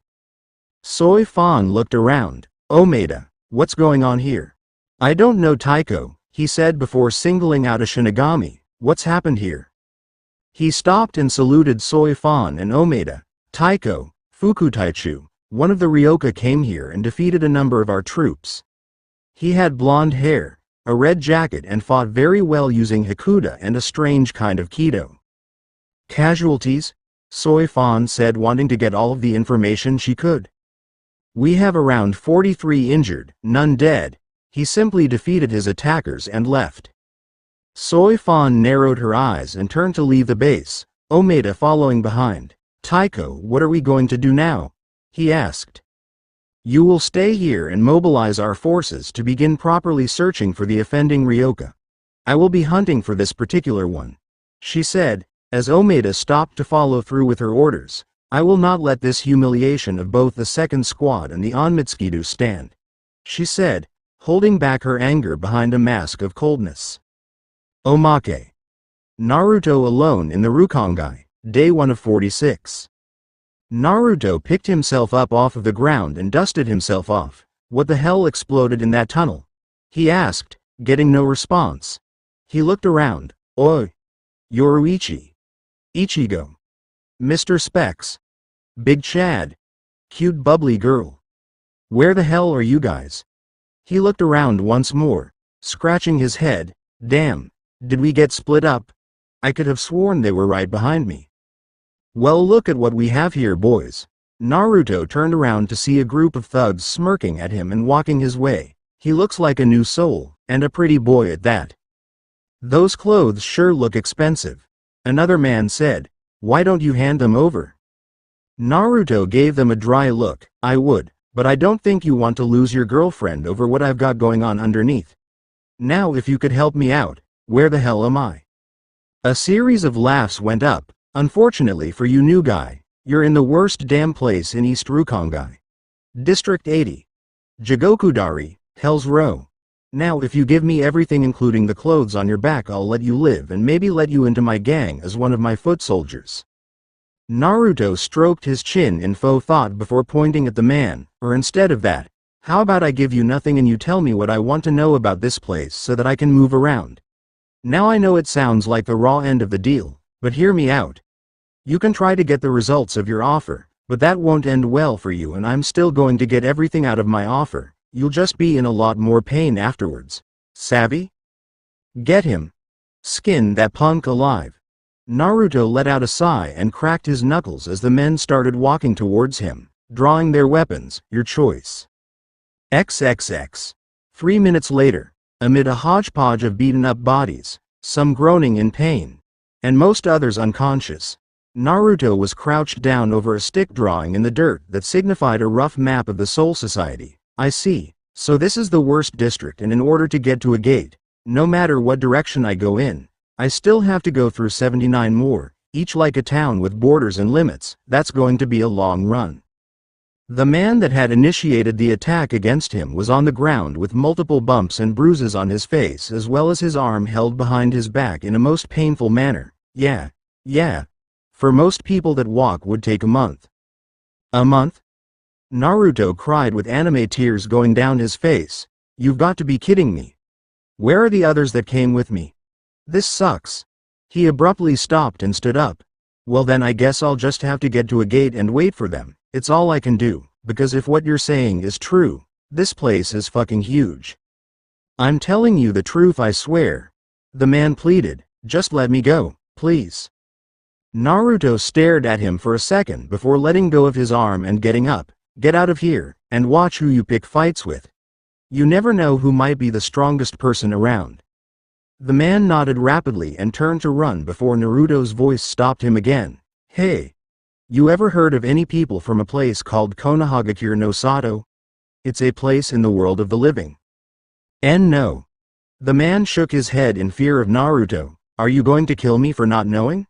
Speaker 1: Soy Fan looked around. Omeda, what's going on here? I don't know, Taiko, he said before singling out a Shinigami. What's happened here? He stopped and saluted Soy Fan and Omeda. Taiko, Fukutaichu, one of the Ryoka came here and defeated a number of our troops. He had blonde hair, a red jacket and fought very well using Hakuda and a strange kind of Kido. Casualties? Soy Fan said, wanting to get all of the information she could. We have around 43 injured, none dead. He simply defeated his attackers and left. Soy Fan narrowed her eyes and turned to leave the base, Omeda following behind. Taiko, what are we going to do now? He asked. You will stay here and mobilize our forces to begin properly searching for the offending Ryoka. I will be hunting for this particular one, she said, as Omeda stopped to follow through with her orders. I will not let this humiliation of both the second squad and the Onmitsukido stand, she said, holding back her anger behind a mask of coldness. Omake. Naruto alone in the Rukongai, day 1 of 46. Naruto picked himself up off of the ground and dusted himself off. What the hell exploded in that tunnel? He asked, getting no response. He looked around. Oi. Yoruichi. Ichigo. Mr. Specs. Big Chad. Cute bubbly girl. Where the hell are you guys? He looked around once more, scratching his head. Damn. Did we get split up? I could have sworn they were right behind me. Well, look at what we have here, boys. Naruto turned around to see a group of thugs smirking at him and walking his way. He looks like a new soul, and a pretty boy at that. Those clothes sure look expensive. Another man said. Why don't you hand them over? Naruto gave them a dry look. I would, but I don't think you want to lose your girlfriend over what I've got going on underneath. Now if you could help me out. Where the hell am I? A series of laughs went up. Unfortunately for you, new guy, you're in the worst damn place in East Rukongai. District 80. Jigokudari, Hell's Row. Now if you give me everything including the clothes on your back, I'll let you live and maybe let you into my gang as one of my foot soldiers. Naruto stroked his chin in faux thought before pointing at the man. Or instead of that, how about I give you nothing and you tell me what I want to know about this place so that I can move around? Now I know it sounds like the raw end of the deal, but hear me out. You can try to get the results of your offer, But that won't end well for you, and I'm still going to get everything out of my offer. You'll just be in a lot more pain afterwards. Savvy? Get him. Skin that punk alive. Naruto let out a sigh and cracked his knuckles as the men started walking towards him, drawing their weapons. Your choice. XXX. 3 minutes later, amid a hodgepodge of beaten-up bodies, some groaning in pain, and most others unconscious, Naruto was crouched down over a stick drawing in the dirt that signified a rough map of the Soul Society. I see. So this is the worst district, and in order to get to a gate, no matter what direction I go in, I still have to go through 79 more, each like a town with borders and limits. That's going to be a long run. The man that had initiated the attack against him was on the ground with multiple bumps and bruises on his face, as well as his arm held behind his back in a most painful manner. Yeah. For most people that walk would take a month. A month? Naruto cried with anime tears going down his face. You've got to be kidding me. Where are the others that came with me? This sucks. He abruptly stopped and stood up. Well then I guess I'll just have to get to a gate and wait for them. It's all I can do, because if what you're saying is true, this place is fucking huge. I'm telling you the truth, I swear. The man pleaded, just let me go, please. Naruto stared at him for a second before letting go of his arm and getting up. Get out of here, and watch who you pick fights with. You never know who might be the strongest person around. The man nodded rapidly and turned to run before Naruto's voice stopped him again. Hey. You ever heard of any people from a place called Konohagakure no Sato? It's a place in the world of the living. No. The man shook his head in fear of Naruto. Are you going to kill me for not knowing?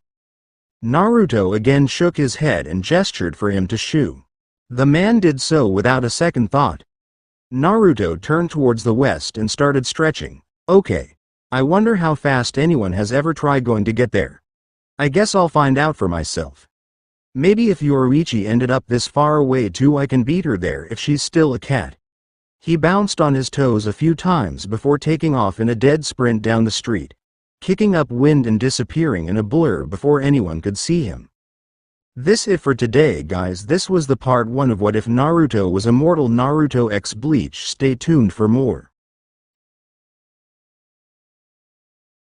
Speaker 1: Naruto again shook his head and gestured for him to shoo. The man did so without a second thought. Naruto turned towards the west and started stretching. Okay. I wonder how fast anyone has ever tried going to get there. I guess I'll find out for myself. Maybe if Yoruichi ended up this far away too, I can beat her there if she's still a cat. He bounced on his toes a few times before taking off in a dead sprint down the street, kicking up wind and disappearing in a blur before anyone could see him. This it for today, guys. This was the part 1 of What If Naruto Was Immortal, Naruto X Bleach. Stay tuned for more.